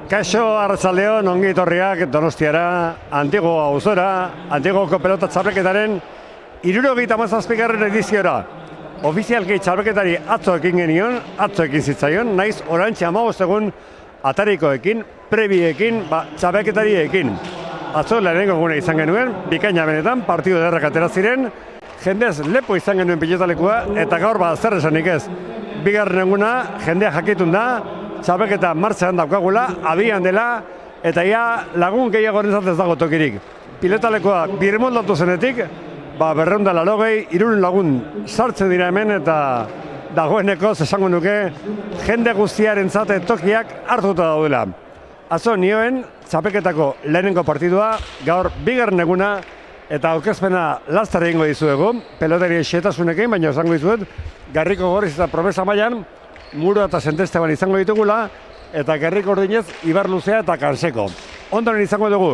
Kaixo arratsaldeon, ongi etorriak Donostiara, Antigo auzora, Antigoko pelota txapelketaren 77. ediziora. Ofizialki txapelketari atzo ekin genion, atzo ekin zitzaion, naiz orantxe 15 egun atarikoekin, prebiekin, txapelketariekin. Atzo lehenengo eguna izan genuen, bikaina benetan, partidu ederrak atera ziren, jendez lepo izan genuen pilotalekua, eta gaur zer esanik ez. Bigarren eguna, jendea jakitun da, txapelketa martxan daukagula, abian dela, eta ia lagun gehiago ez dago tokirik. Pilotalekoa birmoldatu zenetik, 280, 300 lagun sartzen dira hemen, eta dagoeneko esango nuke jende guztiarentzat tokiak hartuta daudela. Atzo nioen txapelketako lehenengo partidua, gaur bigarren eguna, eta aurkezpena lastar egingo dizuegu, pelotarien xehetasunekin, baina esango dizuet, Gerriko Gorriz eta Promesa mailan, Muro eta Sentesteban izango ditugula, eta Gerriko Ordinez, Ibarluzea eta Kanseko. Ondoren izango dugu,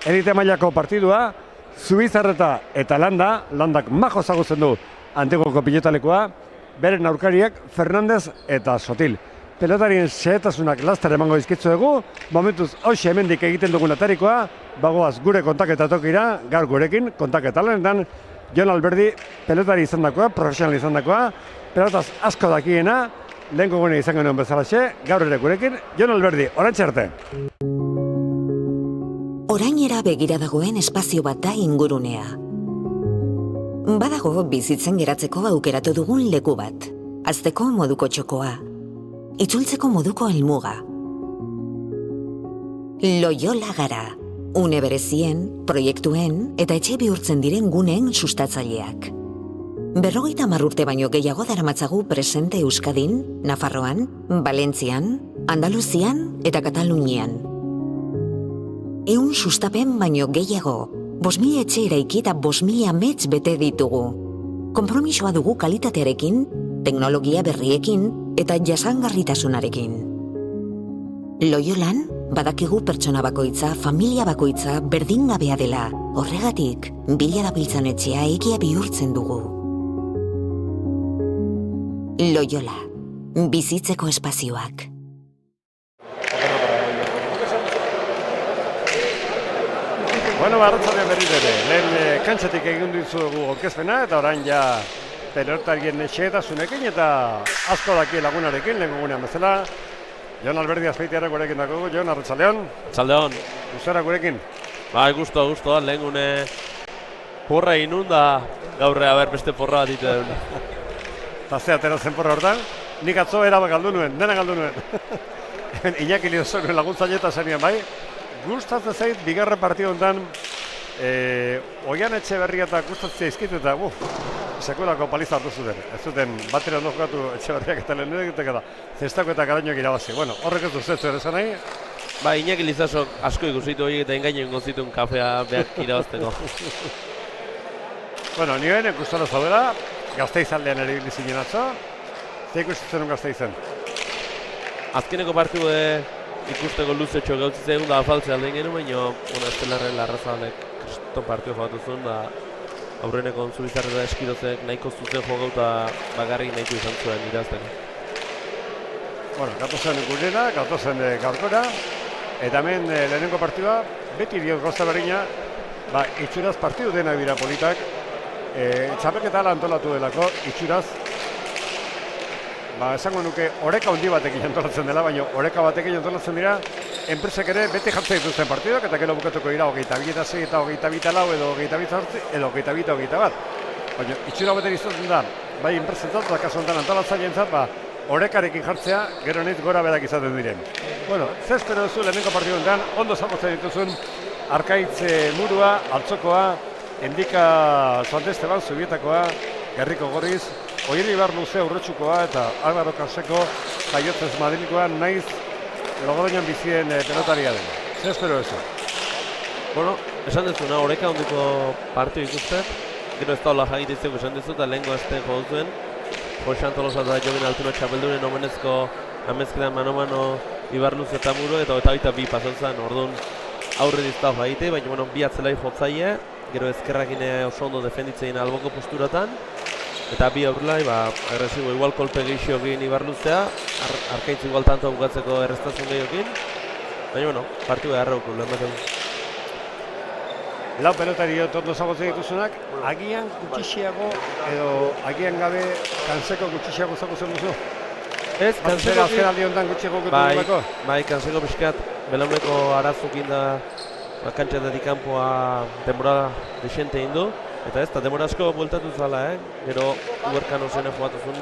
elite mailako partidua, Zubizarreta eta Landak majo zagutzen du Antigoko pilotalekoa, beren aurkariak Fernandez eta Sotil. Pelotarien xehetasunak laster emango dizkitzu dugu, momentuz hoxe hemendik egiten dugun atarikoa, bagoaz gure kontaketa tokira, gaur gurekin, kontaketa lanetan, Jon Alberdi pelotari izandakoa, profesional izandakoa, pelotaz asko dakiena, lehenko gune izan genuen bezalaxe, gaur ere gurekin, Jon Alberdi, orantxe arte. Orainera begira dagoen espazio bat da ingurunea. Badago bizitzen geratzeko aukeratu dugun leku bat, hazteko moduko txokoa, itzultzeko moduko helmuga. Loyola gara, une berezien, proiektuen eta etxe bihurtzen diren guneen sustatzaileak. 50 urte baino gehiago daramatzagu presente Euskadin, Nafarroan, Valentzian, Andaluzian eta Katalunian. 100 sustapen baino gehiago, 5.000 etxe eraiki eta 5.000 amets bete ditugu. Konpromisoa dugu kalitatearekin, teknologia berriekin eta jasangarritasunarekin. Loyolan, badakigu pertsona bakoitza, familia bakoitza berdingabea dela, horregatik, bila dabiltzan etxea egia bihurtzen dugu. Loyola, bizitzeko espazioak. Bueno, arratsaldean berriz ere, lehen kantxatik egin dizuegu aurkezpena, eta orain ja pelotarien xehetasunekin eta asko daki lagunarekin, lehen gugunean bezala. Jon Alberdi Azpeitiarra gurekin dago, Jon, arratsaldeon. Arratsaldeon. Gustara gurekin. Bai, gusto, lehen gune porra inun da gaurre haber beste porra bat ditu deun. Eta ze atera zen porra hortan, nik atzo erabak galdu nuen, dena galdu nuen. Iñaki Liozoro laguntzaile eta zenien bai. Gustatzen zait, bigarren partidu honetan, Oian Etxeberria eta gustatzen zaizkitu eta, sekulako paliza hartu zuten. Ez zuten batera ondo jokatu Etxeberriak eta lehen egiteko da, zestako eta garainoak irabazi. Bueno, horrek ez du zetzu ere nahi. Ba, Iñaki Lizasok asko ikusitu horiek eta engaino ingozitun kafea behar irabazteko. Bueno, nioen ikustara zaudela, Gasteizaldean ere bilizinen atzo. Ze ikusten un Gasteizen? Azkeneko partidu ikusteko luzetxo gautzitzen egun da afaltzea aldein genuen, baina Estelarren Larrazalek kristo partidu jokatu zuen, da aurreneko Zubizarreta Eskirozek nahiko zuzen jokatu eta bakarrik nahiko izan zuen irazteko. Bueno, gatozen gurera, gatozen gaurkora, eta hemen lehenengo partidua, beti diot gauza berdina, itxuraz partidu dena bira politak, txapelketa ala antolatu delako, itxuraz, esango nuke oreka handi batekin antolatzen dela, baina oreka batekin antolatzen dira, enpresek ere beti jartzen dituzten partiduak, eta gero bukatuko dira 22 eta 22 edo 22 edo 22 Baina itxura baten izaten da, bai enpresentzat, eta kasu honetan antolatzaileentzat, orekarekin jartzea, gero nit gora berak izaten diren. Bueno, ze espero duzu lehenengo partidu honetan, ondo zagotzen dituzun Arkaitz Murua, Altzokoa, Endika Santesteban, Zubietakoa, Gerriko Gorriz, Oieri Ibarluzea Urretxukoa eta Álvaro Kanseko jaiotzez Madrilikoa naiz Logroñan bizien pelotaria den. Ze espero eso? Bueno, esan dezuna, oreka hondiko partidu ikustet, gero ez daula jagititzeko esan dezu eta lehenko azte joduzuen. Jose Antolosa eta Jobin Altuno txapelduren omenezko amezketan mano-mano Ibarluzea eta Muro eta 22 pasantzan, orduan aurre dizta jagite, baina bueno, bi atzelai jotzaile, gero ezkerrakin oso ondo defenditzein alboko posturatan, eta bi aurrelai, agresibo igual kolpe gehixiokin Ibarluzea, Arkaitz igual tanto bukatzeko errestazun gehiokin, Baina, bueno, partidu beharrauko, lehen bat egun. Lau pelotari ondo zagotzen dituzunak, agian gutxixiago edo agian gabe kanseko gutxixiago zagotzen duzu? Ez, Kanseko azken aldi honetan gutxiago gutu dugulako? Bai, kanseko pixkat, belauneko arazukin da kantxetatik kanpoa denbora desente egin du. Eta ez, eta denbora asko bueltatu zala, gero Uberkan osene jugatu zuen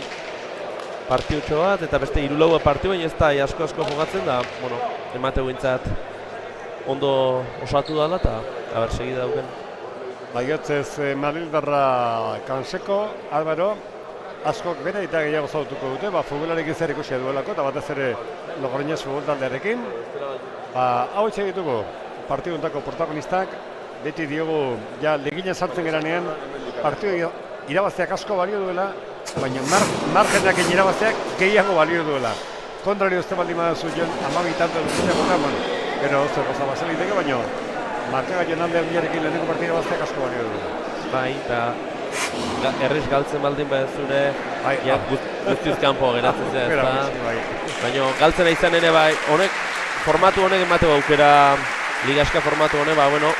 partiutxo bat, eta beste irulaua partiu, baina ez da asko jogatzen da, bueno, emate guintzat ondo osatu dala, eta haber segida dauken. Baiotzez Madrildarra kanseko, Álvaro, askok bere eta gehiago zautuko dute, futbolarekin zer ikusia duelako, eta batez ere Logroñez futbol taldearekin. Hau etxe ditugu, partiduntako protagonistak, beti diogu, ja, ligina sartzen geranean, partidu irabazteak asko balio duela, baina margenak irabazteak gehiago balio duela. Kontrari uste baldin badazu joan, 12 tanto dutxeakotan, gero zer goza bazeliteke, baina markagaion aldean bilarekin leheneko partidu irabazteak asko balio duela. Bai, eta errez galtzen baldin behar zure, guztiuz kanpo geratzen zera, baina galtzen izan ere, bai, formatu honek emateko aukera, ligaska formatu honek, bueno,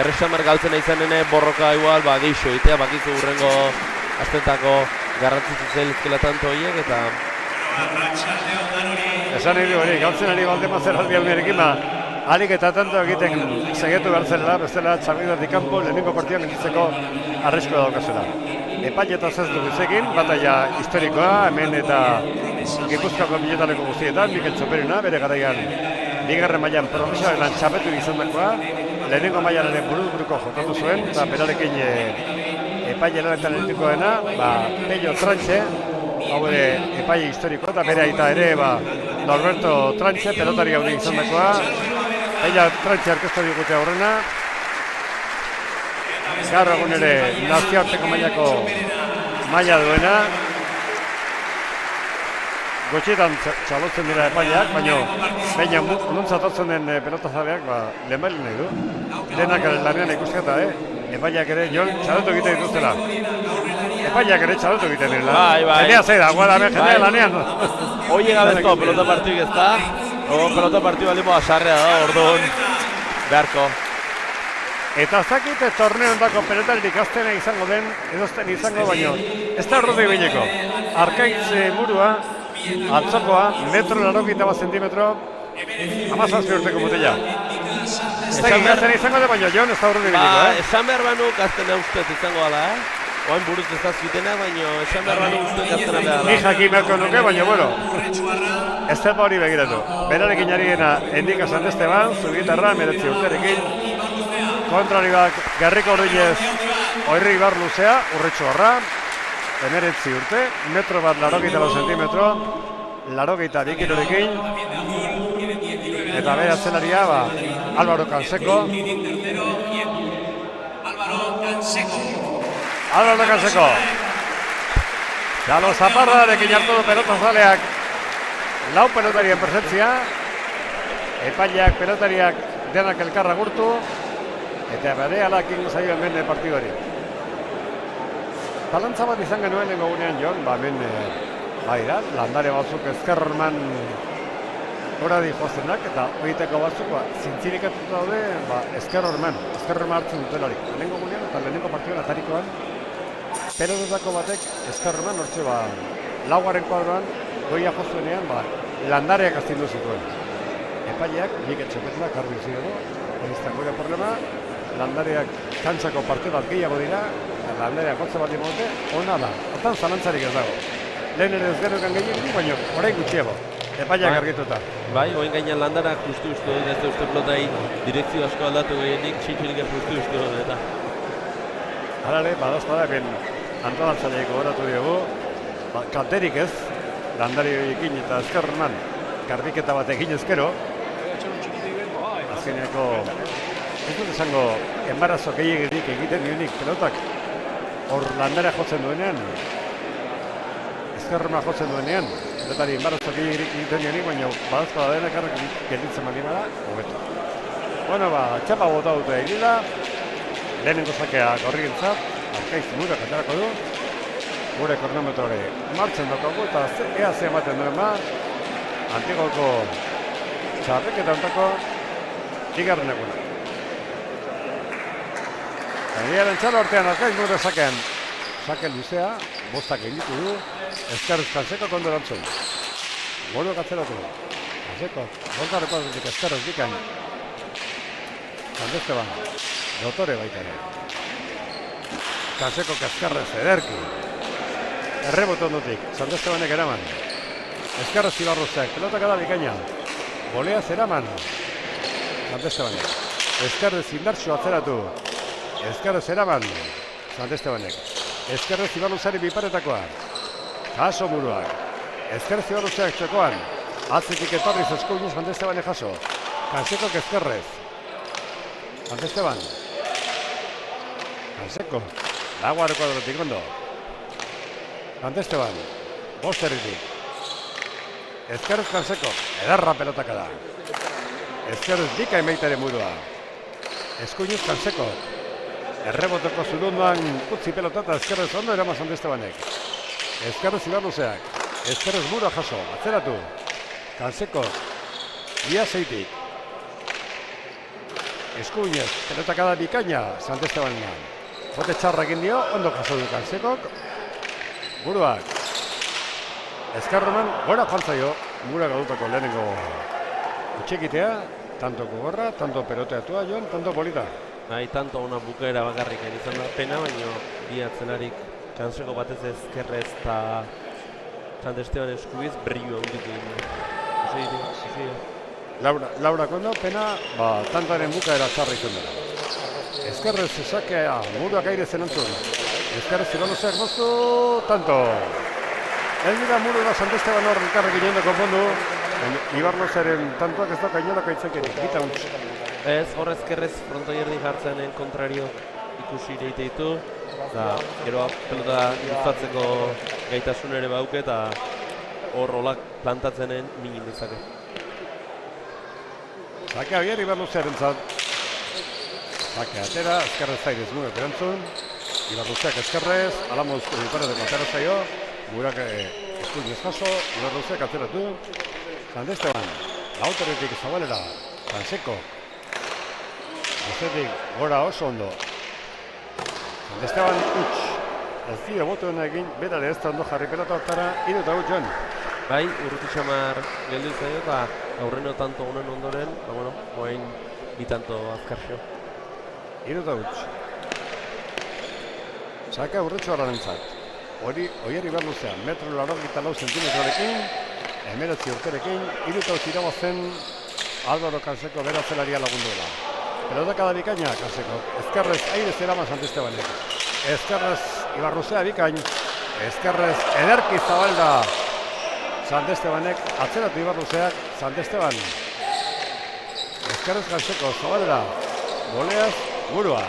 erresamer galtzen izan ere borroka igual, geixo egitea, bakizu urrengo aztentako garrantzitzu zelizkela tanto horiek, eta... Esan egin hori, galtzen ari baldin mazera aldi almerekin, alik eta tanto egiten segetu gartzela, bestela txabidatik kanpo lehenengo partidan entzeko arriskoa daukazela. Epailetaz ez du bizekin, bataia historikoa, hemen eta Gipuzkoako biletaleko guztietan, Mikel Txoperina, bere garaian bigarren mailan profesionalan txapetu izan dakoa, lehenengo mailan buruko jokatu zuen, eta berarekin epaile lanetan elitikoena, Pello Trantxe, hau ere epaile historikoa, eta bere aita ere Norberto Trantxe, pelotari gaudi izan dakoa, Pello Trantxe arkeztu digute aurrena, gaur egun ere nazioarteko mailako maila duena, gotxietan txalotzen dira epaileak, baina nontzatotzen den pelotazaleak lehenbailin nahi du. Denak lanean ikusketa, epaileak ere jon txalotu egiten dituztela. Epaileak ere txalotu egiten dira. Zenea zei da, guada jendea lanean. Hoi egabezko pelota partiuk ez da, pelota partiuk alimo asarrea da, orduan beharko. Eta zakit torneo ondako pelotaririk aztena izango den, edozten izango baino, ez da urruti bileko. Arkaitz murua, atzokoa, metro 80 zentimetro, 17 urteko mutila. Ez da gazten izango da, baina Jon ez da urruti bileko. Esan behar banu gaztena ustez izango gala, oain buruz ez azkitena, baina esan behar banu ustez gaztena behar. Ni jakin beharko nuke, baina bueno, ez da hori begiratu. Berarekin ari gena Endika San Esteban, Zubitarra, 19 urterekin, kontrari Garriko Ordinez, Oirri Ibar luzea, Urretxuarra, 19 urte, metro 84 zentimetro, 82 kilorekin, eta bere atzelaria, Álvaro Canseko. Álvaro Canseko. Galo Zaparrarekin hartu du pelotazaleak, lau pelotarien presentzia, epaileak pelotariak denak elkarra gurtu, eta bere alak ingo zaio hemen partiduari. Talantza bat izan genuen lengo gunean, Jon, hemen landare batzuk ezkerrorman gora di joazenak, eta horietako batzuk zintzirikatuta daude ezkerrorman hartzen dutelarik. Lehenengo gunean eta lehenengo partiduen atarikoan, pelototako batek ezkerrorman hortxe laugarren kuadroan goia jozuenean landareak astindu zituen. Epaileak, Mikel Txoperina, karbi zidago, egiztako ere problema, landareak kantzako parte bat gehiago dira, landareak hotze bat imote, ona da. Hortan zalantzarik ez dago. Lehen ere ez gerokan gehiago, baina orain gutxiago. Epaileak argituta. Bai, oin gainean landarak justu ez da uste pelotai direkzio asko aldatu gehienik, txintxerik ez justu eta. Harale, badazpada, ben antolatzaileeko horatu diogu, kalterik ez, landari horiekin eta ezkerronan, garbiketa bat egin ezkero, azkeneako, ez dut esango, enbarazo gehiagirik egiten dionik pelotak, hor landarea jotzen duenean, ezkerrona jotzen duenean, pelotari enbarazo gehiagirik egiten dionik, baina badazpada dena karrak gelditzen bali bada, hobeto. Bueno, txapa bota dute egila, lehenengo zakea gorri gintzat, Arkaiz mura katarako du, gure kronometroare martzen daukagu, eta ea ze ematen duen Antigoko txarreketa ontako bigarren eguna. Gainaren txalo artean Arkaiz Murua sakean. Sake luzea, bostak egitu du, Ezkerrez Kanseko kondorantzun. Golo gatzeratu. Kanseko, boltarreko azutik Ezkerrez bikain. Sandesteban, dotore baita ere. Kanseko Ezkerrez ederki. Erreboto ondotik, Sandestebanek eraman. Ezkerrez Ibarruzek, pelotak da bikaina. Bolea zeraman. Sandestebanek. Ezkerrez indartxo atzeratu. Ezkerrez eraman. Sandestebanek. Ezkerrez Ibarruzari biparetakoa. Jaso Muruak. Ezkerrez Ibarruzeak txokoan. Atzetik etorriz eskuinez Sandestebanek jaso. Kanseko Ezkerrez. Sandesteban. Kanseko. Laguareko adrotik ondo. Sandesteban. Bosterritik. Ezkerrez Kanseko. Edarra pelotaka da. Ezkerrez bika emaitare Murua. Eskuinez Kanseko. Errebotoko zurunduan utzi pelotata Ezkerrez ondo erama Sandestebanek. Ezkerrez Ibarruzeak. Ezkerrez Murua jaso. Atzeratu. Kanseko. Ia zeitik. Eskuinez. Pelotaka da bikaina Sandestebanean. Jote txarra egin dio. Ondo jaso du Kansekok. Muruak. Ezkerroman gora joan zaio. Mura gaudutako lehenengo utxekitea. Tanto gogorra, tanto peloteatua joan, tanto polita. Bai, tanto una bukaera bakarrik izan da pena, baina bi atzelarik Kanseko batez Ezkerrez eta Sandesteban eskubiz brillo handik egin. Laura kondo, pena, tantaren bukaera txarra izan dela. Ezkerrez esakea, Muruak aire zen antzun. Ezkerrez Ibarruzeak moztu, tanto. Ez dira Muru da Sandesteban hor elkarrekin joan da konpondu. Ibarruzaren tantoak ez dauka inolako itzakerik, gita huntz. Ez, hor Ezkerrez frontoierdi jartzenen kontrario ikusi deiteitu. Eta gero pelota gustatzeko gaitasun ere bauke eta hor olak plantatzenen minin dezake. Sake abier Ibarruzearen zat. Sake atera, Ezkerrez zairez Murak erantzun. Ibarruzeak Ezkerrez, alamozko bipareteko atera zaio. Murak eskuinez jaso, Ibarruzeak atzeratu. Sandesteban, lauteretik zabalera, Kanseko. Bostetik gora oso ondo. Sandesteban utx. Ez dio botoen egin, berare ez da ondo jarri pelota hortara, hiru eta utx joan. Bai, urruti xamar geldu zaio eta aurreno tanto honen ondoren, oain bi tanto azkarxo. Hiru eta utx. Saka urretxo harrarentzat. Oier Ibarruzean, metro 84 zentimetrorekin, 19 urterekin, hiru eta utx irabazen Álvaro Kanseko bera zelaria lagunduela. Pelotaka da bikaina Kanseko. Ezkerrez aire zerama Sandestebanek. Ezkerrez Ibarruzea bikain. Ezkerrez ederki zabalda Sandestebanek. Atzeratu Ibarruzeak Sandesteban. Ezkerrez Kanseko zabalda. Goleaz Murua.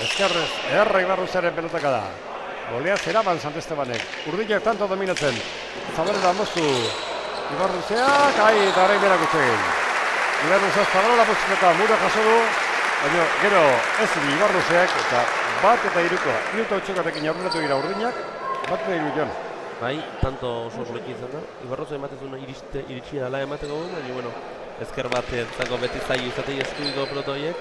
Ezkerrez ederra Ibarruzearen pelotaka da. Goleaz eraman Sandestebanek. Urdinak tanto dominatzen. Zabalda moztu. Ibarruzeak, eta orain berak utxegin. Ibarruzeak zabalola poziketa Mura jaso du, baina gero ez Ibarruzeak eta bat eta iruko. Iruta utxokatekin aurreratu dira urdinak, bat eta iru joan. Bai, tanto oso poliki izan da. Ibarruze ematezuna iritsi dala emateko du, baina ezker bat entzako beti zaio izatei eskubiko pelotoiek.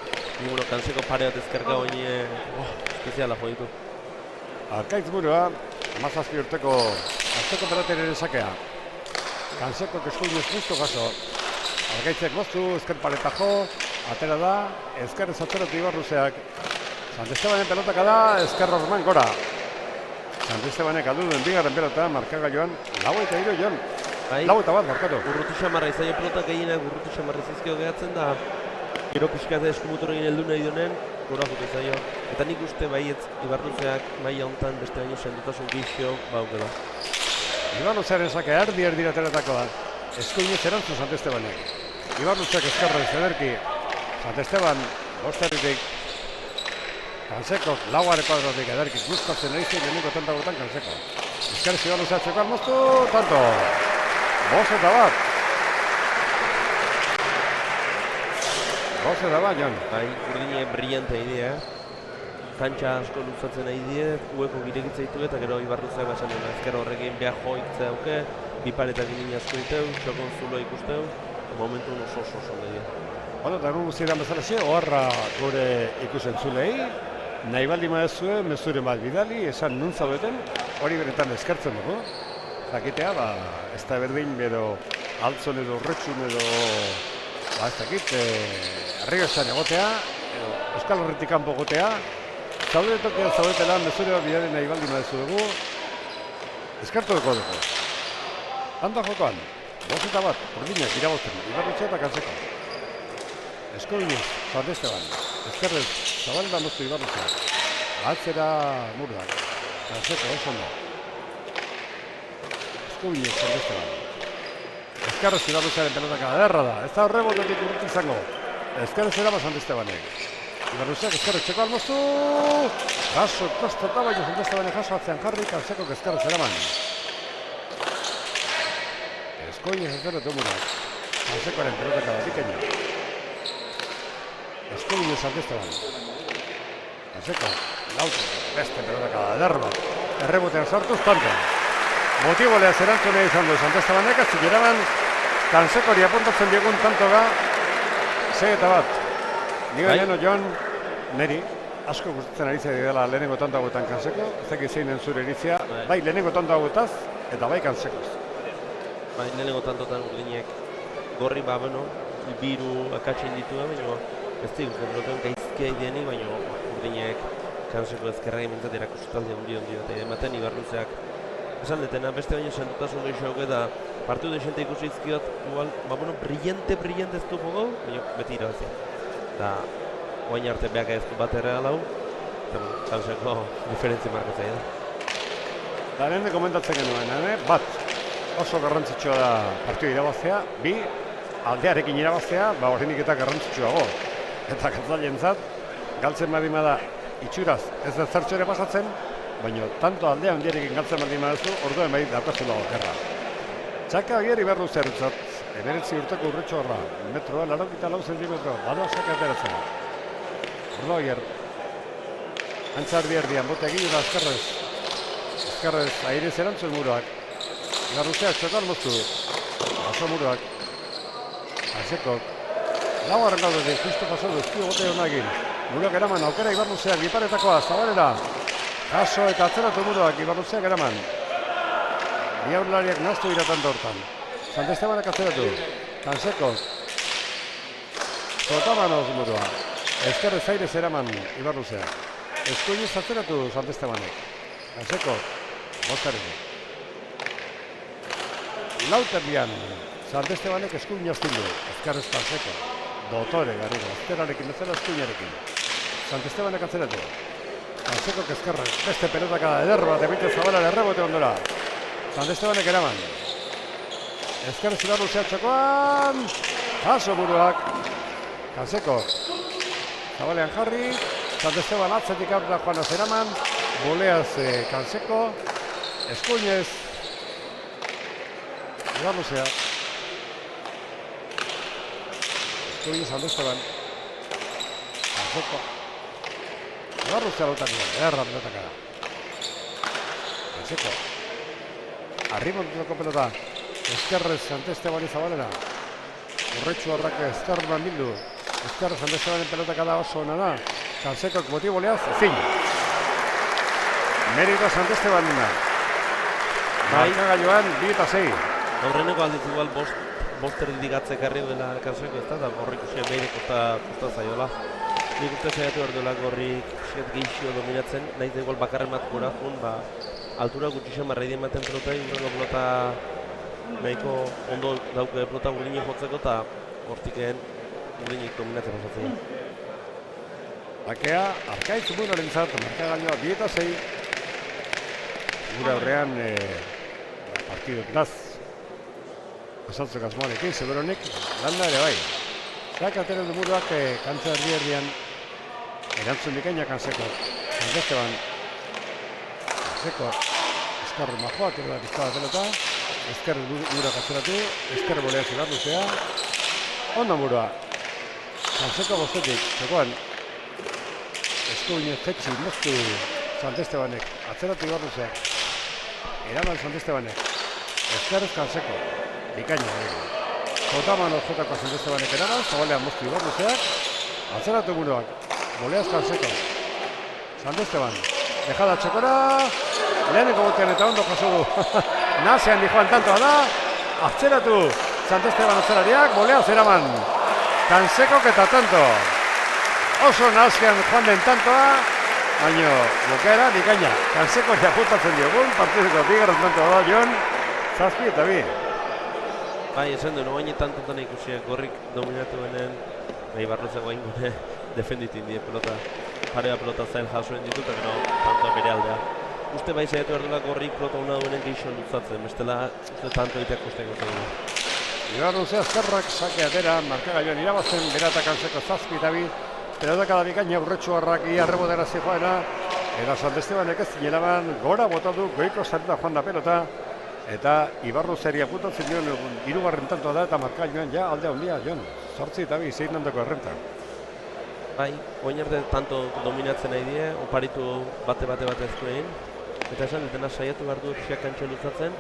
Kanseko pare bat ezkerka hori espeziala jo ditu. Arkaiz Murua, 17 urteko hartzeko peloteren sakea. Kanseko eskuinez justo jaso. Argaitzek moztu, ezker paleta jo, atera da, ezkerrez atzeratu Ibarruzeak. Sandestebanen pelotaka da, ezker horman gora. Sandestebanek aldu duen bigarren pelota, markaga joan, 4-3 joan. 4-1 markatu. Urruti xamarra izaio pelota gehienak urruti xamarra zizkio gehatzen da. Gero pixkate eskumutur egin heldu nahi duenen, gora jute zaio. Eta nik uste baietz Ibarruzeak maila hontan beste baino sendutasun gizio baukela. Ibarruzearen sake erdi ateratako da. Eskuinez erantzun Sandestebanek. Ibarruzeak ezkerrez ederki. Sandesteban, bosterritik. Kansekok, laugareko adratik ederki. Gustatzen egizien leheniko tantagotan Kanseko. Ezkerrez Ibarruzeak txekoan moztu, tanto. 5-1. 5-1, Jon. Bai, urdine brillante idea. Kantxa asko luzatzen nahi die, ueko girekitza ditu eta gero Ibarruzeak basan dena. Ezker horrekin behar joitza dauke, biparetak ginen asko diteu, txokon zulo ikusteu, momentu oso dira. Bueno, eta egun guztietan bezalaxe, oharra gure ikusentzulei, nahi baldin baduzue mezuren bat bidali, esan nun zaudeten, hori benetan eskertzen dugu. Zakitea, ez da berdin, edo altzon edo urretxun edo, ez dakit, Errioxan egotea, edo Euskal Herritik kanpo egotea, zaudetela mezure bat bidali nahi baldin baduzu dugu, eskertu dugu. Handa jokoan, 5-1, urdinak irabozten, Ibarretxe eta Kantzeko. Eskodinez, San Esteban, Ezkerrez, Zabalda moztu Ibarretxe. Atzera Murdak, Kantzeko oso ondo. Eskodinez, San Esteban. Ezkerrez Ibarretxearen pelotaka ederra da, ez da horrebotetik urrutu izango. Ezkerrez erama San Estebanek. Ibarretxeak Ezkerrez txeko almoztu. Jaso, kostota baino San Estebanek jaso atzean jarri, Kantzeko Ezkerrez eraman. Eskodinez Ezkerrez Murak. Kantzekoaren pelotaka da, bikaina. Eskodinez San Esteban. Kantzeko, lautu, beste pelotaka da, ederra. Errebotean sartuz, tanto. Motiboleaz erantzunea izan du Sant Estebanek, azik eraman Kantzekori apuntatzen diegun tantoga 6-1. Nire leheno joan, neri, asko gustatzen ari zai dela lehenengo tanto hauetan Kantzeko, ez dakit zeinen zure iritzia, bai lehenengo tanto hauetaz eta bai Kantzekoz. Bai, lehenengo tantotan urdinek gorri biru akatsin ditu da, baina ez da ikusten gaizkia idenik, baina urdinek Kantzeko ezkerra emintzat erakustutalde ondi eta ematen Ibarruzeak esan detena, beste baino sentutasun gehiago eta partidu desente ikusi izkiot, igual, brillante ez du jogau, baina beti irabazia. Eta oain arte behak ez du bat erregalau, eta Kantzeko diferentzia markatzea da. Eta nende komentatzen genuen, bat, oso garrantzitsua da partidu irabaztea, bi, aldearekin irabaztea, horrenik eta garrantzitsuago. Eta Kantzailentzat, galtzen badima da itxuraz ez da zertxo ere pasatzen, baina tanto aldea handiarekin galtzen baldin baduzu, orduen bai daukazula okerra. Txaka agier Ibarruzertzat, 19 urteko urretxo horra, metroa, 84 zentimetro, baloa saka ateratzen. Ordo agier, antzardi erdian, bote egin da Ezkerrez, airez erantzun muruak. Ibarruzeak txokal moztu, oso muruak. Kantzekok, laugarren gaudetik, justu pasatu, ezkio bote honagin. Muruak eraman, aukera Ibarruzeak, giparetakoa, Zabalera. Jaso eta atzeratu muruak Ibarruzeak eraman. Bi aurrelariak naztu iratan hortan. Sant Estebanak atzeratu. Kantzeko. Zotamanoz murua. Ezkerrez airez eraman Ibarruzeak. Eskuinez atzeratu Sant Estebanek. Kantzeko. Bostareko. Lauterdian Sant Estebanek eskuin jaztindu. Ezkerrez Kantzeko. Dotore garriro. Ezkerrarekin bezala eskuinarekin. Sant Estebanek atzeratu. Kantzeko Ezkerrez, beste pelotaka eder bat, ebite Zabalera errebote ondora. Sant Estebanek eraman. Ezkerrez Ibarruzea txokoan. Jaso buruak. Kantzeko. Zabalean jarri. Sant Esteban atzetik aurra joan eraman. Boleaz Kantzeko. Eskuinez. Ibarruzea. Eskuinez Sant Esteban. Kantzeko. Ibarruzea lotakera, erra pelotaka da. Kantzeko. Arrimontutako pelota. Ezkerrez Sant Esteban Zabalera. Urretxu horrak Ezkerran bildu. Ezkerrez Sant Estebanen pelotaka da oso ona da. Kantzekok motiboleaz, ezin. Merito Sant Esteban nina. Markagailuan 2-6. Aurreneko aldiz igual bost erditik atzekarri dela Kantzeko ez da, eta gorrik usien behire kosta zaiola. Nik uste saiatu behar duela gorrik usiet gehixio dominatzen, nahiz da igual bakarren bat gora jun, altura gutxixen barraidien baten pelota, ingoengo pelota nahiko ondo dauke pelota urdine jotzeko, eta hortiken urdinik dominatzen pasatzen. Bakea, arkaitz buenoren zat, markagailua 2-6. Gure aurrean partidu plaz. Pasaltzok asmoarekin, seguronik, landa ere bai. Zak ateren du muruak kantza erdian erantzun bikaina Kantzeko. Sant Esteban. Kantzeko. Ezkerru majoak edo da pizkada pelota. Ezkerru muruak atzeratu. Ezkerru boleaz Ibarruzea. Ondo murua. Kantzeko bostetik. Txokoan. Eskuinez jetxi moztu Sant Estebanek. Atzeratu Ibarruzeak. Eraman Sant Estebanek. Ezkerruz Kantzeko. Bikaina. Zotaman orjotako Santestebanek eraman, zabalean moztu Ibarluzeak, atzeratu buruak, Boleaz Kanseko. Santesteban, dejada txokora, leheneko botean eta ondo jaso du. Nasean di joan tantoa da, atzeratu Santesteban atzerariak, Boleaz eraman. Kansekok eta tanto. Oso nasean joan den tantoa, baina bukaera bikaina. Kanseko japutatzen diogun, partideko bigarren tantoa da Jon, 7 eta 2. Bai, esan du, noaini tantotan ikusiak gorrik dominatu benen, Ibarluzeko hain gune defenditin die pelota, parea pelota zail jasoen ditut, eta no, tantoa bere aldea. Uste bai zaitu erdula gorrik pelota una duenen geixo lutzatzen, bestela uste tanto egiteak usteko zaitu. Ibarluze azkarrak sake atera, markagailuan irabazten, bera eta Kanseko 7 eta 2, pelotak da bikaina urretxuarrak ia rebotera zijoaena, eta Santestebanek ez zinelaban gora botatu, goiko zareta joan da pelota, eta Ibarluzeri aputatzen dion hirugarren tantoa da eta markagailuan ja alde handia Jon. 8 eta 2 zein handako errenta. Bai, oin arte tanto dominatzen nahi die, oparitu bate ezko egin. Eta esan, dena saiatu behar du pixak kantxo lutzatzen.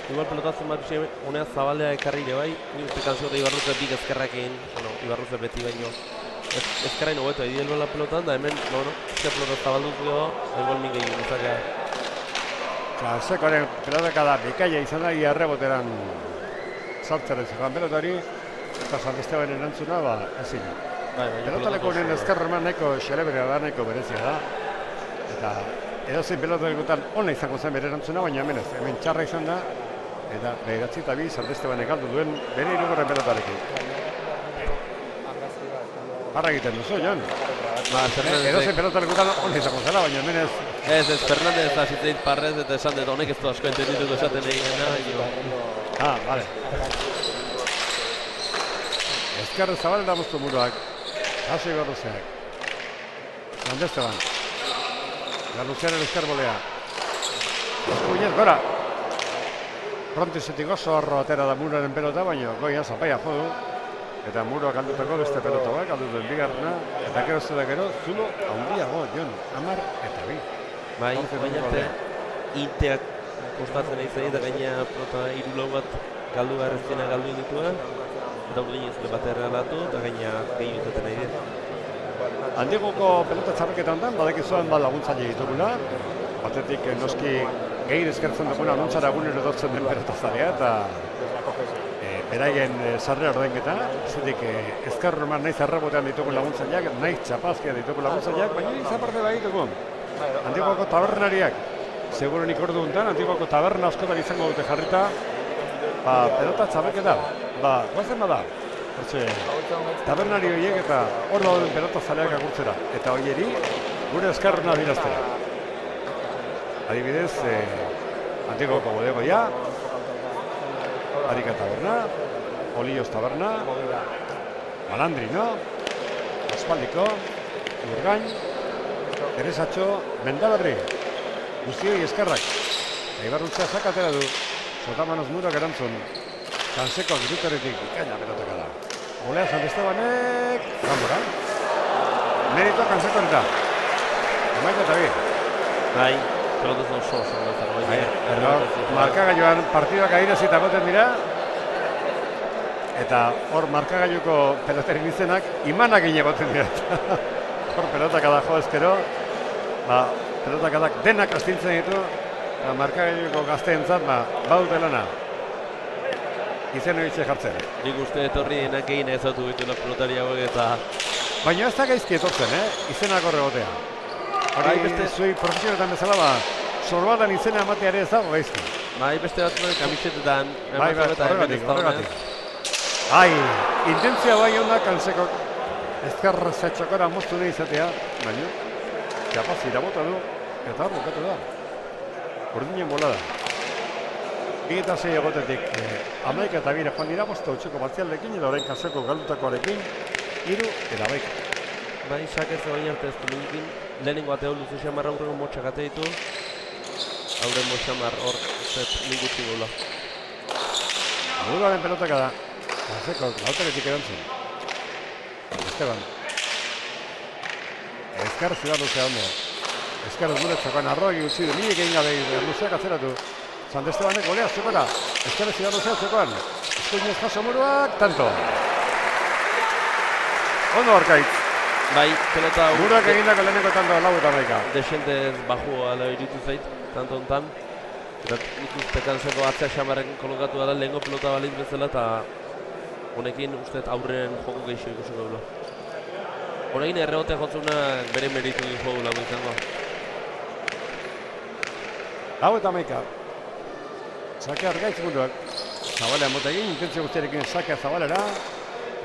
Igual pelotatzen bat pixak unea zabalea ekarri ere bai. Ni uste kanzio da Ibarluze big ezkerrak egin, Ibarluze beti baino. Ezkerrain hobeto egin duela pelotan, da hemen, pixak pelota zabalduz gero, igual min gehiago izakea. Kansekoaren pelotaka da bikaia izan da, ia reboteran sartzaren zegoen pelotari, eta Santesteban erantzuna, ezin. Pelotaleko honen ezkerreman nahiko xelebrea da, nahiko berezia da. Eta edozein pelotalekotan ona izango zen bere erantzuna, baina hemen ez. Hemen txarra izan da, eta 9 eta 2 Santestebanek galdu duen bere hirugarren pelotarekin. Parra egiten duzu, Jon. Edozein pelotalekotan ona izango zela, baina hemen ez. Ez, Fernandez da zitzeit parrez, eta esan dut honek ez du asko entendituko esaten egin. Vale. Ezkerre zabal da moztu muruak. Haso Ibarluzeak. Santesteban. Ibarluzearen ezker bolea. Eskuinez, gora. Prontizetik oso arro atera da muruaren pelota, baina goia zapaia jodu. Eta muruak aldutako beste pelota bat, alduten bigarrena. Eta gero zeda gero, zulo handiago, Jon. 10 eta 2. Bai, baina arte, inteak kostatzen egin eta gaina pelota 3 bat galdu garreztiena galdu ditua. Eta urdin ez dut bat errealatu eta gaina gehi izaten nahi dira. Handigoko pelota txarraketan da, badakizuan laguntzaile ditugula. Batetik noski gehi eskertzen duguna nuntzara egunero edotzen den pelota zarea eta beraien sarrera ordainketa. Zetik ezkerroman nahiz errebotean ditugun laguntzaileak, nahiz txapazkian ditugun laguntzaileak, baina izan parte da ditugu. Antigoko tabernariak, segurunik ordu duntan, Antigoko taberna askotan izango dute jarrita, pelota txabeketa, guazen bada, tabernari horiek eta hor dauden pelota zaleak agurtzera, eta horieri gure eskarruna diraztera. Adibidez, Antigoko bodegoia, Arika taberna, Olillos taberna, Malandrino, Aspaldiko, Urgain, Eresatxo, Mendaberri, guztioi eskerrak. Ibarluzea sakatera du, Zotamanoz murak erantzun, Kanseko giruteretik ikaina pelotaka da. Bolea Santestebanek, Zambora. Meritoa Kanseko eta. Amaiko eta bi. Bai, pelotaz oso markagailuan partiduak airez eta goten dira. Eta hor markagailuko peloterin izenak imanak inegoten dira. Hor pelotaka da jo ezkero. Pelotakadak denak astintzen ditu. Markagailuko gazteentzat badute lana. Izen horietxe jartzen. Nik uste etorri denak egin ezautu bitula pelotari hauek eta... Baina ez da gaizki etortzen, izenak horregotea. Hori zui profesionetan bezala, sorbadan izena emateare ez dago gaizki. Bai, beste batzuek kamisetetan... Bai, horregatik. Ai, intentzia bai honak Kanseko ezker zetxokora moztu nahi izatea, baina kapaz irabota du, eta hor bukatu da. Urdinen bolada. 26 egotetik 11 eta 2 joan dira, bosta utxeko batzialdekin, eta orain Kanseko galdutakoarekin, 3 eta 2. Bai, sakez baina arte ez du ninkin. Lehenengo ateo luzu xamar aurrego motxak ate ditu. Aurren motxamar hor, zet, ningutzi gola. Mugaren pelotaka da. Kanseko gautaretik erantzun. Esteban. Ezkar Zibarluzea ondo. Ezkar gure txokan arroak utzi du, nire egin gabe Luzeak atzeratu. Santestebanek golea txokora. Ezkar Zibarluzea txokan. Eskuinez jaso muruak, tanto. Ondo Arkaitz. Bai, pelota hau Muruak egindako lehenengo tanto 4-11. desentez baju ala iritu zait, tanto hontan. Eta nik uste Kanseko atzea xamarrekin kolokatu dela lehengo pelota balitz bezala eta honekin uste aurren joko gehiago ikusiko dula. Honekin errebote jotzunak bere meritu egin jogu lagu izango. 4-11. Sake Arkaitz muruak. Zabalean bota egin, intentzio guztiarekin sakea Zabalera.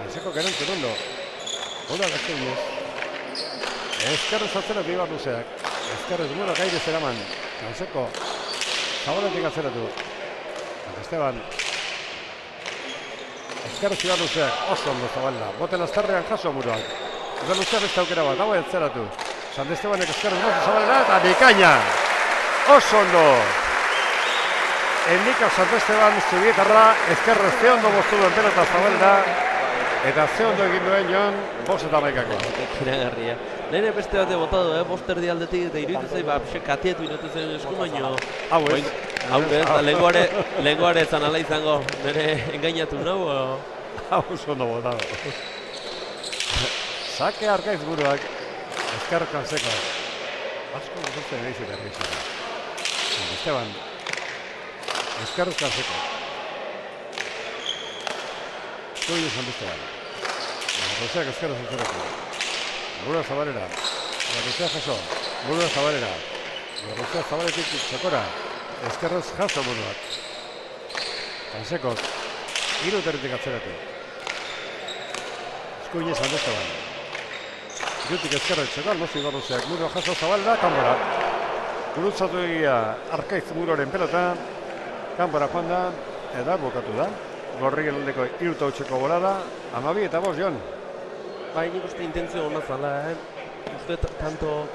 Kanseko gerantzun ondo. Hola, Eskuinez. Ezkerrez atzeratu Ibar Luzeak. Ezkerrez muruak aire zeraman. Kanseko Zabaletik atzeratu. Esteban. Ezkerrez Ibar Luzeak. Oso ondo Zabalera. Boten aztarrean jaso muruak. Ibar Luzeak beste aukera bat. Hau atzeratu. Sant Estebanek ezkerrez mozu Zabalera eta bikaina. Oso ondo. Endika Sant Esteban Zubietarra. Ezkerrez ze ondo boztu duen pelota Zabalera. Eta ze ondo egin duen Jon, 5-11. Kiragarria. Lehen beste bate botado, bost erdi aldetik eta iruditu zait, pixek katietu inotu zen esku baino. Hau ez. Hau ez, lehengoare ezan ala izango, nire engainatu nahu. Hau ondo botado. Sake Arkaitz buruak, ezker Kanseko. Asko gozatzen egizit errizera. Esteban, ezker Kanseko. Eskuin Sant Esteban. Roseak ezkerra zentzerako. Murua Zabalera. Rosea jaso. Murua Zabalera. Rosea Zabaletik txokora. Ezkerrez jaso muruak. Kansekok. 3 terretik atzeratu. Eskuin Sant Esteban. Jutik ezkerra txokal, mozi Roseak. Murua jaso Zabalera, kanbora. Gurutzatu egia Arkaitz muroren pelota. Kanbora joan da. Eta bukatu da. Gorri geldeko 3-8 bolada, 12 eta 5, Jon. Bai, nik uste intentzio hona zala, Uste tanto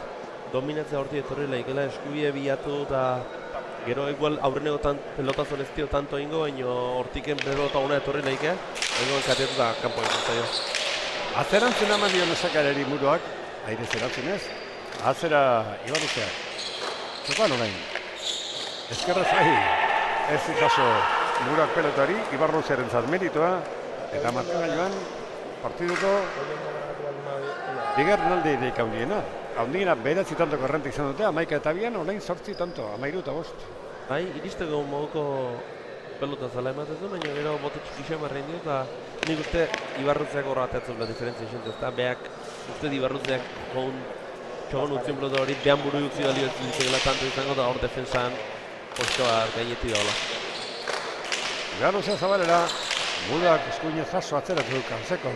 dominatzea horti etorri laikela eskubide bilatu eta gero igual aurreneko pelotazon ez dio tanto ingo, baina hortiken pelota hona etorri laike, baina kateatu da kanpo egin zaio. Atzerantzun eman dio nesakareri muruak, aire zeratzen ez, atzera Ibar Luzeak. Zokan orain. Ezkerra zai, ez ikaso muruak pelotari, Ibar Luzearen meritoa, eta markagailuan partiduko bigarren alde ideik handiena. Handiena beratzi tanto korrente izan dute, 11 eta 2, orain 8 tanto, 13 eta 5. Bai, iristeko moduko pelota zala ematen du, baina gero bote txikixe marrein dio, eta nik uste Ibarrutzeak horra ateatzen da diferentzia esentz, eta beak uste Ibarrutzeak txogon utzien pelota hori behan buru utzi dalio ez ditzegela tanto izango, da hor defensan postoa gaineti daola. Ibar Luzea Zabalera, muruak eskuinez jaso atzeratu Kanseko.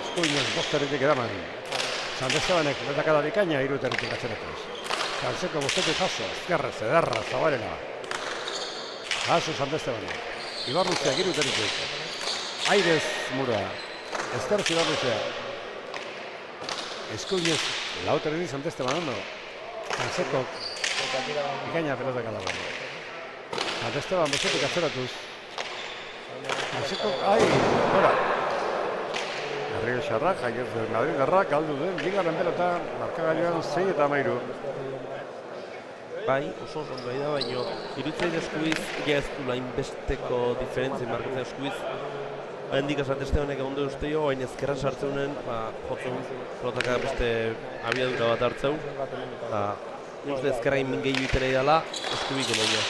Eskuinez 5 terretik eraman. Sant Estebanek letakada bikaina 3 terretik atzeratuz. Kanseko 5 jaso, ezkerrez, ederra, Zabalera. Jaso Sant Estebanek. Ibar Luzeak 3 terretik. Airez murua. Ezkerrez Ibar Luzea. Eskuinez 4 terretik Sant Esteban ondo. Kanseko bikaina pelota kalaban. Sant Esteban 5 atzeratuz. Kanseko, gora. Herri Xarrak, Jaiez del Madrid garrak, galdu den, bigarren pelota, markagailuan 6 eta 13. Bai, oso ondo da, baina irutzeit eskuiz ez du lainbesteko diferentzia markatzen eskuiz. Hendik Sant Estebanek egon du uste jo, hain ezkerran sartzeunen, jotzen pelotaka beste abiadura bat hartzeu. Nik uste ezkerrain mingeio iterei dela, eskubik emaino.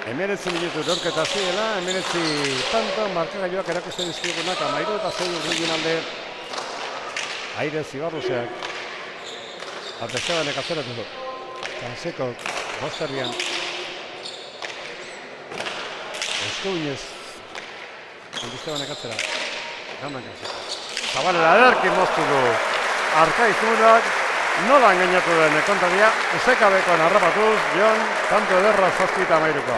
19 minutu dorketa ziela, 19 tanto, markagailuak erakusten dizkigunak, 13 eta 6 urrugin alde. Airez Ibar Luzeak. Sant Estebanek atzeratu du. Kanseko, Bosterrian. Eskuinez. Sant Estebanek atzera. Gaman Kanseko. Zabalera ederkin moztu du. Arkaitz muruak. Nola engainatu den kontaria, usekabekoan harrapatuz, Jon, tanto ederra 7 eta 13.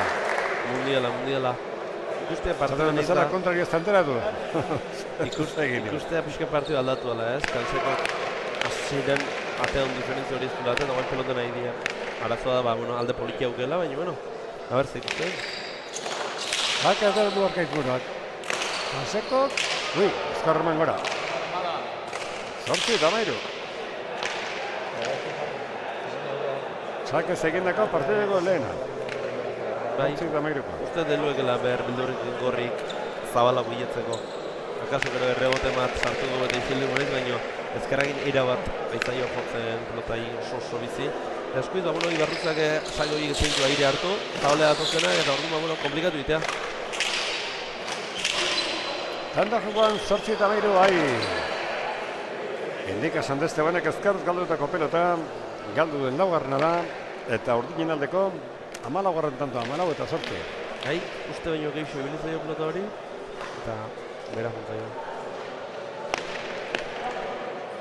Mundiala. Ikustea partidu Zaten bezala kontrario ez tanteratu. Ikustea pixka partidu aldatu dela, ez? Kanseko aziren atean diferentzia hori ezkulatu, eta guain peloten nahi dira. Arazoa da, alde polikia aukela, baina, a ber, zer ikusten. Baka ez du Arkaitz muruak. Kanseko, ezkarroman gora. 8 eta 13. Sakez egindako partideko lehena. Bai, uste deluekela behar bildurrik gorrik zabala biletzeko. Akaso gero errebote bat sartu dugu eta izildu gurez, baina ezkerragin eira bat baitzaio jotzen pelotai oso bizi. Eskuiz, Ibarruzak saio horiek zeintu aire hartu, zabale datozena eta orduan, komplikatu ditea. Tanda jokoan 8 eta 3 bai. Indika San Estebanek ezkarruz galdutako pelota, galdu den laugarrena da, eta urdinen aldeko 14 tanto, 14 eta 8. Bai, uste baino geixo ibilizaio pelota hori, eta bera juntaio.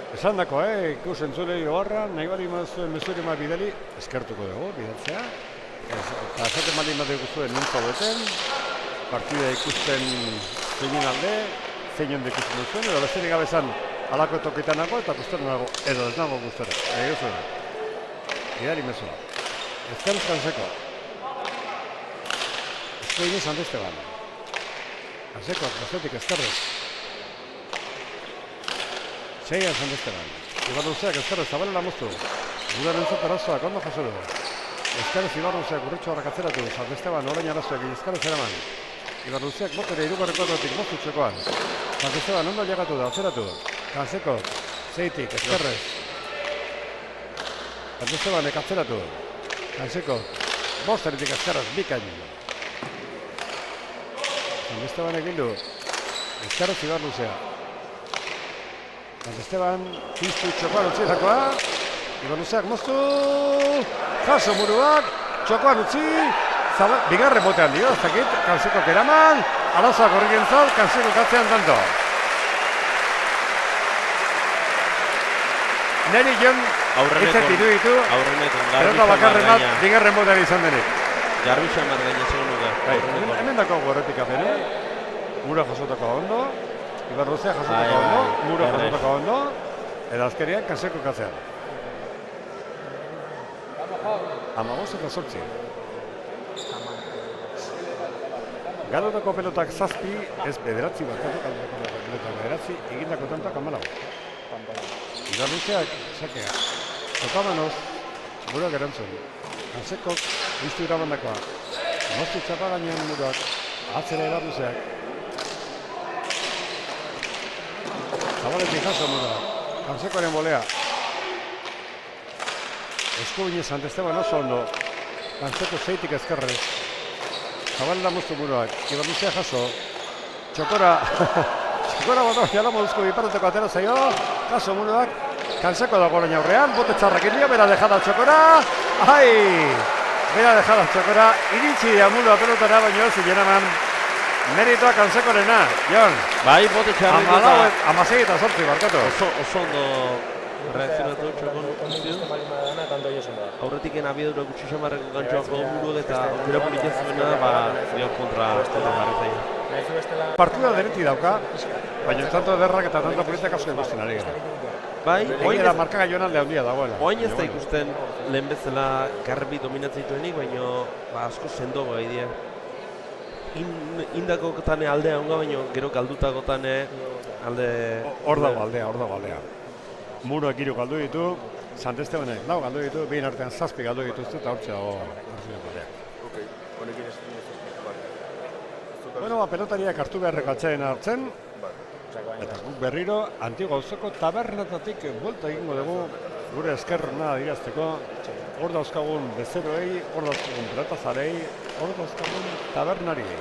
Esan dako, ikus entzulei oharra, nahi bali mazuen mesuri ma bidali, eskertuko dugu, bidaltzea. Eta esaten bali ma dugu zuen nintzen beten, partida ikusten zeinen alde, zeinen ikusten duzuen, edo besterik gabe esan alako tokitan nago eta guztera nago, edo ez nago guztera. Ego zuen. Bidali mesua. Ezkaruz kanseko. Ezko iniz handezte ban. Kanseko, bestetik ezkarrez. Seian San Esteban. Ibarruzeak ezkarrez zabalela moztu. Gudaren zut arazoak ondo jaso du. Ezkarrez Ibarruzeak urritxo horrak atzeratu. San Esteban orain arazoak ezkarrez eraman. Ibarruzeak botere irugarreko adotik moztu txokoan. San Esteban ondo llegatu da, atzeratu. Kanseko, zeitik, ezkarrez. San Estebanek atzeratu. Kanseko, bosteretik ezkarrez, bikain. San Estebanek bildu. Ezkarrez Ibarruzea. San Esteban, piztu txokoan utzietakoa. Ibarruzeak moztu. Jaso muruak, txokoan utzi. Bigarren botean dio, ez dakit, Kanseko keraman. Arazoak horregen zau, Kanseko katzean tanto. Neri jon, hitzak iruditu. Erota bakarren bat, bigarren botean izan denik. Garbitxan bat gaina segun nuke. Hemen dako gorretik apene. Mura jasotako ondo. Ibarruzea jasotako ondo, Muro jasotako ondo, eta azkeriak Kanseko katzean. 15 eta 8. Galotako pelotak 7, ez bederatzi bakatu, galotako pelotak bederatzi, egindako tantak 14. Ibarruzeak, sakea. Zokamanoz, Muroak erantzun. Kansekok, iztu irabandakoa. Moztu txapa gainean Muroak, atzera Ibarruzeak. Zabaletik jaso Muroak, Kansekoaren bolea. Eskubiñez Sant Esteban oso ondo, Kanseko zeitik ezkerrez. Zabalela moztu Muroak, Ibarruzea jaso. Txokora, txokora boto, jala moduzko biparteko atera zaio. Jaso Muroak, Kanseko dago orain aurrean, bote txarrak indio, bera dejada txokora. Ai! Bera dejada txokora, iritsi da Muroa pelotara, baino ez zinen meritoa Kansekorena, Jon. Bai, bote txarrik. Amasei eta 8, barkatu. Oso ondo reakzionatu txokon guztion. Aurretik abiadura gutxi xamarreko gantxoa jo Muruak eta gure politia zuena, zion kontra jarri zaila. Partida dereti dauka, baina tanto derrak eta tanto politak asko ikusten ari gara. Bai, Oin da marka gaionalde handia dagoela. Oin ez da ikusten lehen bezala garbi dominatzituenik, baina asko sendogo gai dira. Indako tane aldea honga, baina gero galdutako tane alde... Hor dago aldea. Muroak 3 galdu ditu, Sant Estebanek 4 galdu ditu, bien artean 7 galdu dituzte eta hortxe dago aldea. Bueno, pelotariak hartu beharreko atxeen hartzen, eta guk berriro Antigo auzoko tabernetatik buelta egingo dugu gure eskerrona adirazteko. Hor dauzkagun bezeroei, hor dauzkagun pelatazarei, hor dauzkagun tabernariei.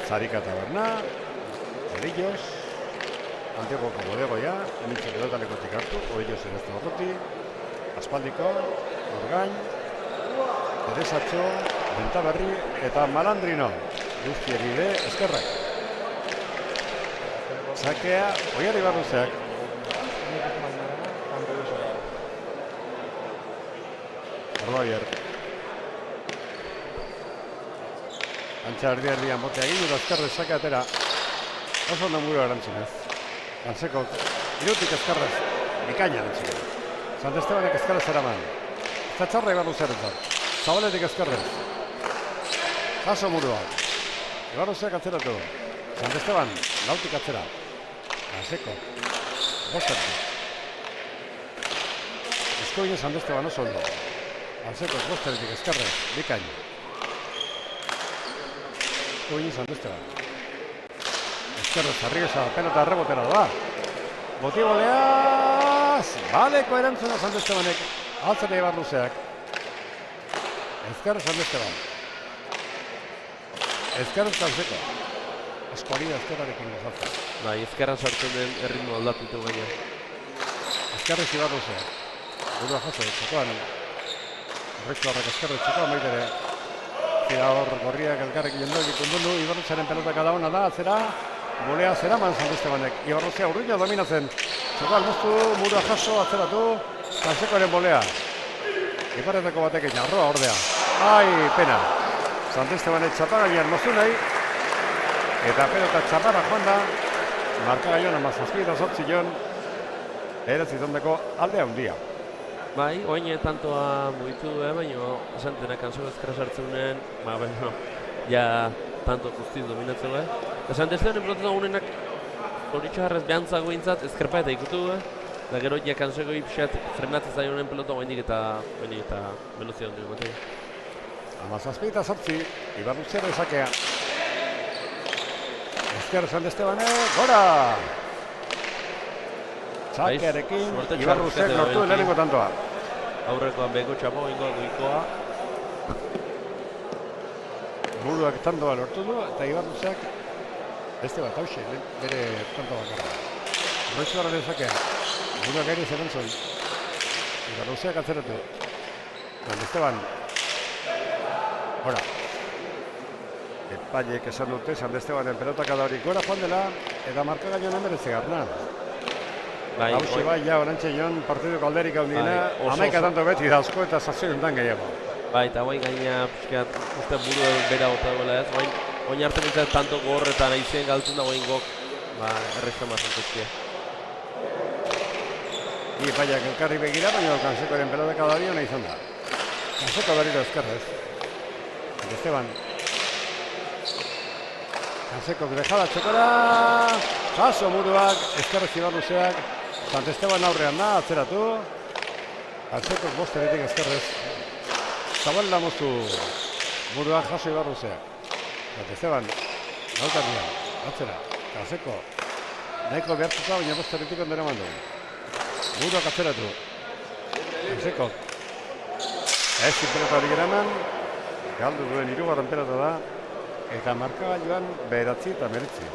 Zarika taberna, Orillos, Antigoko bodegoia, hementxe pelotalekotik hartu, Orillos erazte horroti, Aspaldiko, Urgain, Eresatxo, Bentaberri eta Malandrino. Guztieri ere eskerrak. Sakea, Oiar Ibarruzeak. Arroier. Antxa erdian botea egin eta eskerrez sakea atera. Oso ondo Muro erantzunez. Kanseko, irutik eskerrez, bikaina erantzunez. Sant Estebanek eskerrez eraman. Zatxarra Ibarruzearentzat. Zabaletik eskerrez. Jaso Muroak. Ibarruzeak atzeratu. Sant Esteban, lautik atzera. Kanseko. Bostertu. Eskoine Sant Esteban oso ondo. Kanseko bosteretik eskerrez, bikaina. Eskuin San Esteban. Ezkerrez Arriosa, pelota rebotera da. Botiboleaz, baleko erantzuna San Estebanek, altzera Ibar luzeak. Ezkerrez San Esteban. Ezkerrez Kalseko. Eskualida ezkerrarekin gozatzen. Bai, ezkerran sartzen den erritmo aldatu ditu gaina. Ezkerrez Ibar luzeak. Burua jaso, txokoan. Horretxo horrek ezkerrez txokoan baitere. Zira hor gorriak elkarrekin jendoek ikundundu, Ibar luzearen pelota kada hona da, atzera. Bolea zeraman San Estebanek. Ibar luzea urruina dominatzen. Txokoan moztu, burua jaso, atzeratu. Kalsekoaren bolea. Iparretako batek egin arroa ordea. Ai, pena. San Estebanek txapagaian mozu nahi. Eta pelota txaparra joan da. Markagaion amazazpi eta zortzion. Eretzitondeko alde handia. Bai, oin tantoa mugitu du, baina esan denak kanzoko ezkerra sartzeunen, bueno, ja tanto guztiz dominatzen du. Esan Estebanen pelotatu gunenak horitxarrez behantzago intzat ezkerpa eta ikutu du. Da gero ja kanzoko ipxat frenatzen zaionen pelota oindik eta velozia hundu ematen. Amazazpi eta zortzi, Ibar luzea ezakea. Ezker San Estebanek, gora! Txakearekin, Ibar luzeak lortu lehenengo tantoa. Aurrekoan beko txapo, goikoa. Buruak tantoa lortu du, eta Ibar luzeak beste bat, hause, bere tantoa bakarra. Horretxo gara lezakea, buruak ere zerentzoi. Ibar luzeak atzeratu. San Esteban, gora. Epaiek esan dute, San Estebanen pelotak adauri gora joan dela, eta markagaion emeretze garna. Hauxe bai, ja, orantxe joan partidoko alderik handiena, amaika tanto beti dauzko eta zazioentan gehiago. Bai, eta guain gaina pixkat uste buru bera gota duela ez, oin arte nintzen tanto gorretan aizien galtzen da guain gok, errezta mazantuzkia. Epaiak elkarri begira, baina Kansekoaren pelotaka da biona izan da. Kanseko berriro ezkerrez. Esteban. Kansekok dejada txokora, jaso muruak, ezkerrez Ibar luzeak, Sant Esteban aurrean da, atzeratu. Kansekok bosteretik ezkerrez. Zaballa moztu, muruak jaso Ibar luzeak. Sant Esteban, nautarrian, atzera, Kanseko. Nahiko behartuta, baina bosteretik ondera mandu. Muruak atzeratu. Kansekok. Ez pelota hori geraman, galdu duen hirugarren pelota da. Eta markagailuan beheratzi eta meretzi.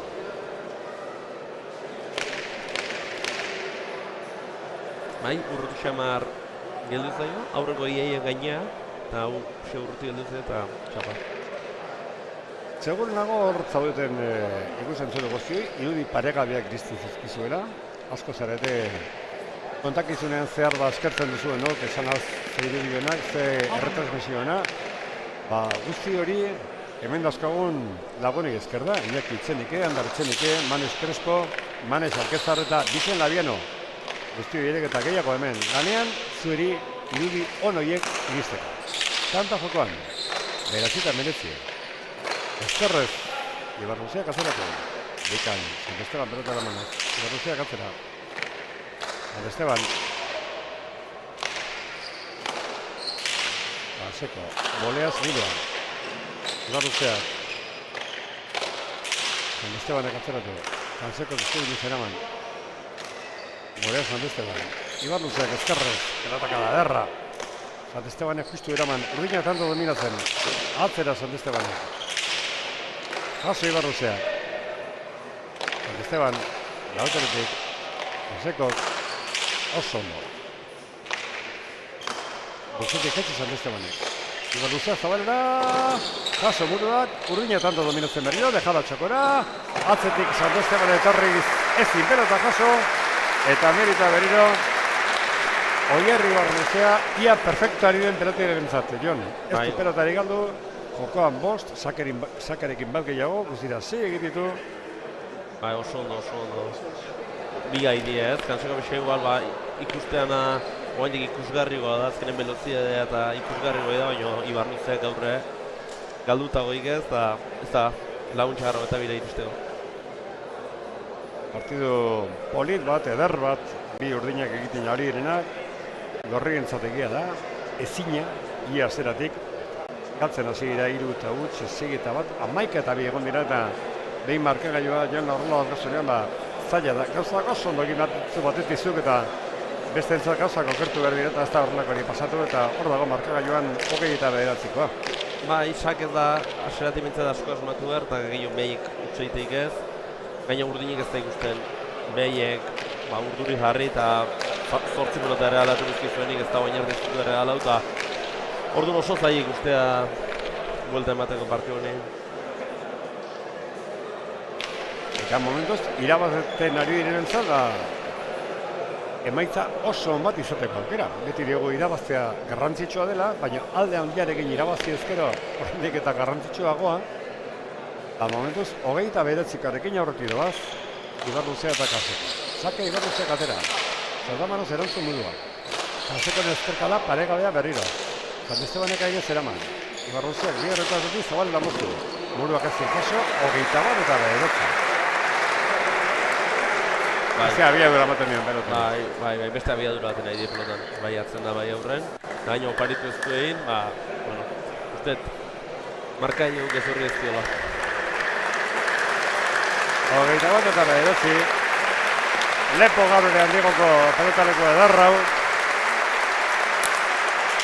Bai, urruti xamar geldu zaio, aurreko iaia gainea, eta hau urruti geldu zaio eta txapa. Segur nago hor zaudeten ikusen zuen goztioi, irudi paregabeak diztu zizkizuela. Asko zarete kontakizunean zehar eskertzen duzuen, no? Esan az ze irudionak, ze erretransmisioena. Guzti hori, hemen dauzkagun lagunik ezker da, Iñaki Itxenike, Andar Itxenike, Manes Crespo, Manes Alkezarreta, Bizen Labiano. Guzti horiek eta gehiago hemen lanean, zueri irudi onoiek iristeko. Tanta jokoan, beratzita meretzi. Ezkerrez, Ibar luzeak atzeratu. Bikan, Sant Esteban pelota eramanaz, Ibar luzeak atzera. Sant Esteban. Kanseko, boleaz giroa. Ibar luzeak. Sant Estebanek atzeratu. Kanseko duzko inizen eraman. Boleaz Sant Esteban. Ibar luzeak ezkerrez, pelataka da derra. Sant Estebanek justu eraman, urdina tanto dominatzen. Atzera Sant Estebanek. Jaso Ibar luzeak. Sant Esteban, lauteretik. Kansekok, oso ondo. Bozetik etxe Sant Estebanek. Ibar luzeak zabalera. Jaso muruak, urdina tanto dominatzen berriro, dejada txokora. Atzetik Sant Esteban etorriz ezin pelota jaso. Eta merita berriro. Oierri Ibar luzea, ia perfektuari den pelotaren entzate, Jon. Ez du pelotari galdu. Jokoan bost, sakarekin bat gehiago, guztira zei egititu. Bai, oso ondo. Bi gaidea ez, Kanseko bexe igual, ikusteana oaindik ikusgarrikoa da, azkenen velozia eta ikusgarrikoa da, baina Ibar luzeak gaurre galdutagoik ez da laguntza garro eta bira iristeko. Partidu polit bat, eder bat, bi urdinak egiten ari direnak, gorri entzategia da, ezina, ia zeratik. galtzen hasi dira 3 eta huts, 6 eta bat, 11 eta 2 egon dira eta behin markagailua Jon Arrola azgazunean, zaila da, gauzak oso ondo egin batetik zuk eta beste entzat gauzak okertu behar dira eta ez da horrelako hori pasatu eta hor dago markagailuan 20 eta 9-koa. Isak ez da aserati bintzat asko asmatu behar, eta gehiago behiek utzeiteik ez. Gaina urdinik ez da ikusten behiek urduri jarri eta 8 pelota ere alatu bizkizuenik ez da baina erdizkitu ere alau eta orduan oso zaila ikustea buelta emateko partiu honi. Eta momentuz, irabazten ari diren da emaitza oso on bat izateko aukera. Beti diogu irabaztea garrantzitsua dela, baina alde handiarekin irabazi ezkero oraindik eta garrantzitsuagoa. Momentuz, 29-arekin aurretik doaz, Ibarluzea eta Kaseko. Zake Ibarluzeak atera. Zaldamanos erantzun modua. Kasekoen ezkerkala paregabea berriro. San Estebanek aire zeraman. Ibarluzeak bi erretatik zabalela moztu. Muruak ez jaso, 21 eta 9. Beste abiadura ematen nion pelota. Bai, beste abiadura baten nahi die pelotan. Bai, atzen da bai aurren. Gaino oparitu ez du egin, usteet, marka egin gezurri ez diola. 21 eta 9. Lepo gaur ere handigoko pelotaleko edarrau.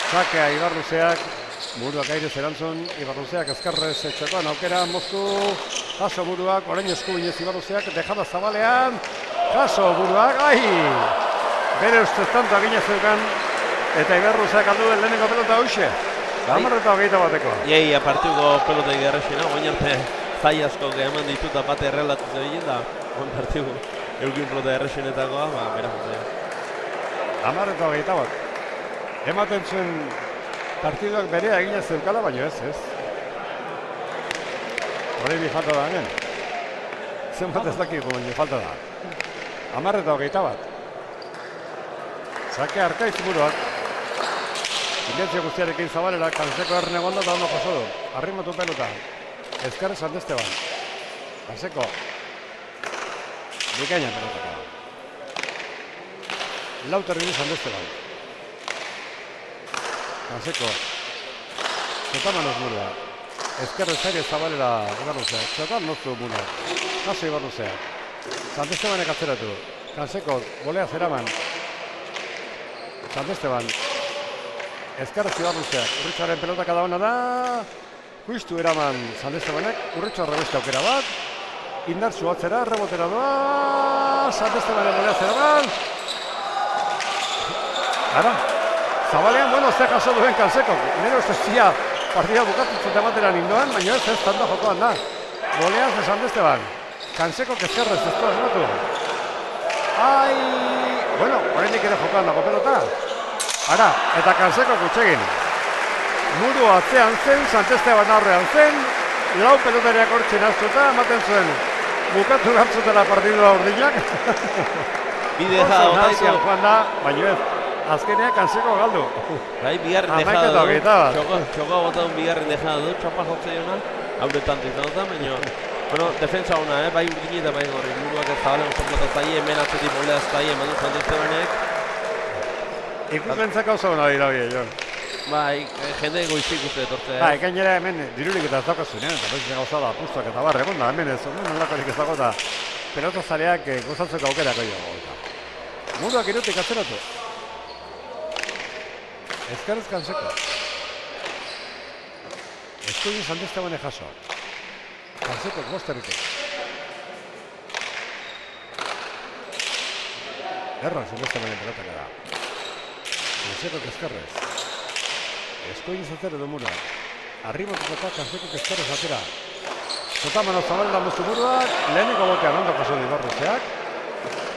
Zakea Ibarluzeak, muruak aire zerantzun, Ibarluzeak ezkarrez etxekoan aukera moztu. Jaso buruak, orain eskuinez Ibarluzeak, dejada zabalean. Jaso buruak, bere ustez tanto agina zeukan, eta Ibarluzeak aldu den lehenengo pelota hoxe. 10 eta 21. Iei, apartuko pelota egarrexena, oin arte zai asko eman ditu eta bate errelatu zebilen da, oin partigu eukin pelota errexenetakoa, bera jotzea. 10 eta 21. Ematen zuen partiduak berea egina zeukala, baina ez. Hori bi falta da hemen. Zenbat ez dakiko, baina falta da. 10 eta 21. Zake Arkaiz buruak. Indentzio guztiarekin zabalera, Kanseko erne gonda da ondo jaso du. Arrimatu pelota. Ezkarre San Esteban. Kanseko. Bikaina pelotaka. Lauter gini San Esteban. Kanseko. Zotamanos burua. Ezkarre zaire zabalera Ibarluzeak. Zotan noztu burua. Kaso Ibarluzeak. San Estebanek atzeratu. Kanseko, golea zeraman. San Esteban. Ezkarrez Ibarluzeak. Urritxoaren pelotaka da hona da. Justu eraman San Estebanek. Urritxo arrebeste aukera bat. Indartzu atzera, rebotera doa. San Estebanek golea zeraman. Ara. Zabalean, ze jaso duen Kanseko. Nero ez zia partida bukatutzen emateran indoan, baina ez tanda jokoan da. Golea ze San Esteban. Kanseko kezkerrez ez du asmatu. Horrendik ere jokoan dago pelota. Ara, eta Kanseko kutsegin. Muru atzean zen, San Esteban aurrean zen, lau pelotariak hortzen aztuta, ematen zuen bukatu gartzutela partidua urdinak. Bide eza otaiko. Joan da, baina ez, azkenean Kanseko galdu. Bai, bigarren dejada du, txoka botadun bigarren dejada du, txapa jotzea jona, haure tanto izan da, baina defensa hona, bai urdini eta bai gorri, muruak ez zabalen oso zaie, hemen atzetik bolea ez zaie, eman dut San Estebanek. Ikusentzak oso hona dira bie, Jon. Bai, jende goizik uste etortzea. Bai, gainera hemen dirurik eta ez daukazunean, eta bezitza gauza da, apustuak eta barre, egon da, hemen ez, nolakorik ez dago eta pelota zareak gozatzeko aukerako jo. Muruak irutik atzeratu. Ezkarrez Kanseko. Eskuin San Estebanek jaso. Kanseko bosterritik. Erran San Estebanek pelotak da. Kanseko ezkarrez. Eskuin izatero du mura. Arribatuta Kanseko ezkarrez atera. Zotamano zabalera moztu muruak. Leheniko botean ondo jaso du Ibarluzeak.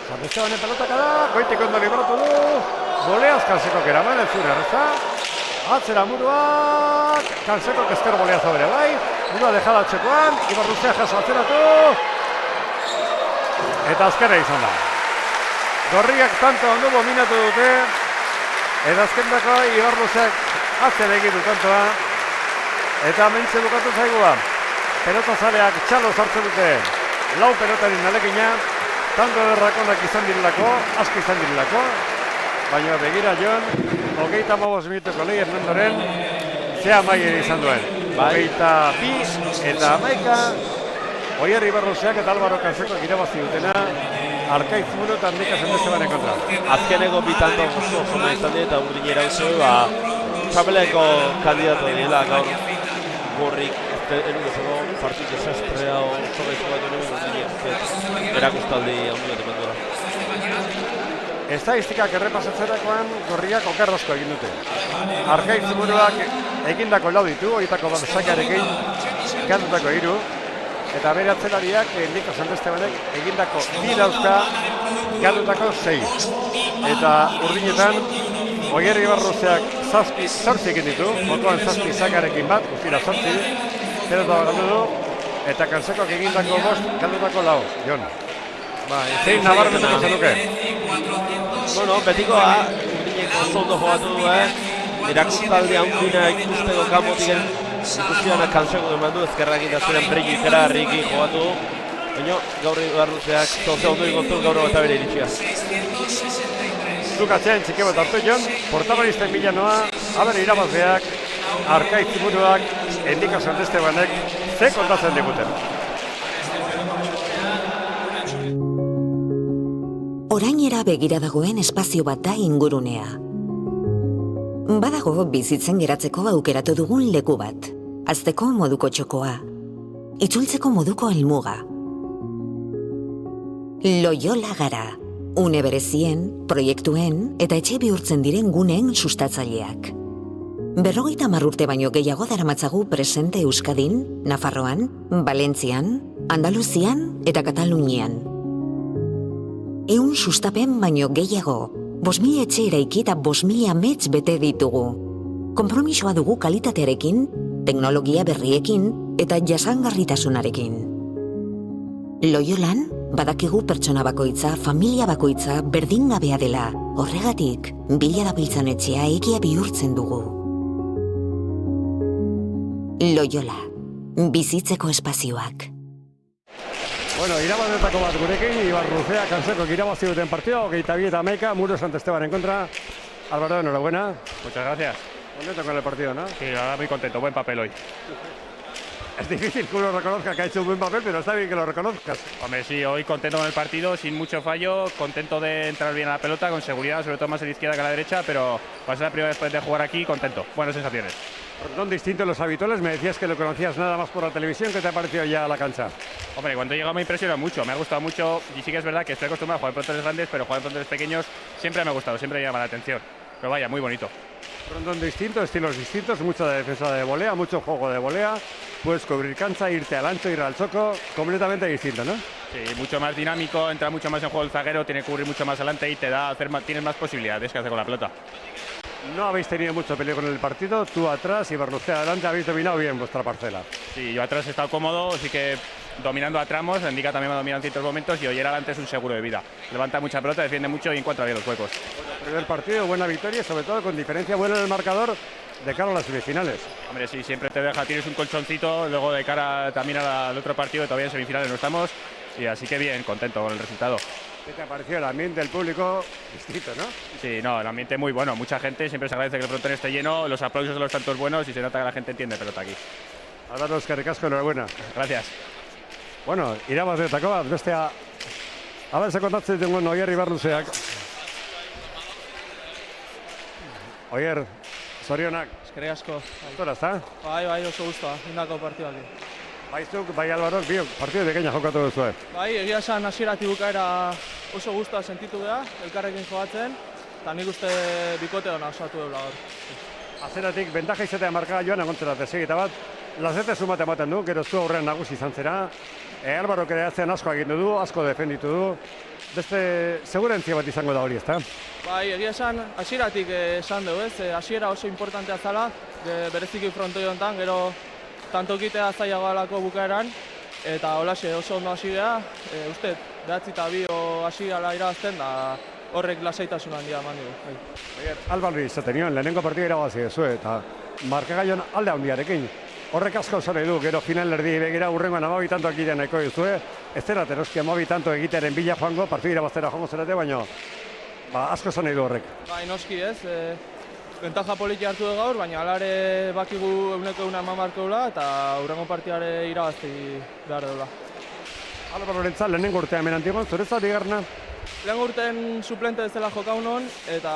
San Estebanek pelotak da. Goitik ondo libratu du. Boleaz Kanseko eraman, ez zure erreza. Atzera muruak. Kanseko ezker bolea zabere bai. Murua dejada txekoan. Ibarluzeak jaso atzeratu. Eta azkera izan da. Gorriak tanto ondo dominatu dute. Eta azkendako Ibarluzeak atzera egitu tantoa. Eta mentze bukatu zaigua. Pelota zaleak txalo sartzen dute. Lau pelotarin alekina. Tanto errakonak izan dirilako. Asko izan dirilako. Baina begira Jon, 35 minutuko lehen ondoren, ze amaiera izan duen. Hogeita bi eta 11, Oier Ibarruzeak eta Álvaro Canseco irabazi dutena, Arkaitz Muro eta Andika Sendestebanen kontra. Azkeneko bitanto oso jona izan dira eta urdinera uste, txapeleko kandidatu dira gaur gorrik erudezeko partit desastrea oso gaizko bat duen erakustaldi handi bat eman duela. Estadistikak errepasatzerakoan gorriak okerrozko egin dute. Arkaitz Muroak egindako lau ditu, horietako Sakarekin galdutako 3, eta bere atzelariak Andika Sendestebanek egindako 2 dauzka galdutako 6. Eta urdinetan Oier Ibarruzeak 7 egin ditu, jokoan 7 Sakarekin bat, guztira 7, pelota galdu du, eta Cansecoak egindako 5 galdutako 4, Jon. Zein nabarmenduko zenuke? Bueno, betikoa, urdinek oso ondo jogatu du, erakustaldi handina ikusteko kanpotik ikustiana Canseco eman du, ezkerrak indazioen bregi ikeragarriki jogatu du, baina gaur Ibarruzeak zoze ondo ikontu gaur eta bere iritsia. Zukatzen txike bat hartu Jon, protagonisten bila noa, aber irabazleak, Arkaitz Muroak, Andika Sendestebanek, ze kontatzen diguten. Orainera begira dagoen espazio bat da ingurunea. Badago bizitzen geratzeko aukeratu dugun leku bat. Hazteko moduko txokoa. Itzultzeko moduko helmuga. Loyola gara. Une berezien, proiektuen eta etxe bihurtzen diren guneen sustatzaileak. 50 urte baino gehiago daramatzagu presente Euskadin, Nafarroan, Valentzian, Andaluzian eta Katalunian. 100 sustapen baino gehiago, 5.000 etxe eraiki eta 5.000 amets bete ditugu. Konpromisoa dugu kalitatearekin, teknologia berriekin eta jasangarritasunarekin. Loyolan, badakigu pertsona bakoitza, familia bakoitza berdingabea dela. Horregatik, bila dabiltzan etxea egia bihurtzen dugu. Loyola, bizitzeko espazioak. Bueno, irabazletako bat gurekin, Ibarruzea, Canseco irabazi duten partida, 22 eta 11, Muro Santesteban en contra. Álvaro, enhorabuena. Muchas gracias. Contento con el partido, ¿no? Sí, la verdad muy contento, buen papel hoy. Es difícil que uno reconozca que ha hecho un buen papel, pero está bien que lo reconozcas. Hombre, sí, hoy contento con el partido, sin mucho fallo, contento de entrar bien a la pelota, con seguridad, sobre todo más a la izquierda que a la derecha, pero para ser la primera vez de jugar aquí, contento. Buenas sensaciones. Son distintos los habituales, me decías que lo conocías nada más por la televisión, ¿qué te ha parecido ya la cancha? Hombre, cuando he llegado me impresiona mucho, me ha gustado mucho y sí que es verdad que estoy acostumbrado a jugar en planteles grandes, pero jugar en planteles pequeños siempre me ha gustado, siempre me llama la atención. Pero vaya, muy bonito. Frontón distinto, estilos distintos, mucha defensa de volea, mucho juego de volea. Puedes cubrir cancha, irte al ancho, ir al choco, completamente distinto, ¿no? Sí, mucho más dinámico, entra mucho más en juego el zaguero, tiene que cubrir mucho más adelante y te da tienes más posibilidades que hacer con la pelota. No habéis tenido mucho peleo con el partido, tú atrás y Ibarruzea adelante, habéis dominado bien vuestra parcela. Sí, yo atrás he estado cómodo, así que dominando a tramos, Andika también me ha dominado en ciertos momentos y Oyer adelante es un seguro de vida. Levanta mucha pelota, defiende mucho y encuentra bien los huecos. Bueno, primer partido, buena victoria, sobre todo con diferencia buena en el marcador de cara a las semifinales. Hombre, sí, siempre te deja, tienes un colchoncito, luego de cara también al otro partido, todavía en semifinales no estamos, y así que bien, contento con el resultado. ¿Qué te ha parecido el ambiente del público? Distinto, ¿no? Sí, no, el ambiente muy bueno, mucha gente, siempre se agradece que el frontón esté lleno, los aplausos de los tantos buenos y se nota que la gente entiende pelota aquí. Álvaro eskerrik asko, enhorabuena. Gracias. Bueno, irabazletako bat, bestea, abertze kontatzen duen Oier Ibarruzeak. Oier, zorionak. Eskerrik asko. Tora, ezta? Bai, oso gustoa, indako partiduak. Baizuk, bai Álvaro, bio, partidu bekaina jokatu duzu. Bai, egia esan hasieratik bukaera oso gustoa sentitu geha, elkarrekin jogatzen, eta nik uste bikote hona osatu dela gaur. Azeratik, bentaja izatea marka joan agontzera desegita bat, lazete sumate ematen du, gero zu aurrean nagusi izan zera. Álvaro kreatzean asko egindu du, asko defenditu du. Beste segurentzia bat izango da hori, ezta? Bai, egia esan hasieratik esan dugu, ez? Hasiera oso importantea zala, bereziki frontoi honetan, gero tantokitea zailagoalako bukaeran, eta holaxe oso ondo hasi geha, uste, 9-2 hasi gala irabazten, da horrek lasaitasun handia eman dugu. Álvaro izaten nion, lehenengo partida irabazi duzu, eta markagaion alde handiarekin. Horrek asko zore du, gero finalerdi begira urrengoan 12 tantoak egiten nahiko duzue, ez zerat eroski 12 tanto egitearen bila joango, partida irabaztera joango zerate, baina asko zone du horrek. Bai, noski ez, Bentaja politia hartu dugu gaur, baina alare bakigu 100% eman barkeula eta hurrengo partiare irabazti behar dela. Albaro Lorentzat, lehenengo urtea hemen Antigon, zuretzat bigarrena? Lehen urten suplente bezala jokaun hon, eta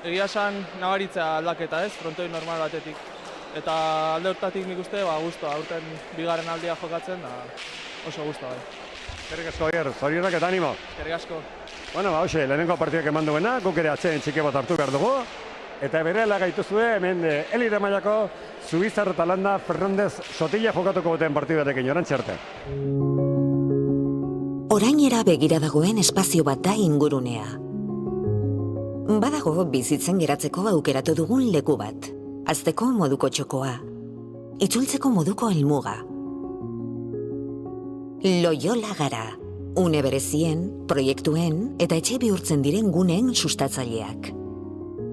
egia esan nabaritzea aldaketa ez, frontoi normal batetik. Eta alde hortatik nik uste, guztua, urten bigarren aldia jokatzen, da oso guztua bai. Eskerrik asko, Oier, zorionak eta animo. Eskerrik asko. Bueno, hoxe, lehenengo partidak eman duena, guk ere atzeen txike bat hartu behar dugu. Eta berela gaituzue, hemen elite mailako Zubizar eta Landa Fernandez Sotila jokatuko duten partidarekin, orantxe arte. Orainera begira dagoen espazio bat da ingurunea. Badago bizitzen geratzeko aukeratu dugun leku bat. Hazteko moduko txokoa. Itzultzeko moduko helmuga. Loyola gara. Une berezien, proiektuen eta etxe bihurtzen diren guneen sustatzaileak.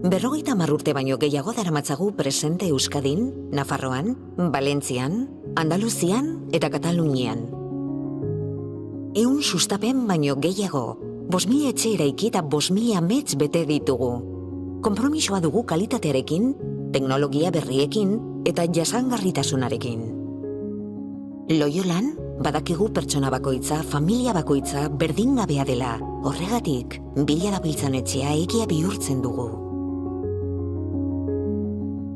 50 urte baino gehiago daramatzagu presente Euskadin, Nafarroan, Valentzian, Andaluzian eta Katalunian. 100 sustapen baino gehiago, 5.000 etxe eraiki eta 5.000 amets bete ditugu. Konpromisoa dugu kalitatearekin, teknologia berriekin eta jasangarritasunarekin. Loyolan, badakigu pertsona bakoitza, familia bakoitza berdingabea dela. Horregatik, bila dabiltzan etxea egia bihurtzen dugu.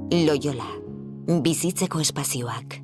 Loyola, bizitzeko espazioak.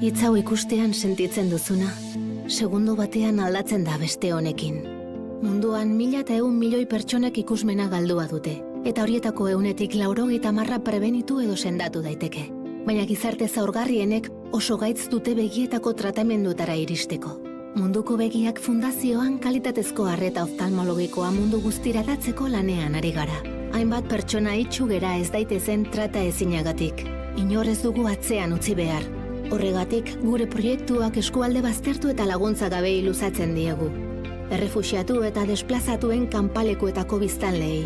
Hitz hau ikustean sentitzen duzuna, segundo batean aldatzen da beste honekin. Munduan 1.100 milioi pertsonek ikusmena galdua dute, eta horietako 190 prebenitu edo sendatu daiteke. Baina gizarte zaurgarrienek oso gaitz dute begietako tratamendutara iristeko. Munduko begiak fundazioan kalitatezko arreta oftalmologikoa mundu guztira datzeko lanean ari gara. Hainbat pertsona itxu gera ez daitezen trata ezinagatik. Inor ez dugu atzean utzi behar. Horregatik, gure proiektuak eskualde baztertu eta laguntza gabei luzatzen diegu. Errefuxiatu eta desplazatuen kanpalekuetako biztanleei.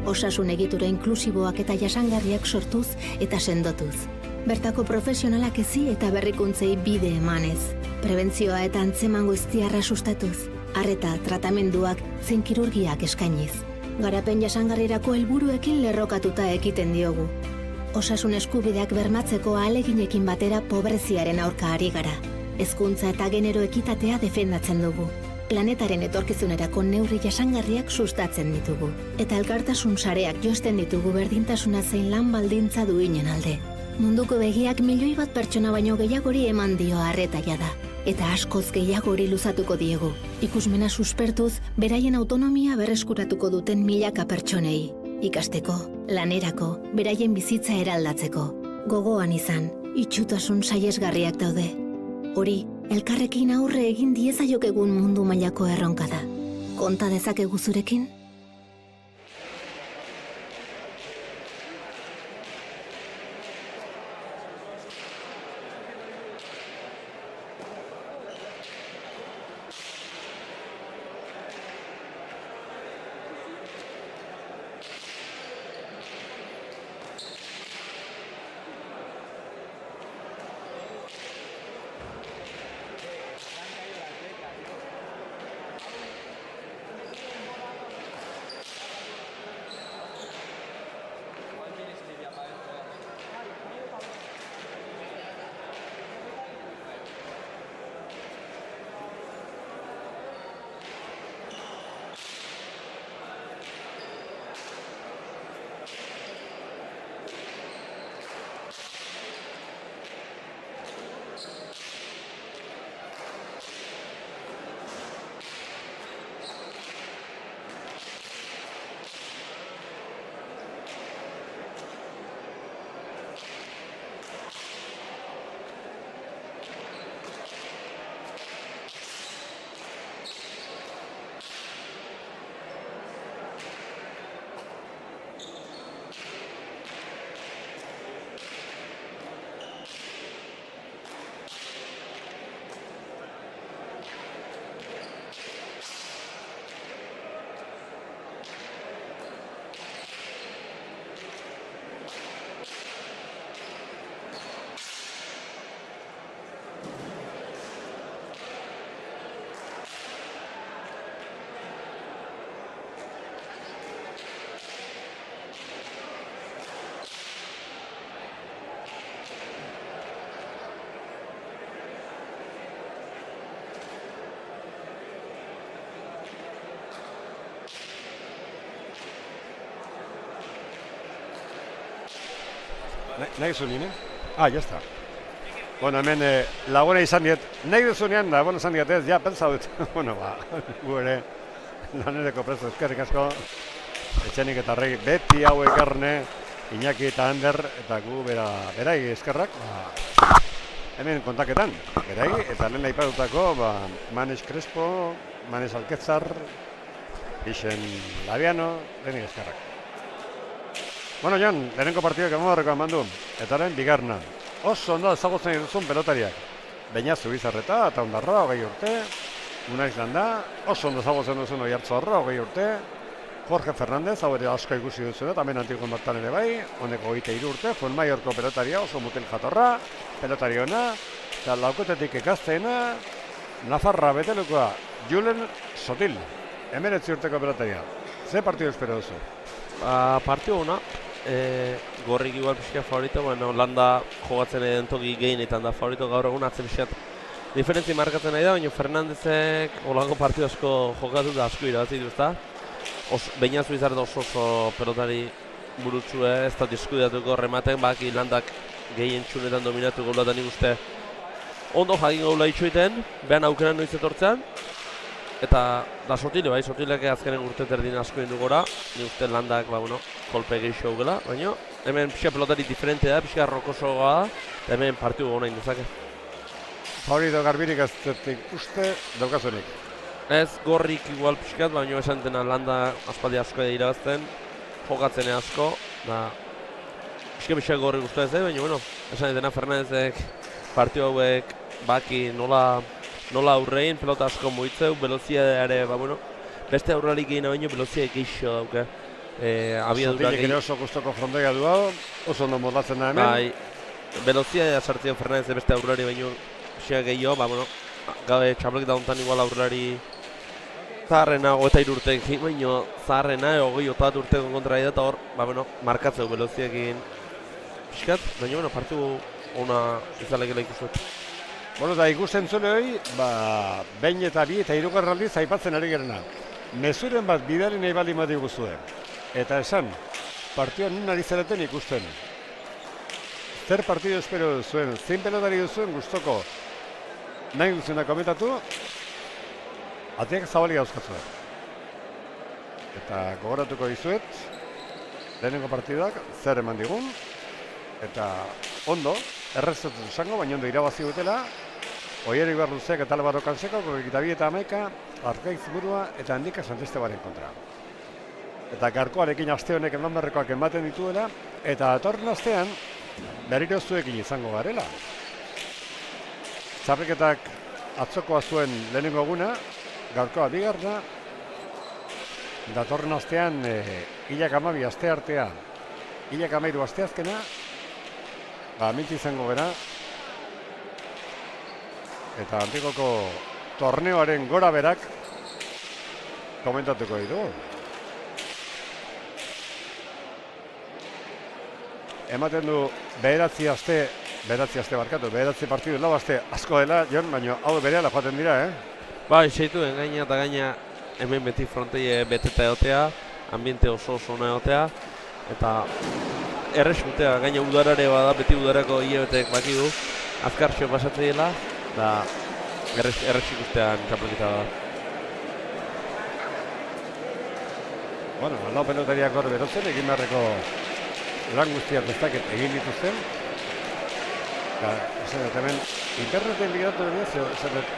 Osasun egitura inklusiboak eta jasangarriak sortuz eta sendotuz. Bertako profesionalak hezi eta berrikuntzei bide emanez. Prebentzioa eta antzeman guztiarra sustatuz. Arreta, tratamenduak, zein kirurgiak eskainiz. Garapen jasangarrirako helburuekin lerrokatuta ekiten diogu. Osasun eskubideak bermatzeko ahaleginekin batera pobreziaren aurka ari gara. Hezkuntza eta genero ekitatea defendatzen dugu. Planetaren etorkizunerako neurri jasangarriak sustatzen ditugu. Eta elkartasun sareak josten ditugu berdintasuna zein lan baldintza duinen alde. Munduko begiak 1 milioi bat pertsona baino gehiagori eman dio arreta jada. Eta askoz gehiagori luzatuko diegu. Ikusmena suspertuz, beraien autonomia berreskuratuko duten milaka pertsonei. Ikasteko, lanerako, beraien bizitza eraldatzeko. Gogoan izan, itxutasun sahiesgarriak daude. Hori, elkarrekin aurre egin diezaiokegun mundu mailako erronka da. Konta dezakegu zurekin? Nahi duzu nien, Ah, ya está. Bueno, hemen laguna izan diet, nahi duzunean, da, bueno, izan diet ez, ja, pentsa dut. Bueno, ba, gu ere, lanereko preso eskerrik asko, etxenik eta regi, beti hau ekarne, Iñaki eta Ander, eta gu berai eskerrak, ba, hemen kontaketan, berai, eta lehen aipatutako, ba, Manes Crespo, Manes Alkezar, Ixen Labiano, denik eskerrak. Bueno, Jon, lehenengo partidak emandarreko emandu, eta lehen bigarna. Oso ondo ezagutzen dituzun pelotariak. Beñazu Bizarreta eta Ondarroa 20 urte, Unaiz Landa, oso ondo ezagutzen duzun Oiartzorroa 20 urte, Jorge Fernández, hau ere asko ikusi duzu dut, hemen Antikon Bertan ere bai, honeko 23 urte, Fuenmaiorko pelotaria, oso mutil jatorra, pelotari ona, eta laukotetik ikazteena, Nafarra betelukoa, Julen Sotil, 19 urteko pelotaria. Ze partidu espero duzu? Partidu ona, gorrik igual pixka favorito, bueno, Landa jogatzen edo toki gehienetan da favorito gaur egun atzen pixkat diferentzi markatzen nahi da, baina Fernandezek olango partidu asko jokatu da asko irabazi duzta. Beñazu Bizarreta oso pelotari burutsu ez da diskuidatuko rematen, baki Landak gehien txunetan dominatu gola da nik uste ondo jagin gaula itxoiten, behan aukeran noiz etortzean. Eta da Sotile, bai, Sotilek azkenen urte terdin asko indu gora, nik uste Landak, ba, bueno, kolpe gehiago gela, baina hemen pixka pelotari diferente da, pixka rokosoa da, eta hemen partidu gona indezake. Favorito garbirik ez uste daukazunik. Ez gorrik igual pixkat, baina esan dena Landa aspaldi asko da irabazten, jokatzen asko, da pixka gorrik uste ez, baina bueno, esan dena Fernandezek partidu hauek baki nola aurrein, pelota asko mugitzeu, veloziadeare, ba bueno, beste aurralik gehiena baino velozia geixo dauke. Sotilek ere oso gustoko frontoia du hau, oso ondo moldatzen da hemen. Bai, veloziadea sartzen Fernandez beste aurrari baino gehiago, ba bueno, gabe txaplek dauntan igual aurrari zaharrena, 23 urteekin, baino zaharrena, 28 urteko kontra da, eta hor, ba bueno, markatzeu veloziakin pixkat, baina bueno, partidu ona izalekela ikustuet. Bueno, da ikusten zule hori, ba, behin eta bi eta hirugarraldiz aipatzen ari gerena. Mezuren bat bidali nahi baldin bat diguzue. Eta esan, partioan nun ari zareten ikusten. Zer partidu espero duzuen, zein pelotari duzuen gustoko nahi duzuena komentatu, ateak zabalik dauzkazue. Eta gogoratuko dizuet, lehenengo partiduak zer eman digun, eta ondo, errezetu zango, baina ondo irabazi dutela, Oier Ibarluzek eta Álvaro Canseko, 22 eta 11, Arkaitz Burua eta Handika Santestebaren kontra. Eta garkoarekin aste honek eman berrekoak ematen dituela, eta datorren astean berriro zuekin izango garela. Txapelketak atzokoa zuen lehenengo eguna, gaurkoa bigarna, datorren astean hilak 12 aste artea, hilak 13 aste azkena, minti izango gara, eta Antikoko torneoaren gora berak komentatuko ditugu. Ematen du bederatzi partidu, lau aste asko dela, Jon, baina hau berehala joaten dira, Bai, seituen gaina eta gaina hemen beti frontei beteta egotea, ambiente oso ona egotea, eta erresutea, gaina udarare bada, beti udarako hilebetek baki du, azkartxo pasatzen dela, da erresik ustean txapelketa da. Bueno, lau pelotariak hor berotzen, egin beharreko lan guztiak bestaket egin dituzten. Esan dut, hemen interneten bigatu dut,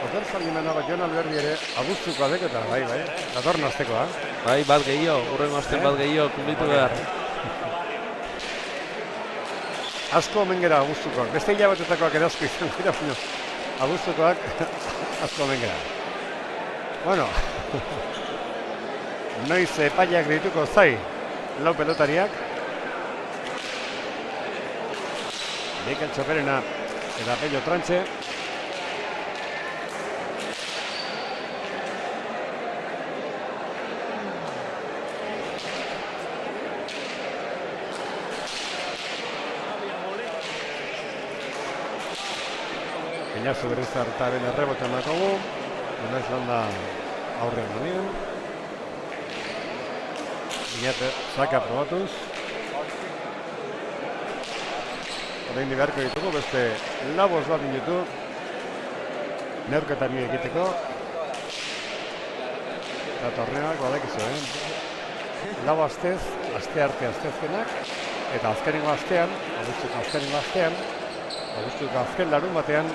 oker zaldimen hau Jon Alberdi ere abuztuko adek eta bai, datorren aztekoa. Bai, bat gehiago, urrengo azten bat gehiago, kumplitu behar. Asko omen gara abuztukoak, beste hilabetetakoak ere asko izan dira, abuztukoak asko omen gara. Bueno, noiz epaiak dituko zai lau pelotariak. Mikel Txoperena eta Pello Trantxe. Beñazu Bizarretaren errebotean dakogu, Unaiz Landa aurrean ganien. Iñate Zaka probatuz. orain beharko ditugu, beste labos bat minutu neurketari egiteko. Eta torneoak badakizu, lau astez, aste arte astezkenak, eta azkenengo astean, abuztuko azken larun batean,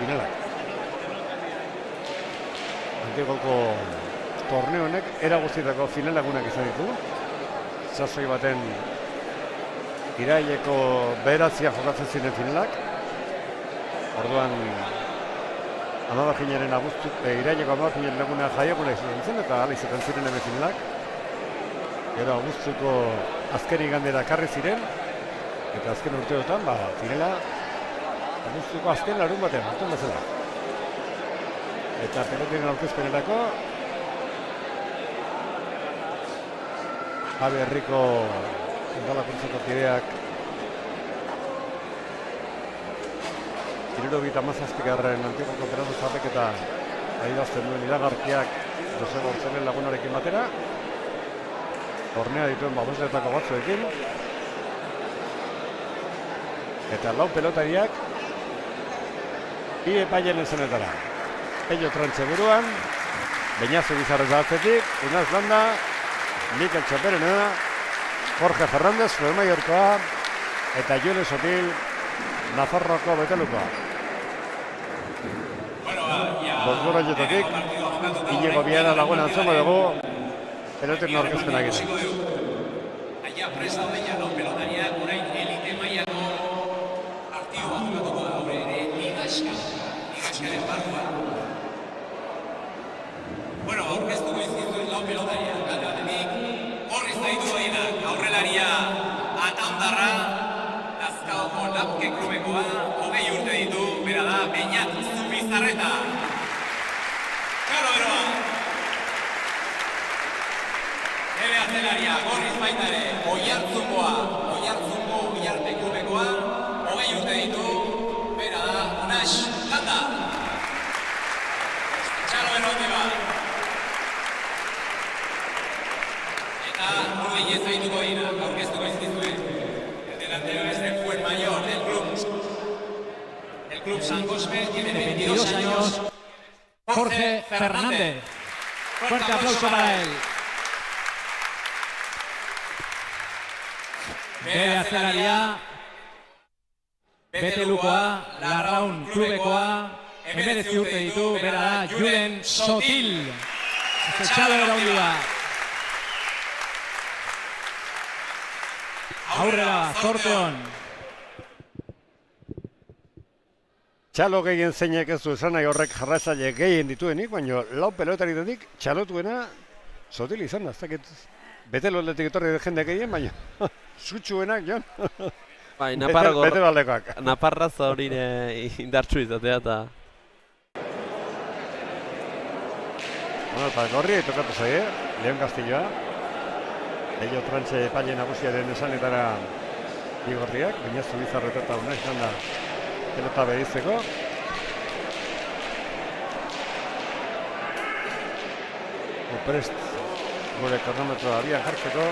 finalak. Antigoko torneo honek era guztietako finalagunak izan ditu. Sasoi baten iraileko bederatzian jokatzen ziren finalak. Orduan iraileko amabakinaren eguna jaieguna izan zen, eta hala izaten ziren hemen finalak. Gero abuztuko azken igandera karri ziren, eta azken urteotan, finala abuztuko azken larun batean, hartzen bezala. Eta pelotien aurkezpenerako Javi Herriko udalakuntzako kideak 77. Antigoko Operatu Txapelketa adierazten duen iragarkiak Jose Gortzelen lagunarekin batera, tornea dituen babesletako batzuekin, eta lau pelotariak bi epailen zenetara. Pello Trantxe buruan, Beñazo Bizarrez atzetik, Unaz Landa, Mikel Txaperena, Jorge Fernández, Mallorcoa, eta Jule Sotil, Nafarroako Betelukoa. Bosgora jetatik, Iñigo Biara laguena antzomo dugu, peloten aurkezpenak egiten. Aia presa odeiano pelotariak orain elite mailako partidua jokatuko da gure ere ligaskaren barruan. Bueno, aurkeztuko izkizuen lau pelotariak, alde batetik, horriz daitu gainak, aurrelaria Ataundarra, Lazkaoko Lapke klubekoa, 20 urte ditu, bera da, Beñat Zubizarreta. Karo beroa! Ebe atzelaria, gorriz baitare, Oiartzungo Oiarte klubekoa, 20 urte ditu, bera da, Unax Landa. Txalo beroa ba. Eta urgei ez zaituko dira, aurkeztuko izkizuen. El delantero es de Fuenmayor, del Club San Cosme, tiene 22 años, Jorge Fernández. Fuerte aplauso para él. Bere atzelaria, Betelukoa, Larraun klubekoa, 19 urte ditu, bera da, Julen Sotil. Txalo eraundi da. Aurrera, Zorteon. Txalo gehien zeinek ez du esan nahi horrek jarraitzaile gehien dituenik, baina lau pelotaritatik txalotuena Sotil izan da. Betelo aldetik etorri jende gehien, baina zutsuenak, Jon. Bai, Betelo aldekoak. Naparra zaurine indartsu izatea eta... Bueno, eta gorri tokatu zaie, Leon Castilloa. Pello Trantxe epaile nagusiaren esanetara bi gorriak, Beñazo Bizarreta eta Unai izan da pelota berizeko. Prest gure kronometroa abian jartzeko.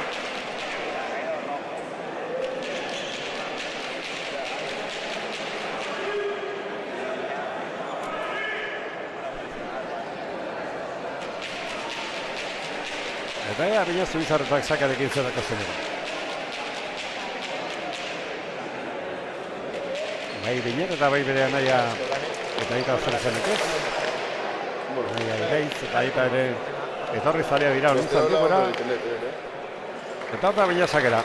Eta ea, Beñazo Bizarretak sakarekin zerako zenera. Bai Biñer eta bai bere anaia eta aita zer zenek ez. Anaia Ireitz eta aita ere etorri zalea dira honuntza antigora. Eta Beñazakera.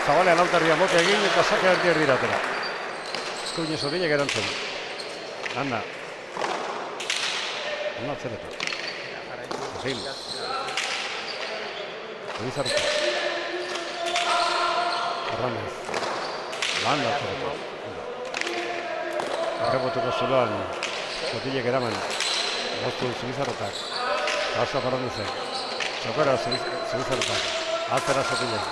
Zabalea lautarria bote egin eta sake erdi diratera. Eskuine Sotilek erantzun. Landa. Ona atzeretu. Sotil. Bizarreta. Fernández. Landa atzeretu. Arrebotuko zuloan Sotilek eraman. Goztu Zubizarretak. Gauza Fernándezek. Txokora Zubizarretak. Atzera Sotilek.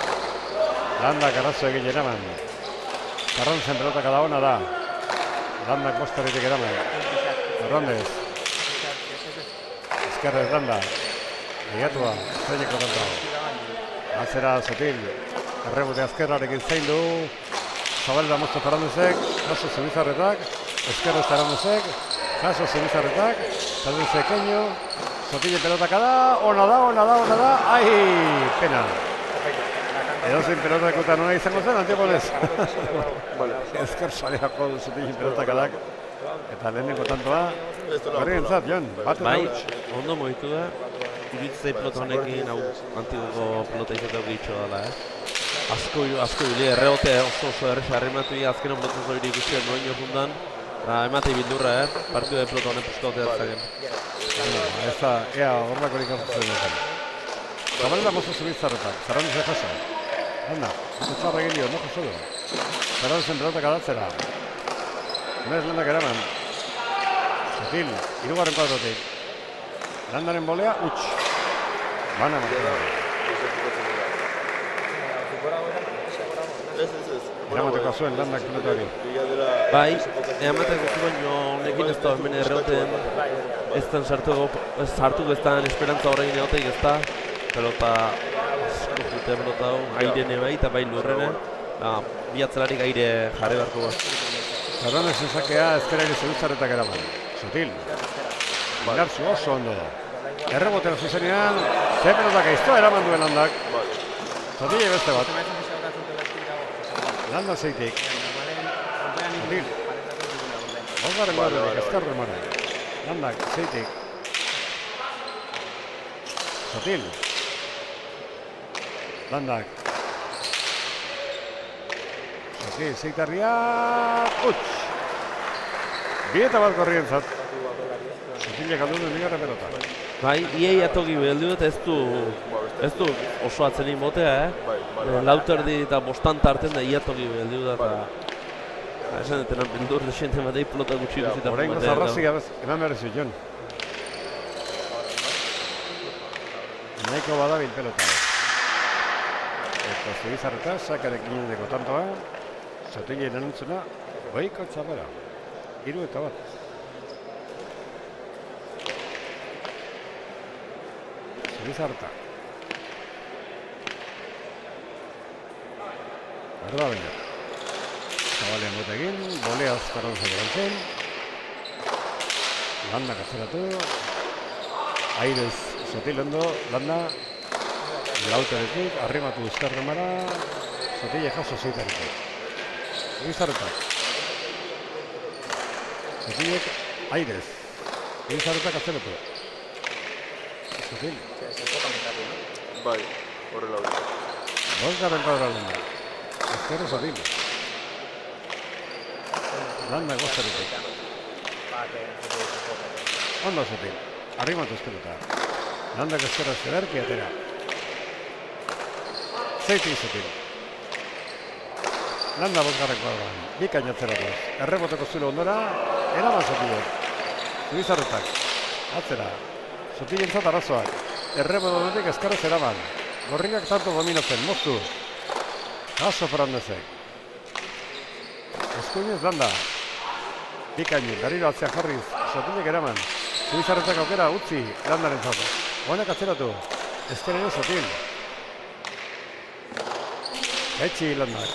Landa garrazo egin eraman. Fernández pelota kada ona da. Landa kostaretik eraman. Fernández. Ezkerrez Landa. Lehiatua. Estrelleko kantao. Atzera Sotil. Errebute azkerrarekin zain du. Zabalera moztu Fernandezek, jaso Zubizarretak, eskerrez Fernandezek, jaso Zubizarretak, Fernandezek keño, Sotile pelotaka da, ona da, ai, pena. Edozein pelota ikutan hona izango zen, Antigonez. Ezker saleako Sotile pelotakadak, eta lehenengo tantoa, garri entzat, Jon, bat eta huts. Ondo moitu da, iritzei pelota honekin, hau Antigoko pelota izateko gitxo dela, Asko hile, erreote oso erresa arrimatu azkenan pelotzen zori ikusten noin jokundan. Ematei bildurra, partidu de pelota honen puzkotea zagen. Ez da, ea horlakorik hartzen duten. Zabalera mozo Zubizarretak, Fernandez jaso. Anda, txarra egin dio, no jaso du. Fernandezen pelotak adatzera. Nez landak eraman. Sotil, hirugarren kuadrotik. Landaren bolea, huts. Bana martela. Eramateko zuen landak pelota hori. Bai, eramateko zuen honekin ez da hemen erreoten sartuko ez da esperantza horregin egoteik ez da. Pelota asko jute pelota hau, airene bai eta bai lurrene. Bi atzelarik aire jarri beharko bat. Fernandez ezakea ezkerari Zubizarretak eraman. Sotil. Indartzu oso ondo da. Errebotera zuzenean, ze pelotak aiztoa eraman duen landak. Sotile beste bat. Landa zeitik. Sotil. Bosgarren guardetik, ezkerru emara. Landak zeitik. Sotil. Landak. Sotil, zeitarria. Huts. Bieta bat gorrien zat. Sotilek aldu duen bigarren pelota. Bai, iei atogi beheldu eta ez du oso atzenin botea, Lauterdi eta bostan tarten da iatogi beheldu da eta esan detenan bildur desienten batei pelota gutxi guzita. Horrengo zarrazik eman behar zu, Jon. Nahiko badabil pelota. Eta Zubizarreta, sakarek ginendeko tantoa, Sotile erantzuna, goiko txapera. 3-1. Zubizarreta. Berda baina. Zabalean botekin, boleaz Fernandezek erantzen. Landak atzeratu. Airez Sotil ondo, landa. Lauteretik, arrimatu ezkerremara. Sotile jaso zeitaretik. Zubizarretak. Sotilek airez. Zubizarretak atzeratu. Sotil. Bai, horrela hori. Bosgarren kuadra landa. Ezkerre Sotil. Landa gozteretik. Ondo Sotil. Arrimatu ezkerreta. Landak ezkerra zederki atera. Zeitik Sotil. Landa bosgarren kuadran. Bikain atzeratuz. Erreboteko zulo ondora. Eraman Sotilek. Zubizarretak. Atzera. Sotilentzat arazoak. Errebotonetik ezkerrez eraman. Gorringak tanto dominatzen, moztu. Jaso Fernandezek. Eskuinez landa. Bikaini, gariro atzean jarriz. Sotilek eraman. Zubizarretak aukera utzi landaren zato. Honek atzeratu. Ezkerrez Sotil. Etxi landak.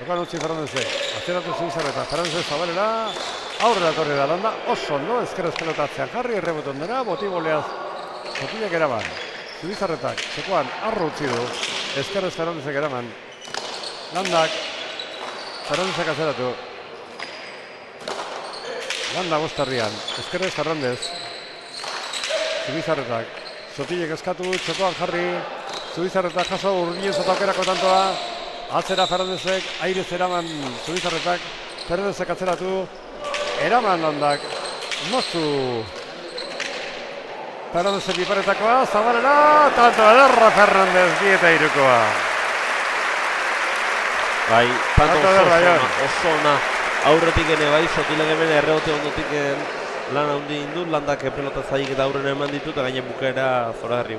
Tokan utzi Fernandezek. Atzeratu Zubizarreta. Fernandezek Zabalera. Aurrera torri da landa, oso ondo, ezkerrez pelota atzean jarri, erreboton dena, botiboleaz Sotilek eraman. Zubizarretak, txekoan, arro utzi du, ezkerrez Fernandezek eraman. Landak, Fernandezek atzeratu. Landa bostarrian, ezkerrez Fernandez. Zubizarretak, Sotilek eskatu, txekoan jarri, Zubizarretak jaso urdinen zotaukerako tantoa. Atzera Fernandezek, airez eraman Zubizarretak, Fernandezek atzeratu. Eraman landak, moztu. Fernandezek biparetakoa, Zabalera, tanto ederra Fernandez, 2-3. Bai, tanto oso ona. Aurretik ene bai, Sotilek hemen erreote ondotik lan handi indut, landak pelota zaik eta aurrena eman ditu, eta gainen bukaera zora herri.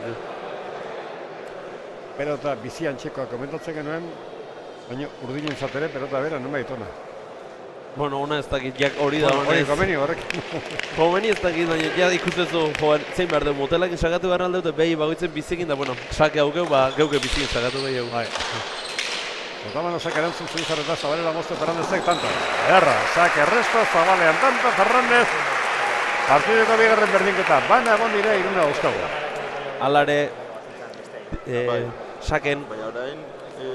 Pelota bizian txekoa komentatzen genuen, baina urdinen zatere pelota bera non baitona. Bueno, ona ez dakit, jak hori da ona ez. Komeni horrek. Komeni ez dakit, baina ja ikustezu zein behar den motelakin sagatu behar aldeute behi bagoitzen bizikin, da bueno, sake haugeu, geuke bizikin sagatu behi hau. Bai. Otamano saque erantzun Zubizarreta, Zabalera moztu Fernandezek tanto. Erra, saque resto, Zabalean tanto, Fernandez. Partidoko bigarren berdinketa, bana egon dira Iruna Euskago. Alare, saken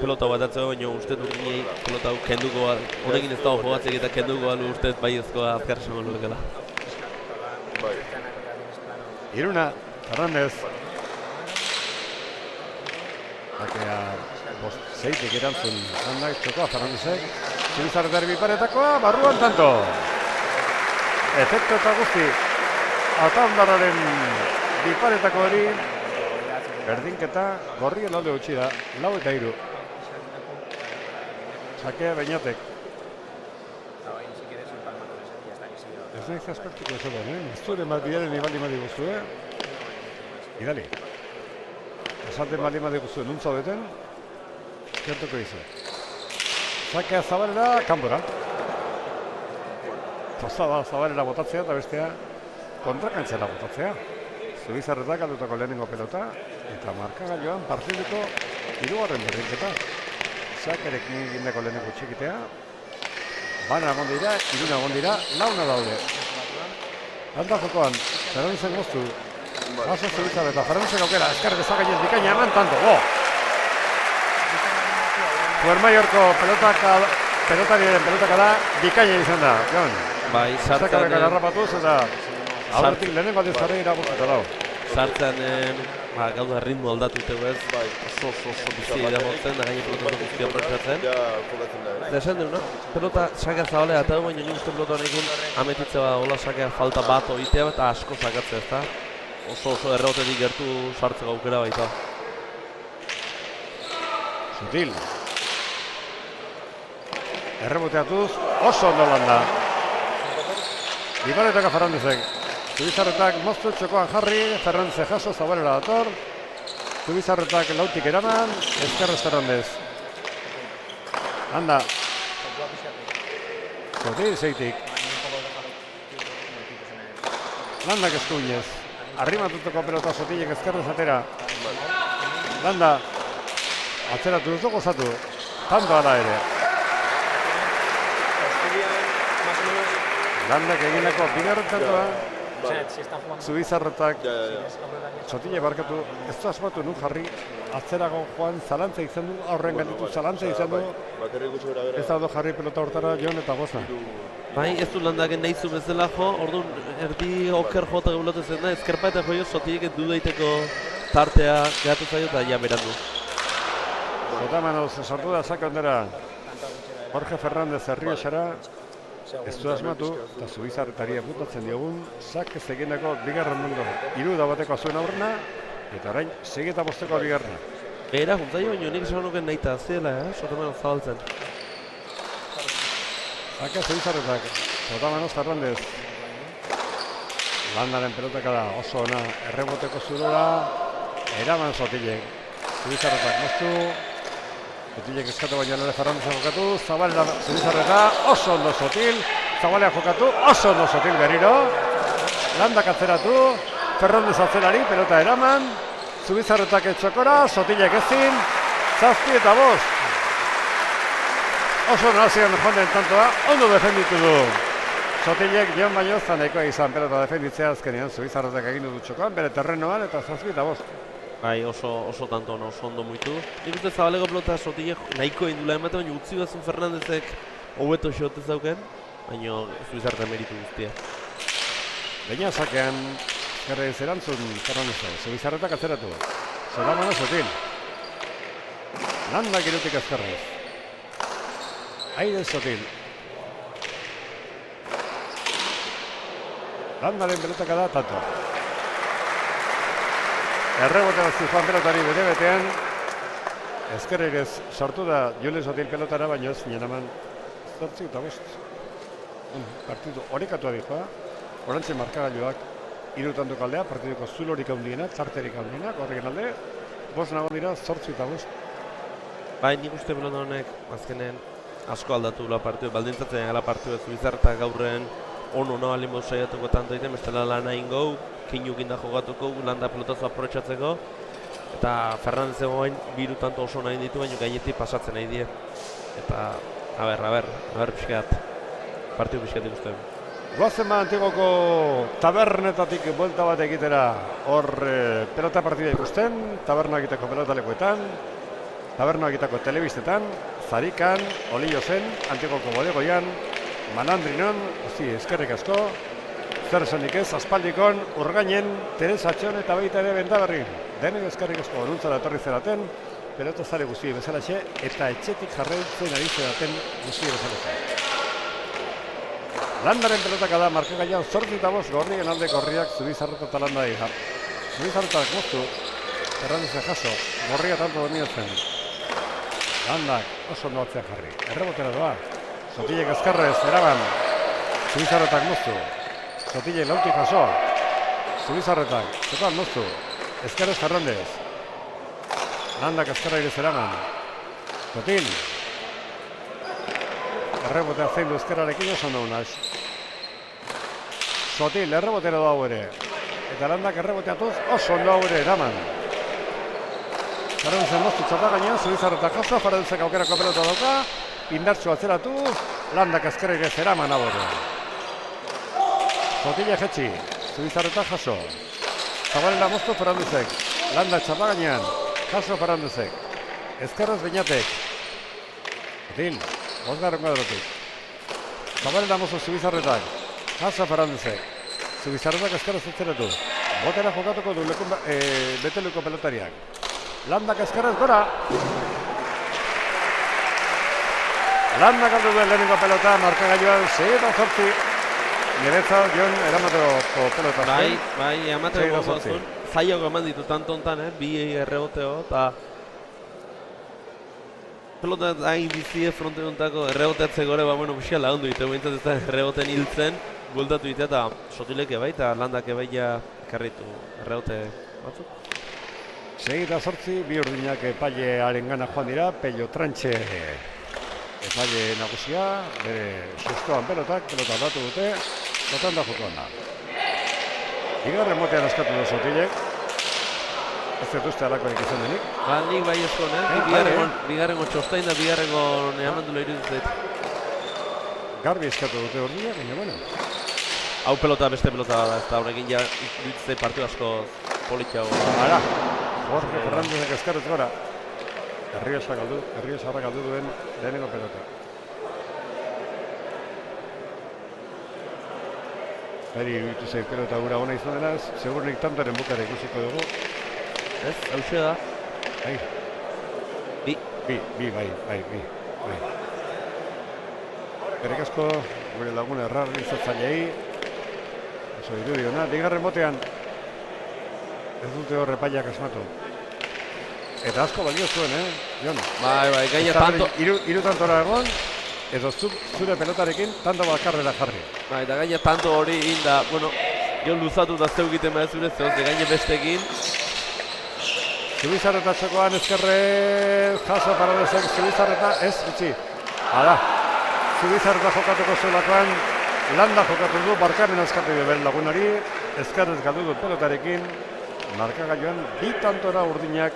pelota bat atzeko, baina uste dut ginei pelota kenduko honekin ez dago jogatzek eta kenduko alu uste bai ezkoa azkar esango lukela. Iruna, Fernandez. Sakea zeitik erantzun handak txokoa Fernandezek. Zubizarretari biparetakoa, barruan tanto. Efekto eta guzti, Ataundarraren biparetako hori. Berdinketa, gorrien alde gutxi da, 4-3. Sakea Beñatek. Ez nahi zazpertuko ez edo, ez zure bidaren ibaldi madi guztu, Idali. Esalten baldi madi guztu, nuntza beten, eskertuko izu. Sakea Zabalera, kanbora. Tostada Zabalera botatzea eta bestea kontrakantzela botatzea. Zubizarretak aldutako lehenengo pelota eta markagailuan partiduko 3. berdinketa. Sakerekin egindako lehenengo txikitea. Bana egon dira, Iruna egon dira, launa daude. Alda jokoan, Fernandezen moztu. Baso Zubizarreta, Fernandezen aukera, eskarrek ezagainez bikaina eman tanto. Fuermaiorko pelotariaren pelotaka da, bikaina izan da. Bai, sartzen harrapatuz eta aurretik lehenengo aldiz jarri irakurtuta dago. Sartzen, gauda ritmo aldatu itego ez, oso bizi da motzen, da gaine pelota guztia protzatzen. Eta esan dugu, pelota sakea Zabalera eta baina nik uste pelota honekin ametitze hola sakea falta bat oitea eta asko sakatzea ez da. Oso errotetik gertu sartzeko aukera baita. Sutil. Erreboteatuz, oso ondo landa. Biparetaka Fernandezek. Zubizarretak moztu txokoan jarri, Fernandez jaso, Zabalera dator. Zubizarretak lautik eraman, Ezkerrez Fernandez. Handa. Zotil zeitik. Landak eskuinez. Arrimatuteko pelota Zotilek Ezkerrez atera. Landa. Atzeratu ez dugu zatu. Tanto ala ere. Landak egineko bigarren tantoa. Zubizarretak Zotile barkatu, ez du asmatu nun jarri, atzerago joan zalantza izan du, aurren ganditu zalantza izan du, ez da jarri pelota hortara Jon eta Gosna. Bai, ez du Landaken nahi zu bezala jo, orduan erdi oker jota gebulotu zen da, ezkerpa eta joio Zotilek du daiteko tartea gehatu zaio eta ja berandu. Zotamanoz sortu da saka ondera Jorge Fernandez Herrioxara, ez du asmatu, eta Zubizarretari aputatzen diogun, sak ez egineko bigarren mundu. 3 bateko zuen aurrena, eta orain 6-5 bigarrena. Era, juntzaio, baino nik esan nuken nahi eta zela, Zotamanoz zabaltzen. Saka Zubizarretak, Zotamanoz Fernandez. Landaren pelotaka da oso ona, erreboteko zurora, eraman Zotilek. Zubizarretak moztu, Zotilek eskatu baina nire Fernandezen jokatu, Zabalera Zubizarreta, oso ondo Zotil, Zabalea jokatu, oso ondo Zotil berriro, Landak atzeratu, Fernandez atzelari, pelota eraman, Zubizarretak etxokora, Zotilek ezin, 7 eta 5. Oso nazioan joan den tantoa, ondo defenditu du. Zotilek Jon baino zanekoa izan pelota defenditzea azkenean, Zubizarretak egin du txokoan, bere terrenoan eta 7 eta 5. Bai, oso tanto, oso ondo muitu. Nik uste Zabaleko pelota Zotilek nahiko indula ematen, baina utzi bazun Fernandezek hobeto xotez dauken, baina Zubizarreta meritu guztia. Baina sakean, eskerrez erantzun Fernandezek, Zubizarretak atzeratu. Zotamanoz Zotil. Landak irutik eskerrez. Aire Zotil. Landaren pelotaka da tanto. Errebote bat Joan pelotari bete-betean. Ezkerrez sortu da Julen Zotil pelotara, baina ez zinen eman 8 eta 5. Partidu horikatua dihoa. Orantxe markagailuak 3 tanto aldea, partiduko zulorik handienak, tarterik handienak, horrekin alde. 5 nagon dira 8 eta 5. Bai, nik uste pelota honek azkenen asko aldatu la partidu, baldintzatzen gala partidu ez Zubizarreta gaurren ono alimbo saiatuko tanto egiten, bestela lana ingou, kinukin da jogatuko, Landa pelotazo aprobetxatzeko, Eta Fernandez egoen biru tanto oso nahi ditu, baina gainetik pasatzen nahi die. Eta, a ber pixkat, partidu pixkat ikusten. Goazen ba Antigoko tabernetatik buelta bat egitera hor pelota partida ikusten, taberna egiteko pelotalekuetan, taberna egiteko telebistetan, Zarikan, Oliozen, Antigoko bodegoian, Manandrinon, eskerrik asko, zer zenik ez, aspaldikon, Urgainen, Teresatxon eta baita ere Bendaberrin. Denek eskerrik asko onuntzara etorri zeraten, pelota zare guzti bezalaxe, eta etxetik jarraitzen ari zeraten guzti bezalaxe. Landaren pelotaka da, markagaian 8-5 gorrien alde gorriak Zubizarreta eta Landa dira. Zubizarretak moztu, Ferrandizek jaso, gorria tanto dominatzen. Landak oso ondo atzean jarri, errebotera doa. Sotilek azkarrez, eraban, Zubizarretak moztu. Sotilek lautik jaso, Zubizarretak, total moztu. Ezkarrez Ferrandez. Landak azkarra ere zeraman. Sotil. Errebotea zein du ezkerrarekin oso naunaz. Sotil, errebotera dago ere. Eta Landak erreboteatuz oso ondo hau ere eraman. Ferrandezen moztu txapa gainean, Zubizarretak jaso, Ferrandezek aukerako pelota dauka, indartxo atzeratu, Landak azkerra ere zeraman hau ere. Sotile jetxi, Zubizarretak jaso. Zabalera moztu Ferrandezek, Landak txapa gainean, jaso Ferrandezek. Ezkerrez Beñatek. Sotil. Bosgarren kuadrotik. Zabalera mozo Zubizarretak. Jaso Ferrandezek. Zubizarretak ezkerrez etzeratu. Botera jokatuko du beteluko pelotariak. Landak ezkerrez gora. Landak aldu duen lehenengo pelota, markagailuan 6-8. Niretza, Jon, eramateko pelota. Bai, eramateko gozun. Zaiago eman ditu tanto ontan, bi erreboteo, eta pelota hain bizie fronte hontako erreboteatze gore, pixka lagundu ditu, behintzat ez da erreboten hiltzen, bueltatu ditu eta Sotilek bai, eta Landak bai karritu errebote batzuk. 6-8, bi urdinak epailearen gana joan dira, Pello Trantxe epaile nagusia, bere sustoan pelota aldatu dute, lotan da jokoan da. Bigarren motean askatu du Sotilek, ez dut uste alakorik izan denik. Nik bai esko, bigarrengo txostain da bigarrengo nehamendula iruduzet. Garbi eskatu dute urdinak, baina bueno. Hau pelota beste pelota da, ez da horrekin ja iruditzei partidu asko politxago. Ara, Jorge Ferrandezek eskerrez gora. Herriosarra galdu duen lehenengo pelota. Beri iruditu zei pelota gura ona izan denaz, segurunik tantoren bukara ikusiko dugu. Ez, hause da. Bai. Bai. Gerrik asko, gure lagun errarri izatzailei. Oso irudi hona. Bigarren botean, ez dute horre paiak asmatu. Eta asko balio zuen, Jon? Bai, gaina tanto... Iru tantora egon, edo zure pelotarekin tanto bakarrera jarri. Bai, eta gaina tanto hori inda, bueno, Jon luzatu da zeu egiten behar zure, zehuz, gaina bestekin. Zubizarreta txokoan ezkerre jaso Ferrandezek, Zubizarreta ez bitxi. Hala, Zubizarreta jokatuko zuelakoan, Landa jokatu du, barkamen azkatu du bere lagunari, ezkerrez galdu du pelotarekin, markagailuan bi tantora urdinak,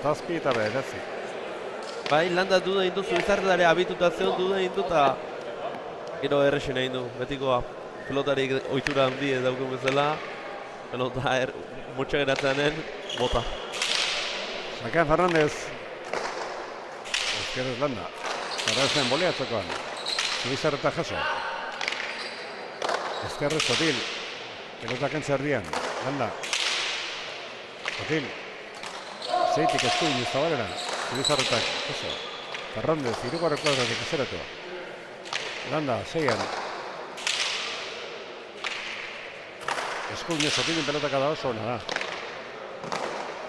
zazpi eta bederatzi. Bai, Landa duda indu, Zubizarretare abituta zeon duda indu, eta gero errexen egin du, betikoa. Pelotarik ohitura handi daukun bezala, pelota mutxa geratzeanen, bota. Sakean Ferrandez, ezkerrez Landa, Ferrandezen bolea txokoan, Zubizarreta jaso. Ezkerrez Sotil, pelota kentze erdian, Landa. Sotil, zeitik eskuin Zabalera, Zubizarretak jaso. Ferrandez, hirugarren kuadratik ezeratu. Landa, seian. Eskuin Sotilin pelotaka da oso ona da.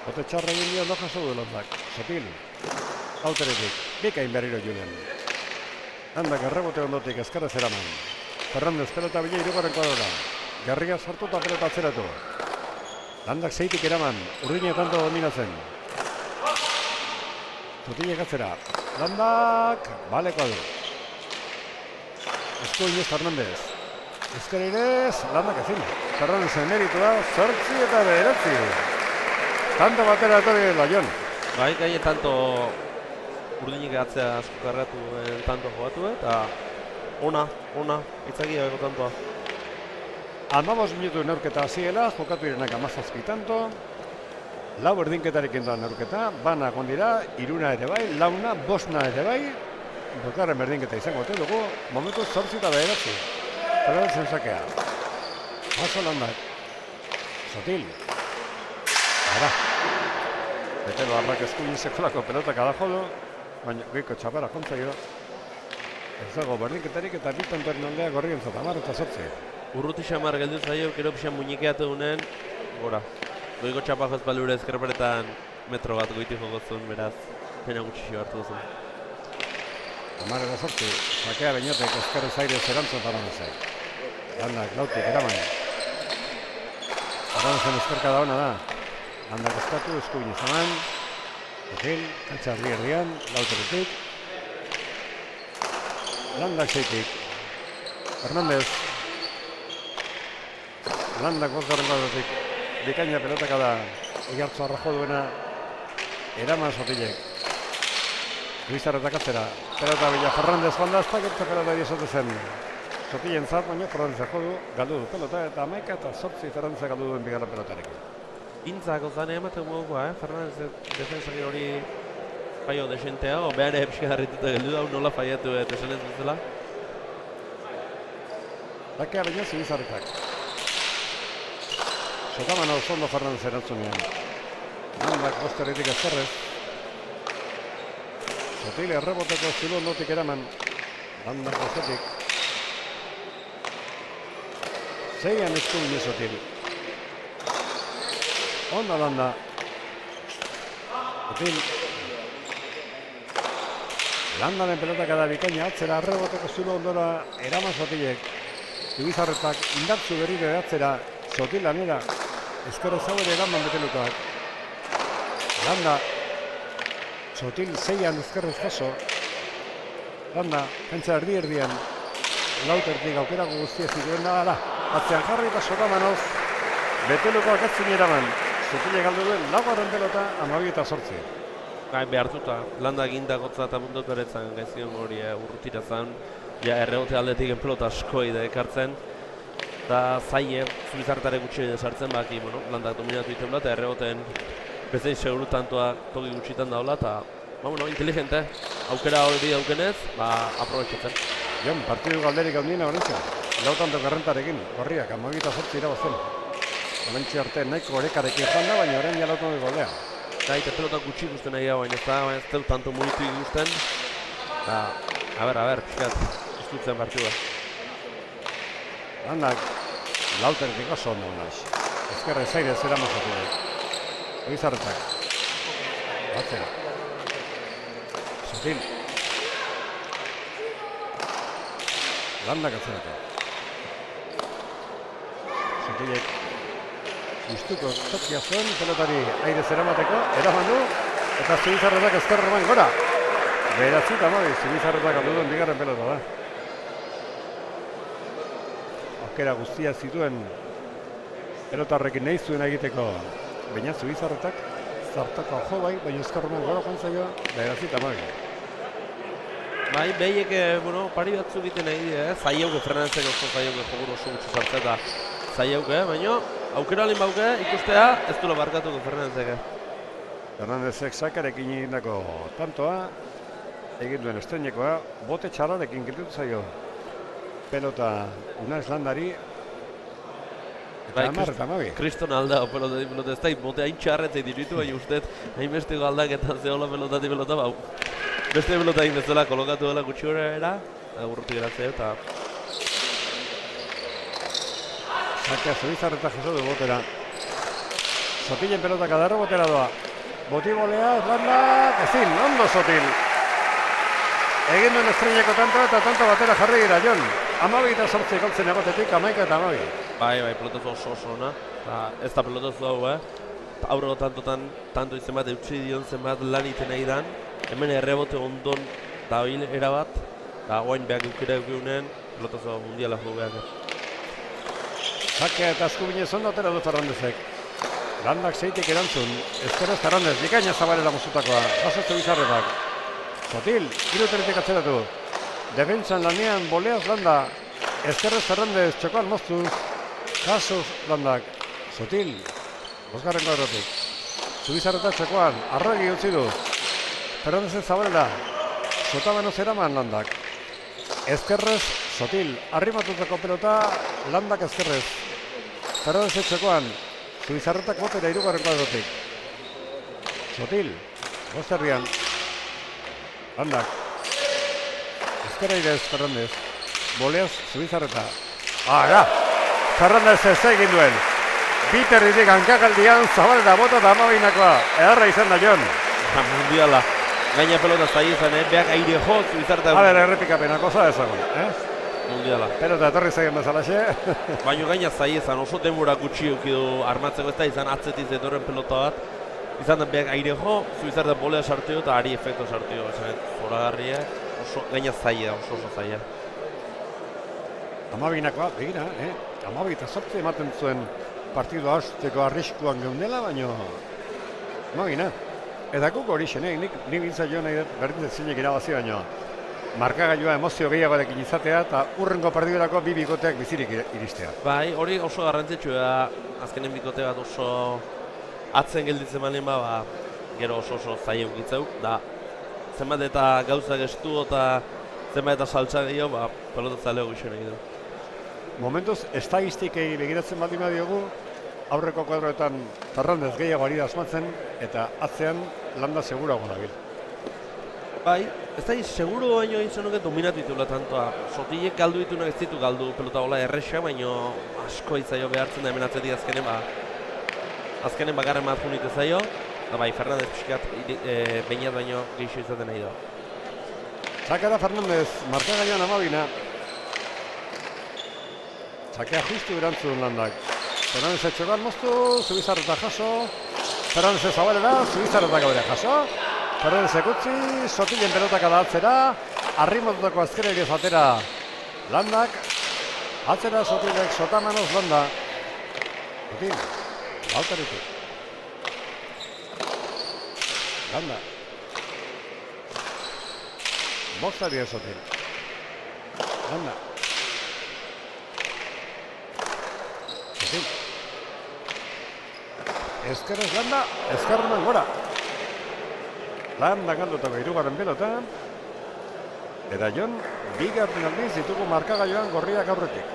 Bote txarra egin dio no jaso du Landak. Sotil, auteretik, bikain berriro Julen. Landak errebote ondotik ezkarrez eraman. Ferrandez pelota bila hirugarren kuadrara. Garriga sartu eta pelota atzeratu. Landak zeitik eraman, urdine tanto dominatzen. Sotilek atzera. Landak, baleko du. Eskuinez Ferrandez. Ezkerrez, Landak ezin. Ferrandezen meritua, 8 eta 9. Tanto batera etorri dela, Jon. Bai, gaine tanto urdinik atzea asko kargatu tanto jogatu eta ona, itzakia ego tantoa. 15 minutu neurketa hasiela, jokatu direnak 17 tanto. 4 berdinketarekin da neurketa, bana egon dira, 3 ere bai, 4, 5 ere bai. Bokarren berdinketa izango ote dugu, momentu 8 eta 9. Fernandez sakea. Paso Landak. Sotil. Ara. Betelo arrak eskuin sekolako pelota kada jodo, baina goiko txapara jontzaio. Ez dago berdinketarik eta bitan Bernaldea gorrien zata, 10 eta 8. Urruti xamar geldu zaio, gero pixan muñikeatu unen, gora. Goiko txapa joz balure ezkerperetan metro bat goiti jogozun, beraz, pena gutxixo hartu duzun. 10 eta 8, sakea Beñatek ezkerrez aire zerantzun Fernandezai. Landak lautik eraman. Fernandezen ezkerka da hona da. Landak eskatu, eskuin izaman. Sotil, kantza erdian, lauteretik. Landak zeitik. Fernandez. Landak bosgarren badotik. Bikaina pelotaka da. Igartzo arrajo duena. Eraman Sotilek. Luizarretak atzera. Pelota bila Fernandez bandaztak eta pelota diezote zen. Sotilen zat, baina Fernandezak jodu, galdu du pelota eta 11 eta 8 Fernandezak galdu duen bigarren pelotarekin. Intzako zane ematen modukoa, Fernandez defensari hori faio desentea, o behar epska harrituta geldu da, nola faiatu esan ez bezala. Dakea baina Zubizarretak. Sotaman hau zondo Fernandez erantzunean. Landak bosterritik ezkerrez. Sotil erreboteko zilu ondotik eraman. Landak bostetik. Zeian eskuin Sotil. Onda Landa. Sotil. Landaren pelota kada bikaina atzera arreboteko zulo ondora eraman Sotilek. Zubizarretak indartzu berriro eratzera Sotil lanera. Ezkerro zauere eraman betelutak. Landa. Sotil zeian ezkerrez jaso. Landa, kantza erdian. Lautertik aukerako guztia zituen da. Atzean jarri eta Sotamanoz. Betelukoak atzin eraman. Sotile galdu duen laugarren pelota 12 eta 8. Gai behartuta, Landa gindakotza eta mundu beretzan gaizion hori urrutira zen. Ja erregote aldetik pelota askoi da ekartzen. Eta zaie, Zubizarretare gutxi sartzen baki, Landak dominatu iten eta erregoten bezein seguru tantoa toki gutxitan daula eta inteligente, aukera hori daukenez, aprobetxatzen. Jon, partidu galderik handiena Valencia. Lautanto garrentarekin, gorriak 12 eta 8 irabazten. Valencia arte nahiko orekarekin joan da, baina orain jalautan goldea. Eta pelota gutxi ikusten nahi da, baina ez dut tanto mugitu ikusten. A ber, pixkat, ez dutzen partidua. Landak, lauteretik oso ondo naiz. Ezkerre zaire zera mozatik. Zubizarretak. Batzera. Sotil. Landak atzeratu. Sotilek. Justuko tokia zuen, pelotari aire zeramateko, eraman du, eta Zubizarretak ezkerre eman gora. Beratzita Zubizarretak aldu duen bigarren pelota da. Aukera guztia zituen pelotarrekin nahi zuen egiteko baina Zubizarretak zartako jo bai, baina ezkerre eman gora joan zaio, beratzita Bai, behiek, pari batzu egiten nahi dira, zaiauke Fernandezek oso zaiauke jogur oso gutxi sartzea eta zaiauke, baina aukera alin bauke ikustea ez duela barkatuko Fernandezek. Fernandezek sakarekin egindako tantoa, egin duen estrenekoa, bote txararekin gildutu zaio pelota Unaiz Landari, eta 10 eta 12. Kriston aldao pelota ez da, bote hain txarretzei dirutu, baina ustez hain besteko aldaketan zehola pelotati pelota bau. Beste pelota hain bezala kolokatu dela gutxi horera, urruti geratzea eta... Sakea Zubizarreta jaso du botera. Sotilen pelota kadarro botera doa. Boti bolea, Landak, ezin, ondo Sotil. Egin duen estreineko tantoa eta tanto batera jarri gira, Jon. 12 eta 8 galtzen egotetik, 11 eta 12. Bai, pelotazu oso ona. Ez da pelotazu hau, aurrego tanto izen bat, eutsi dion zen bat lan iten nahi dan. Hemen errebote ondon dabil erabat, eta guain behak eukera eukiunen, pelotazu mundiala jo behak. Sakea eta Azkubinez ondo atera du Fernandezek. Landak zeitik erantzun, Ezkerrez Ferrandez, bikaina Zabalera mozutakoa, jaso Zubizarretak. Sotil, iruteretik atzeratu. Defentsan lanean Boleaz Landa, Ezkerrez Ferrandez, txokoan moztuz, jaso Landak. Sotil, bosgarren kuadrotik. Zubizarretak txokoan, arragi utzi du. Ferrandez Zabalera, Sotamano zeraman Landak. Ezkerrez, Sotil, arrimatutako pelota, Landak Ezkerrez. Ferrandez txokoan, Zubizarretak botera irugarren kuadrotik. Sotil, bosterrian. Landak. Ezkerra irez, Ferrandez. Boleaz, Zubizarreta. Ara! Ferrandez ez egin duen. Biterritik hankagaldian, Zabalera bota da amabainakoa. Edarra izan da, Jon. Mundiala. Gaina pelota zai izan, beak aire jo, Zubizarreta. A ber, errepikapena, koza ezagun, Mundiala. Pelota etorri zaien bezalaxe. Baina gaina zai izan, oso denbora gutxi eukidu armatzeko ez da izan atzetiz etorren pelota bat. Izan da beak aire jo, Zubizarreta bolea sartio eta ari efekto sartio. Zoragarria, oso gaina zaia, oso zaia. Amabinakoa, begira, Amabita sortze ematen zuen partidu hasteko arriskuan geundela, baina amabina. Eta guk hori xene, nik bintza joan nahi dut berdin zinek irabazi baino. Markagailua emozio gehiagoarekin izatea eta urrengo partidurako bi bikoteak bizirik iristea. Bai, hori oso garrantzitsua da, azkenen bikote bat oso atzen gelditzen balen gero oso zaila ukitzeu, da zenbat eta gauza gestu eta zenbat eta saltza gehiago, pelota zaleo gixen egin du. Momentuz, estatistikei begiratzen baldin badiogu, aurreko kuadroetan Ferrandez gehiago ari da asmatzen eta atzean Landa segurago dabil. Bai, ez da seguro baino izan nuke dominatu ditula tantoa. Sotilek galdu ditunak ez ditu galdu pelota hola erresa, baino asko itzaio behartzen da hemen atzetik azkenen bakarren bat junite zaio. Eta bai, Fernández pixkat bainat baino geixo izaten nahi da. Zakara Fernández, markagailuan amabina. Zakea justu erantzun Landak. Fernández etxogan moztu, Zubizarreta jaso. Fernández Zabalera, Zubizarreta gabera jaso. Fernández ekutzi, Sotilen pelotak aldatzera, arrimotutako azkera ere zatera Landak, atzera Sotilek, Sotamanoz Landa. Sotil, baltaritik. Landa. Bostari Sotil. Landa. Sotil. Ezkerrez Landa, ezkerreman gora. Landa galdutako hirugarren pelota. Eta Jon, bigarren aldiz ditugu markagailuan gorriak aurretik.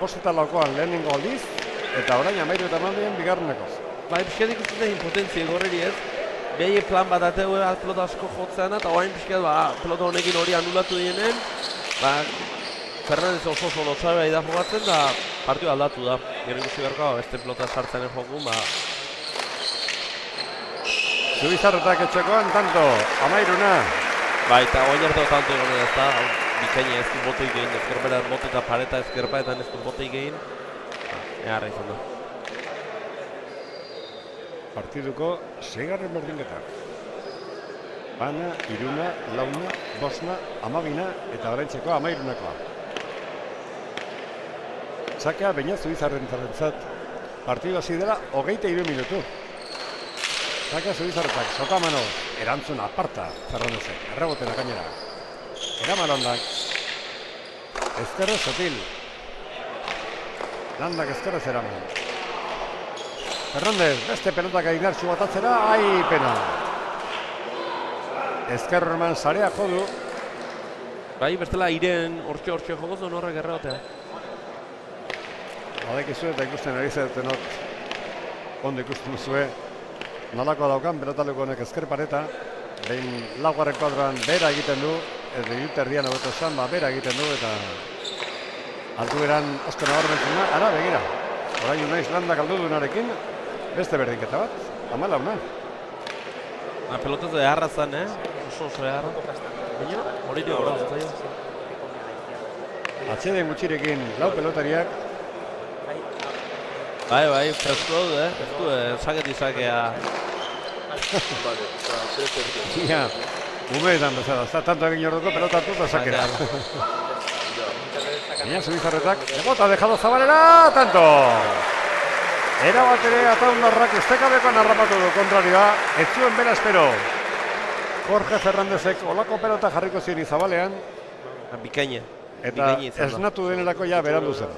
Posteta laukoan lehenengo aldiz, eta orain 13 bigarrenekoz. Bai, pixkat ikusten da impotentzia gorreri ez. Behi plan bat ateu pelota asko jotzean eta orain pixkat pelota honekin hori anulatu dienen. Fernández oso lotxabea da jogatzen da partio aldatu da. Gero ikusi beharko beste pelota sartzen jokun, Zubizarretak etxekoan, tanto, amairuna. Bai, eta oin arte tanto egon ez da, bikaina ez du botei gehin, ezkerbera bote eta pareta ezkerpa eta ez du botei gehin. Eharra izan da. Partiduko 6. berdinketa. Bana, iruna, launa, bosna, amabina eta oraintzeko amairunakoa. Zakea baina Zubizarrentzat partidu hasi dela 23 minutu. Zakea Zubizarretak, Sotamano, erantzun aparta Ferrandezek, errebotena gainera. Eraman Landak, Ezkerrez Sotil. Landak Ezkerrez eraman. Fernández, beste pelotak aidartxu batatzera, pena. Ezkerreman sarea jodu. Bai, bestela iren hortxe jogoz duen horrek erregotea. Badekizu eta ikusten ari zetenok, ondo ikusten zuen. Nolakoa daukan, pelotaleko honek ezker pareta, behin laugarren kuadroan bera egiten du, ez dut erdian hobeto esan, bera egiten du, eta altueran asko nabarmentzen da, ara, begira. Orain unaiz Landak aldu duenarekin, beste berdinketa bat, 14. Pelotaz eharra zen, oso eharra. Baina, hori dio gora, zaio. Atxeden gutxirekin lau pelotariak. Bai, fresko du, ez du, sakea. Ia, umeetan bezala, tanto egin orduko pelota hartu eta sakera. Baina Zubizarretak, bota dejado Zabalera, tanto! Erabat ere Ataundarrak ustekabekoan harrapatu du kontrarioa, ez zuen bera espero. Jorge Fernándezek olako pelota jarriko zion Izabalean, Bikaina. eta Bikaina izan da. esnatu denerako ja berandu zen.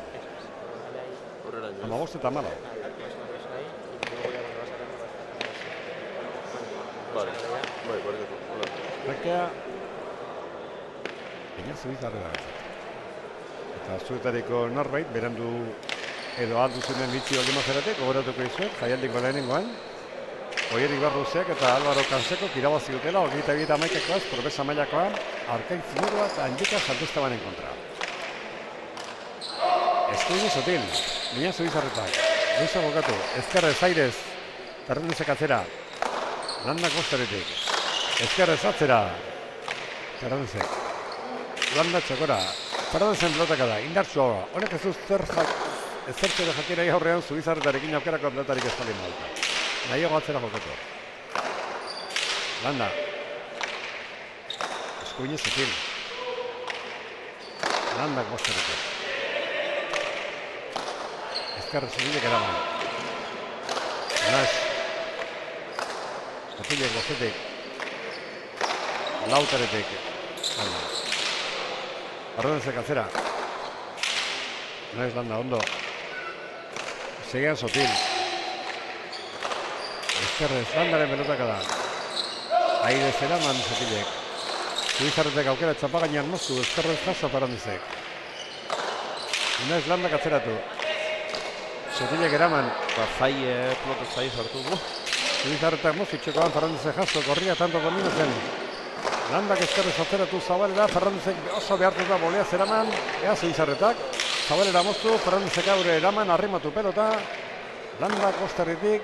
Horrela jo. 15 eta 14. Vale. Bai, barkatu. Hola. Rekea baina Zubizarrera eta zuetariko norbait berandu edo aldu zenen bitzi olima zeratek, gogoratuko izuet, jaialdiko lehenengoan Oierik Barruzeak eta Álvaro Canseko irabazi dutela 22-11 probesa mailakoa Arkaitz Murua eta Andika Santistabanen kontra. Eskuini Sotil, baina Zubizarretak, Luisa Bokatu, Ezkerrez Airez, Fernándezek atzera, Landak bosteretik, Ezkerrez atzera, Fernándezek, Landa txokora, Fernándezek pelotaka da, indartsua, honek ez du ezertxero jakera aurrean Zubizarretarekin aukerako pelotarik ez balin dauka. Nahiago atzera jokatu. Landa. Eskuini Sotil. Landak bosteretik. Ezkerrez Sotilek eraman. Nash. Sotilek bostetik. Lautaretik. Fernándezek atzera. Nahiz Landa, ondo. Segian Sotil. Ezkerrez, Landaren pelotaka da. Aire zeraman Sotilek. Zubizarretek aukera txapagainan moztu, Ezkerrez jaso Fernándezek. Nahiz Landak atzeratu. Sotilek eraman. Zai, pelota zai sartu du. Zubizarretak moztu txekoan Fernándezek jaso, korria tanto domino zen. Landak Ezkerrez atzeratu Zabalera, Fernándezek oso behartu da bolea zeraman, ea Zubizarretak. Zabalera moztu, Fernándezek aurre eraman, arrimatu pelota. Landak bosterritik.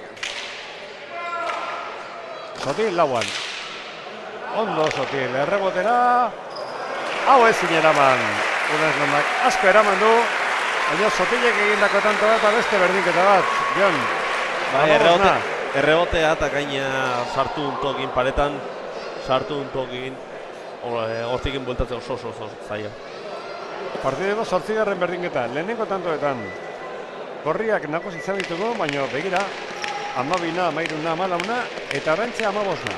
Sotil lauan. Ondo Sotil, errebotera. Hau ezin eraman. Unez Landak asko eraman du. Baina Sotilek egindako tanto bat, beste berdinketa bat. Jon, Bai, errebotea eta gaina sartu untokin paretan, sartu untokin, hortikin bueltatzen oso zaila. partideko 8. berdinketa, lehenengo tantoetan. Gorriak nakoz izan ditugu, baina begira, 12, 13, 14 eta Arrantxe 15.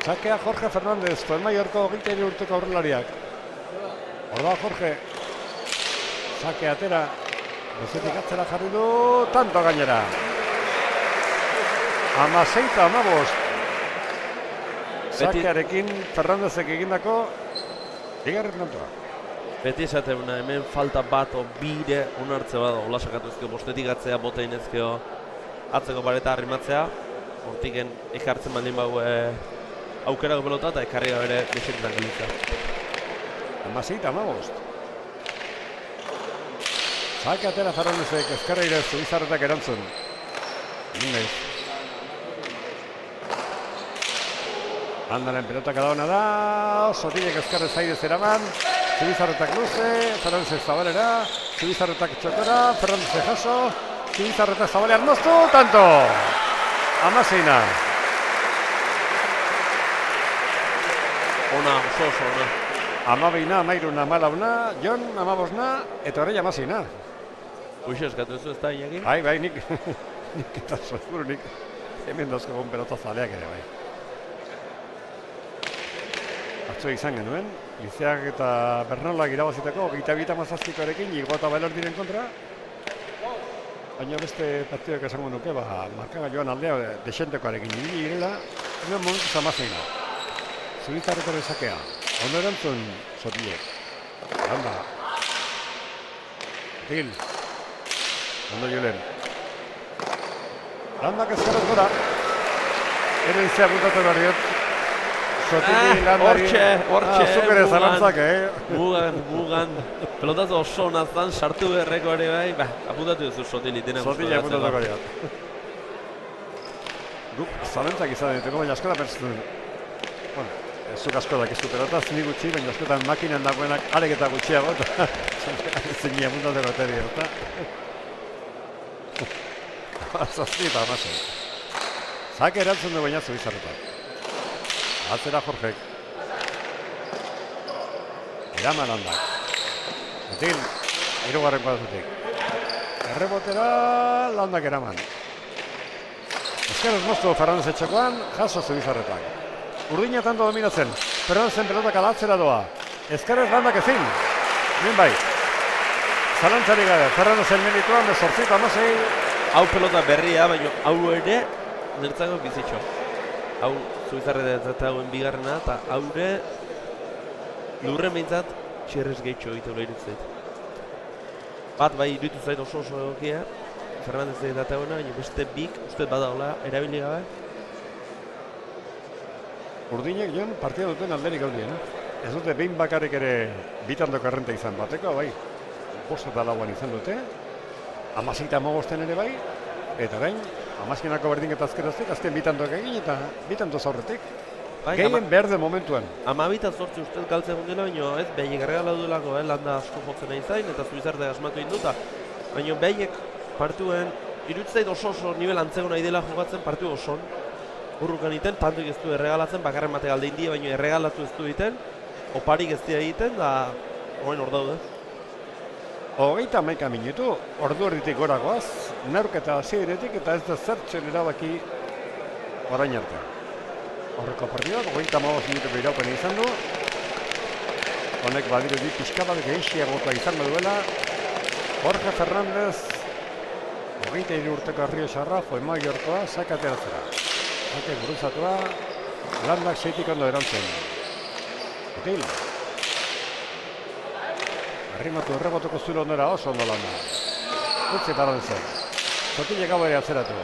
Sakea Jorge Fernández, Fuenmaiorko 23 urteko aurrelariak. Orda Jorge, sake atera, bezetik atzera jarri du, tanto gainera. 16 eta 15. Sakearekin Fernándezek egindako bigarren tantoa. Beti esateuna hemen falta bat o bire onartze bat, hola sakatu ezkeo bostetik atzea, botein ezkeo atzeko bareta arrimatzea, hortiken ekartzen baldin bau aukerako pelota eta ekarri bere deseketan gilitza. 16 eta 15. Sake atera Fernándezek ezkerreire Zubizarretak erantzun. Nunez. Landaren pelotak adauna da, Sotilek ezkerrez aire zeraman, Zubizarretak luze, Fernándezek Zabalera, Zubizarretak txokora, Fernándezek jaso, Zubizarretak Zabalean moztu, tanto! 16. Ona, oso ona. 12, 13, 14, Jon 15 eta horreia 16. Uixo eskatu ez da Iñaki? Bai, nik eta seguro nik hemen dauzkagun pelota zaleak ere bai. Atzo izan genuen, Lizeak eta Bernolak irabaziteko 22-17koarekin Igo eta Bailordiren kontra. Baina beste partidoak esango nuke, markagailuan aldea desentekoarekin ibili girela, hemen momentu 16. Zubizarretaren sakea. Ondo erantzun Sotilek. Landa. Gil. Ondo Julen. Landak ezkerrez gora. Eren zea puntatu barriot. Sotili landari. Hortxe. Azukere zalantzak, Mugan. Pelotazo oso nazan, sartu berreko ere bai. Apuntatu duzu Sotili. Sotili apuntatu barriot. Guk zalantzak izan ditugu, baina askotan pentsatzen. Bueno, zuk asko dakizu pelotaz, ni gutxi, baina askotan makinan dagoenak arek eta gutxiago, eta zein apuntateko teri, eta? Zazpi eta 16. Zake erantzun du baina Zubizarretak. Atzera Jorgek. Eraman Landak. Sotil, hirugarren kuadratzetik. Errebotera landak eraman. Ezkerrez moztu Fernandez etxekoan, jaso Zubizarretak. Urdina tanto dominatzen, Fernandezen pelotak alatzera doa. Ezkerrez landak ezin. Bien bai. Zalantzari gabe, Fernandezen merituan, 8-16. Hau pelota berria, baina hau ere nertzako bizitxo. Hau Zubizarretak hauen bigarrena, eta hau ere lurren behintzat txerrez gehitxo egitu lehirutzeit. Bat bai iruditu zait oso egokia, Fernandez eta hona, baina beste bik, uste badagoela, erabili gabe. Urdinek joan partida duten alderik gaudien. Ez dute behin bakarrik ere bitandoko errenta izan bateko, bai. 5 eta 4 izan dute. 16 eta 15 ere bai. Eta orain, 15ko berdinketa azkeraztek, azken bitandok egin eta bitando zaurretik. Bai, Gehien behar den momentuan. 12 eta 8 ustez galtzen gundela, baina ez, behiek erregala duelako, landa asko jotzen nahi zain, eta Zubizarretak asmatu induta. Baina behiek partuen, irutzeit oso nivel antzeko nahi dela jokatzen partu oson. Burrukan iten, tantuik ez du erregalatzen, bakarren mate galde india, baina erregalatu ez du egiten, oparik ez dira egiten, da horren hor daude. 31 minutu, ordu erditik goragoaz, neurketa hasieratik eta ez da zertzen erabaki orain arte. Horreko partidak, 35 minutuko iraupena izan du. Honek badirudi pixka bat gehiagokoa izango duela. Jorge Fernández, 23 urteko Arrioxarra, Foemaiorkoa, sakateratzera. Sake guruzatua, landak seitik ondo erantzen. Otil. Arrimatu errebotoko zure ondera oso ondo landa. Utzi Fernández. Zotile gau ere atzeratu.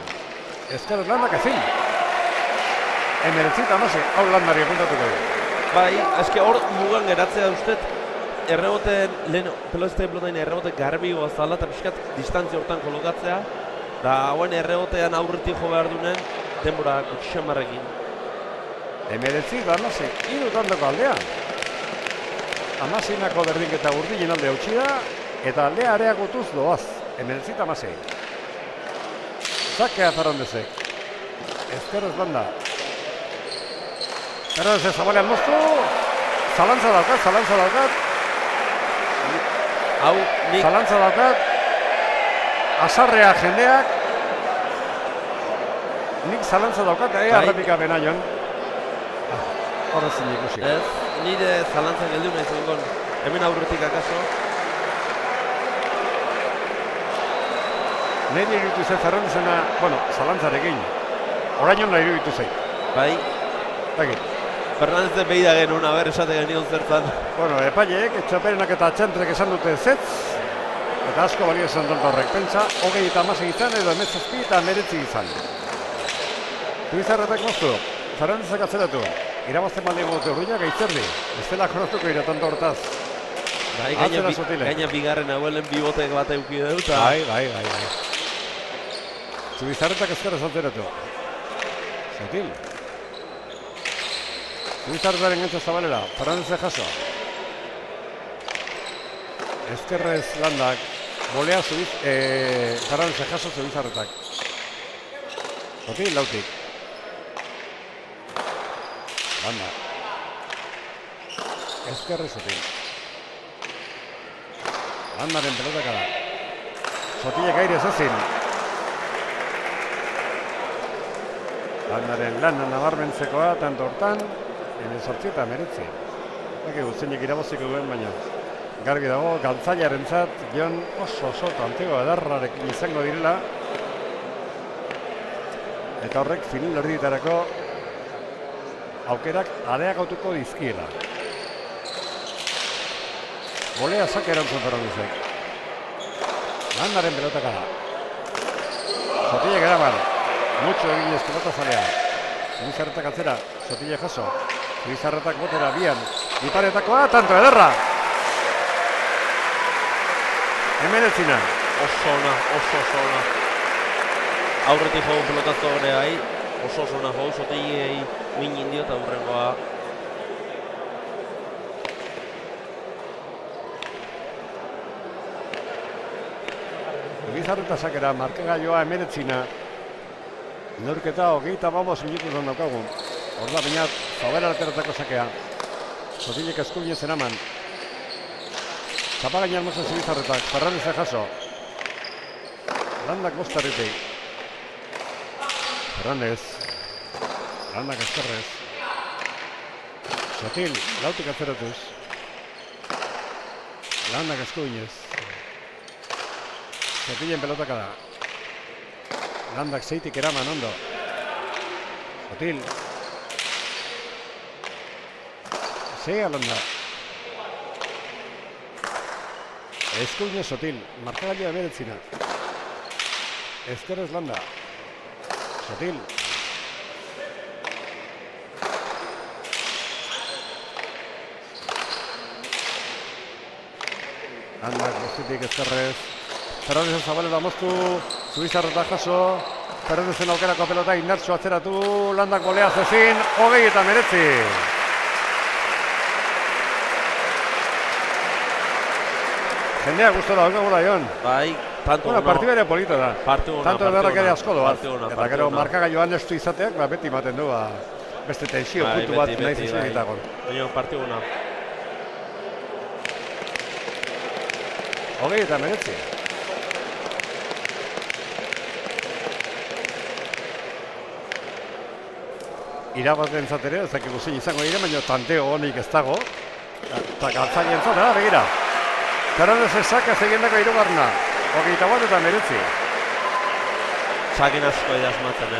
Ezkerrez landak ezin. Emeretzita amase, hau landari apuntatuko du. Bai, eske hor mugan geratzea ustet, erreboten, lehen pelozte pelotain errebote garbigoa zala eta pixkat distantzia hortan kolokatzea, da hauen errebotean aurretik jo behar dunen, denbora gutxamarrekin. Emeretzita amase, irutandoko aldea. Amasinako berdinketa Urdinen alde hautsi da, eta aldea areagotuz doaz. Emeretzita amase. Zakea Ferrandezek. Ezkerrez banda. Ferrandez zabalean moztu. Zalantza daukat. Hau, nik... Zalantza daukat. Azarrea jendeak. Nik zalantza daukat, arrepika bena joan. Horrezin ikusi. Ez, nire zalantza geldu nahi zengon. Hemen aurretik akaso. Nire iruditu zen Ferrandezena, zalantzarekin. Orain hona iruditu zen. Bai. Dakit. Fernandez behi da genuen, aber esate genion zertan. Epaileek, txoperenak eta txantrek esan dute zetz, eta asko balio esan tonto horrek. Pentsa, 20 eta 16 izan, edo 17 eta 19 izan. Zubizarretak moztu, Fernandezak atzeratu. Irabazten baldien modu Urdinak gaitzerdi. Bestela konotuko ira tonto hortaz. Bai, gaina bigarren hauelen bibotek bat euki dut. Bai. Zubizarretak ezkerrez atzeratu. Sotil. Zubizarretaren gantza zabalera, Fernandez jaso. Ezkerrez landak, bolea Fernandez jaso Zubizarretak. Sotil, lautik. Landa. Ezkerrez sotil. Landaren pelotak da. Sotilek aire ezazin. Landaren lan nabarmentzekoa, tanto hortan, 18 eta 19. Eke guztienek irabaziko duen, baina garbi dago, galtzailarentzat Jon oso tantego edarrarekin izango direla. Eta horrek final erdietarako aukerak areagotuko dizkiela. Bolea zake erantzun Fernandezek. Landaren pelotaka da. Sotilek eraman. Mucho eginez pelota zalea. Zubizarretak atzera, Sotile jaso. Zubizarretak botera, bian. Iparetakoa, tanto ederra! Emeretzina. Oso ona. Aurretik jogu pelotazo gore bai. Oso ona jogu, Sotilei min indio eta aurrengoa. Zubizarretak era markagailua Emeretzina. Neurketa 25 minututan daukagu. Horda bainat, zabera ateratako sakea. Sotilek eskuinez eraman. Zapagain almozen Zubizarretak, Ferrandez jaso. Landak bostarritik. Fernández. Landak ezkerrez. Sotil, lautik atzeratuz. Landak eskuinez. Sotilen pelotaka da. Landak zeitik eraman ondo. Sotil. Sega Landa. Eskuinez Sotil. Markagailua emeretzina. Ezkerrez Landa. Sotil. Landak bostitik ezkerrez. Fernández zabalera moztu. Zubizarreta jaso. Fernández aukerako pelota Indartxo atzeratu. Landak golea zezin. 29. Jendea gustora daukagula, Jon. Bai, tanto Bueno, partidu ere polita da. Tanto ederrak ere asko doaz. Eta gero markagailuan estu izateak, beti ematen du, beste tensio puntu bat nahi zizun egitagon. Baina, partidu ona. 29. Irabazten zatere, ez dakigu zein izango dira, baina tanteo honik ez dago. Eta galtzaien zara, begira. Fernández esaka zegiendako irugarna. 29. Saken asko eda asmatzen,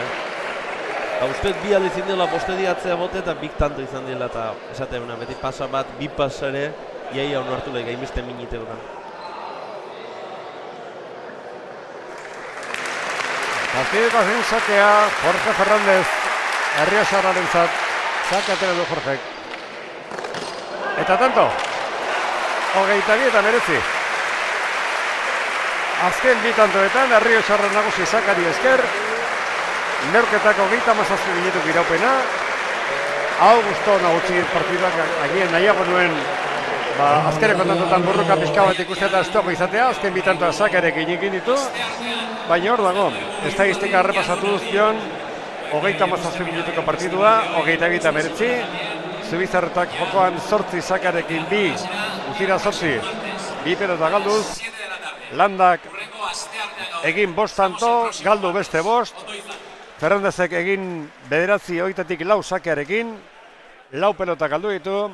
Uste bi aldiz indela poste diatzea bote eta bik tanto izan dela eta esate una beti pasa bat, bi pasa ere, iaia honu hartu lehik, hainbeste minite dudan. Partideko zen sakea, Jorge Fernández, Herriasarraren zat, sake atera du Jorgek. Eta tanto, 29. Azken bi tantoetan, Herriasarren nagusi sakari esker, neurketako 37 minutuk iraupena, hau guztu nagutzi partiduak agien nahiago nuen azkeneko tantotan burruka pixka bat ikustea eta estuako izatea, azken bi tantoa sakarekin egin ditu, baina hor dago, estadistika errepasatu zion, 37 minutuko partidua, 29. Zubizarretak jokoan 8 sakarekin 2, guztira 8, 2 pelota galduz, Landak egin 5 tanto, galdu beste 5, Fernándezek egin 9-4 sakearekin, 4 pelota galdu ditu,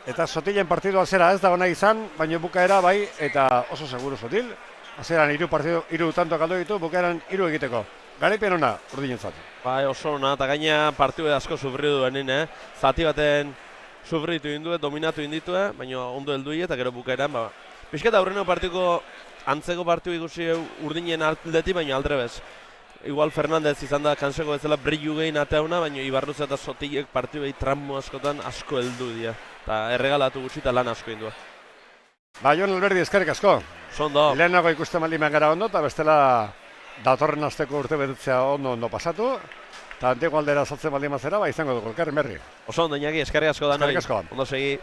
eta Sotilen partidua zera ez dago nahi izan, baina bukaera bai, eta oso seguru Sotil, azeran 3 tanto galdu ditu, bukaeran 3 egiteko. Garaipen ona, urdinentzat. Bai, oso ona, eta gaina partidu asko sufridu denin, zati baten sufritu indue, dominatu inditue, baina ondo heldu eta gero bukaeran, pixketa aurreneko partiko antzeko partidu ikusi urdinen aldetik, baina aldrebez. Igual Fernández izan da kanseko bezala brillu gehin ateauna, baina Ibarruz eta Sotilek partidu behi trammo askotan asko heldu dira. Eta erregalatu gutxi eta lan asko indua. Jon Alberdi, eskerrik asko. Sondo. Lehenago ikusten maldin gara ondo, eta bestela datorren asteko urte betetzea ondo pasatu. Eta antiko aldera zatzen baldin mazera, izango dugu, elkarren berri. Oso ondo, Iñaki, eskerrik asko da noi. Eskerrik asko. Ondo segi.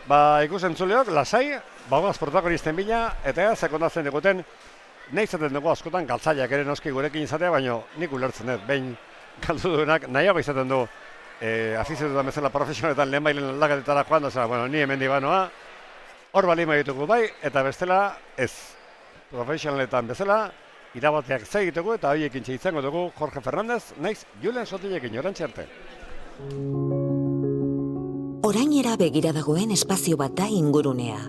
Ikusen zuleok, lasai, bagoaz protagonisten bila, eta sekundatzen diguten, nahi izaten dugu askotan galtzaileak ere noski gurekin izatea, baina nik ulertzen dut, behin galdu duenak nahiago izaten du afizioetan bezala profesionetan lehen bailen aldaketetara joan, bueno, ni hemen dibanoa, hor balima ditugu bai, eta bestela ez. Profesionaletan bezala, irabateak egitugu eta horiekin izango dugu Jorge Fernández, naiz Julen Sotilekin orantxe arte. Orainera begira dagoen espazio bat da ingurunea.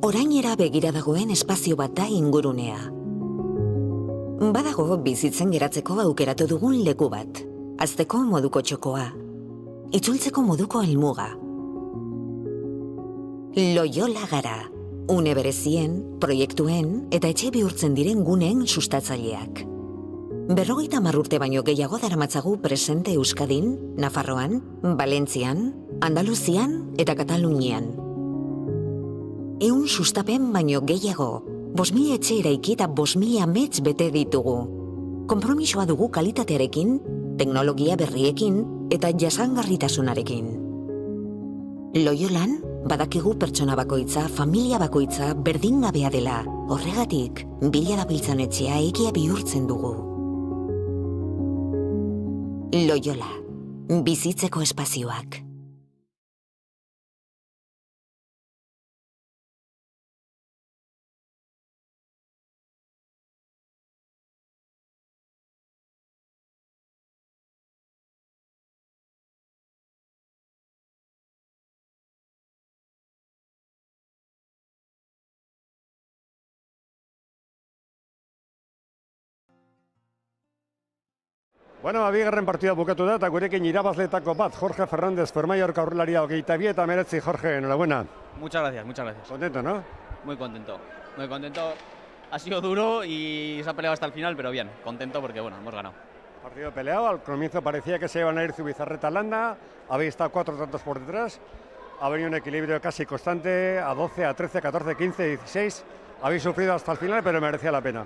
Orainera begira dagoen espazio bat da ingurunea. Badago bizitzen geratzeko aukeratu dugun leku bat. Hazteko moduko txokoa. Itzultzeko moduko helmuga. Loyola gara. Une berezien, proiektuen eta etxe bihurtzen diren guneen sustatzaileak. 50 urte baino gehiago daramatzagu presente Euskadin, Nafarroan, Valentzian, Andaluzian eta Katalunian. 100 sustapen baino gehiago, 5.000 etxe eraiki eta 5.000 amets bete ditugu. Konpromisoa dugu kalitatearekin, teknologia berriekin eta jasangarritasunarekin. Loyolan, badakigu pertsona bakoitza, familia bakoitza berdingabea dela. Horregatik, bila dabiltzan etxea egia bihurtzen dugu. Loyola, bizitzeko espazioak. Bueno, bigarren partida bukatu da, eta gurekin irabazleetako bat, Jorge Fernández, Mallorca aurrelaria 22 eta 19, Jorge, enhorabuena. Muchas gracias, muchas gracias. Contento, ¿no? Muy contento, muy contento. Ha sido duro y se ha peleado hasta el final, pero bien, contento porque bueno, hemos ganado. Partido peleado, al comienzo parecía que se iban a ir Zubizarreta Landa, habéis estado 4 tantos por detrás, ha venido un equilibrio casi constante, a 12, a 13, a 14, 15, 16, habéis sufrido hasta el final, pero merecía la pena.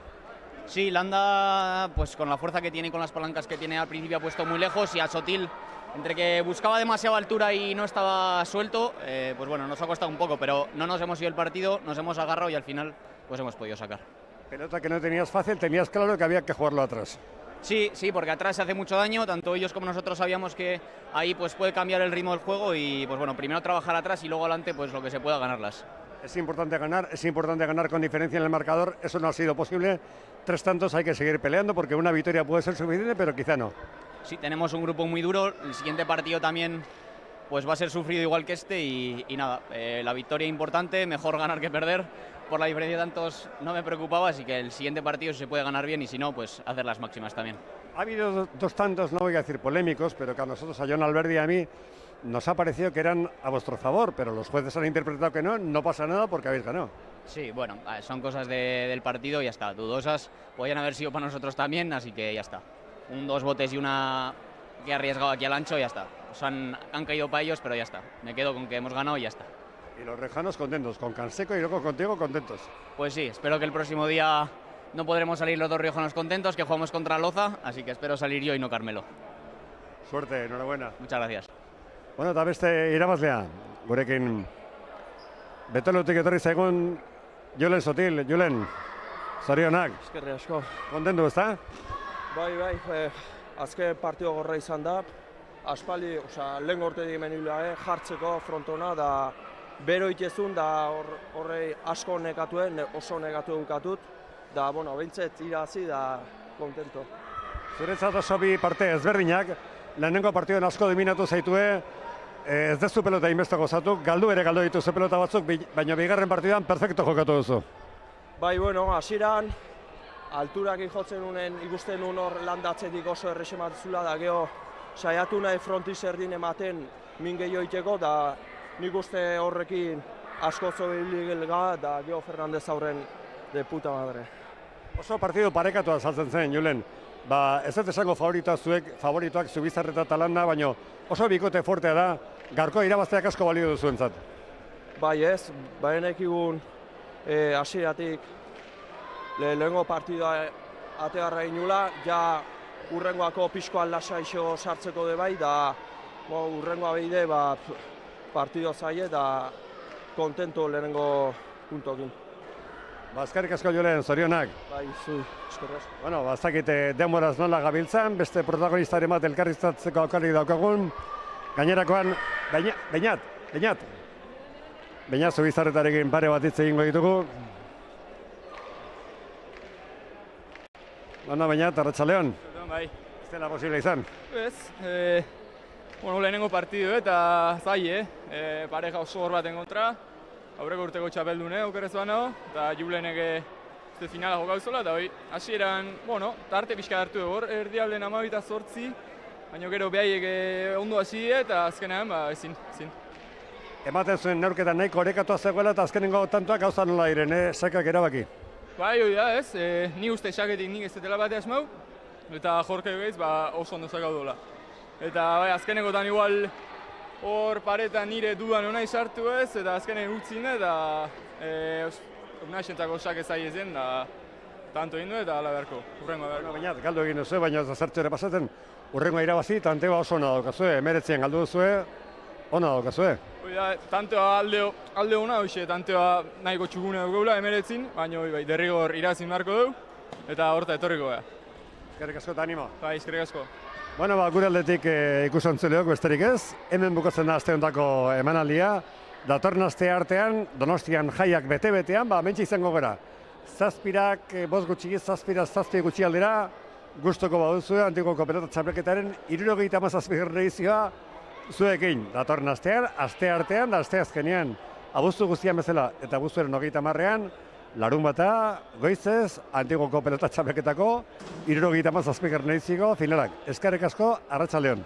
Sí, Landa, pues con la fuerza que tiene y con las palancas que tiene al principio ha puesto muy lejos y a Sotil, entre que buscaba demasiada altura y no estaba suelto, pues bueno, nos ha costado un poco, pero no nos hemos ido el partido, nos hemos agarrado y al final pues hemos podido sacar. Pelota que no tenías fácil, tenías claro que había que jugarlo atrás. Sí, porque atrás se hace mucho daño, tanto ellos como nosotros sabíamos que ahí pues puede cambiar el ritmo del juego y pues bueno, primero trabajar atrás y luego adelante pues lo que se pueda ganarlas. Es importante ganar con diferencia en el marcador, eso no ha sido posible. 3 tantos hay que seguir peleando porque una victoria puede ser suficiente, pero quizá no. Sí, tenemos un grupo muy duro, el siguiente partido también pues va a ser sufrido igual que este y nada, la victoria importante, mejor ganar que perder, por la diferencia de tantos no me preocupaba, así que el siguiente partido si se puede ganar bien y si no, pues hacer las máximas también. Ha habido 2 tantos, no voy a decir polémicos, pero que a nosotros, a Jon Alberdi y a mí, nos ha parecido que eran a vuestro favor, pero los jueces han interpretado que no pasa nada porque habéis ganado. Sí, bueno, son cosas del partido y ya está, dudosas, podían haber sido para nosotros también, así que ya está. 2 botes y una que ha arriesgado aquí al ancho y ya está. Han caído para ellos, pero ya está. Me quedo con que hemos ganado y ya está. Y los rejanos contentos, con Canseco y luego contigo contentos. Pues sí, espero que el próximo día no podremos salir los 2 riojanos contentos, que jugamos contra Loza, así que espero salir yo y no Carmelo. Suerte, enhorabuena. Muchas gracias. Bueno, eta beste irabazlea, gurekin Betolutik etorri zaigun Julen Sotil. Julen, zorionak. Eskerri asko. Kontentu, ezta? Bai, azken partido gorra izan da. Aspaldi, lehen gortetik menila jartzeko frontona da bero itezun da horrei asko nekatuen, oso nekatu eukatut. Da, behintzet irazi da kontento. Zuretzat oso bi parte ezberdinak, lehenengo partiduen asko dominatu zaitue, ez dezu pelota inbeste gozatu, galdu dituzu pelota batzuk, baina bigarren partidan perfecto jokatu duzu. Bai, hasieran alturak jotzen unen, ikusten un hor landatzetik oso errexematzula da geho saiatu nahi fronti zerdin ematen min gehiago iteko, da nik uste horrekin asko zobiligilga da geho Fernandez aurren de puta madre. Oso partidu parekatua saltzen zen, Julen. Ez dut esango favoritoak Zubizarreta eta Landa, baina oso bikote fortea da, gaurko irabazteak asko balio duzuentzat. Bai ez, baienek igun hasieratik lehengo partidua ategarra inula, ja urrengoako pixkoan lasaixo sartzeko de bai, da urrengoa behide partido zaie, da kontento lehenengo puntokin. Eskerrik asko, Julen, zorionak. Bai, eskerrik asko. Bueno, bazakite denboraz nola gabiltzan, beste protagonistaren bat elkarriztatzeko aukarik daukagun. Gainerakoan, Beñat Zubizarretarekin pare bat hitz egingo ditugu. Beñat, arratsaldeon. Bai. Ez dela posible izan. Ez, lehenengo partidu eta zai, pareja oso hor baten kontra. Aurreko urteko txapeldune aukerez bano, eta Julenek ez finala jokauzola, eta hasieran, tarte pixka hartu hor, erdialden 12-8, baina gero behaiek ondo hasi eta azkenean, ezin. Ematen zuen neurketan nahiko orekatua zegoela eta azkenengo tantoak gauza nola diren, sakak erabaki. Bai, hori da, ez, ni uste saketik nik ez dela batea esmau, eta Jorge gaiz, oso ondo zakau dola. Eta azkenekotan igual, hor paretan nire dudan hona izartu ez, eta azkenen utzin eta naixentzako sak ezai ezen, da tanto egin du eta ala beharko, urrengoa beharko. Baina, galdu egin duzu, baina ez da zertxo ere pasatzen, urrengoa irabazi, tanteoa oso ona daukazue, 19 galdu duzue, ona daukazue. Hoi da, tanteoa alde hona hoxe, tanteoa nahiko txugune dugula 19, baina derrigor irazin beharko dugu, eta horta etorriko beha. Eskerrik asko eta animo. Bai, eskerrik asko. Bueno, gure aldetik ikusontzuleok besterik ez, hemen bukatzen da aste hontako emanaldia, datorren aste artean, Donostian jaiak bete-betean, mentxe izango gara. Zazpirak, 5 gutxi, zazpi gutxi aldera, gustoko baduzue, Antigoko pelota txapelketaren 77. edizioa zuekin. Datorren astean, aste artean da aste azkenean, abuztu guztian bezala eta abuztuaren 30ean, larun bata, goizez, Antigoko pelota txapelketako 77. ediziko finalak. Eskerrik asko, arratsaldeon.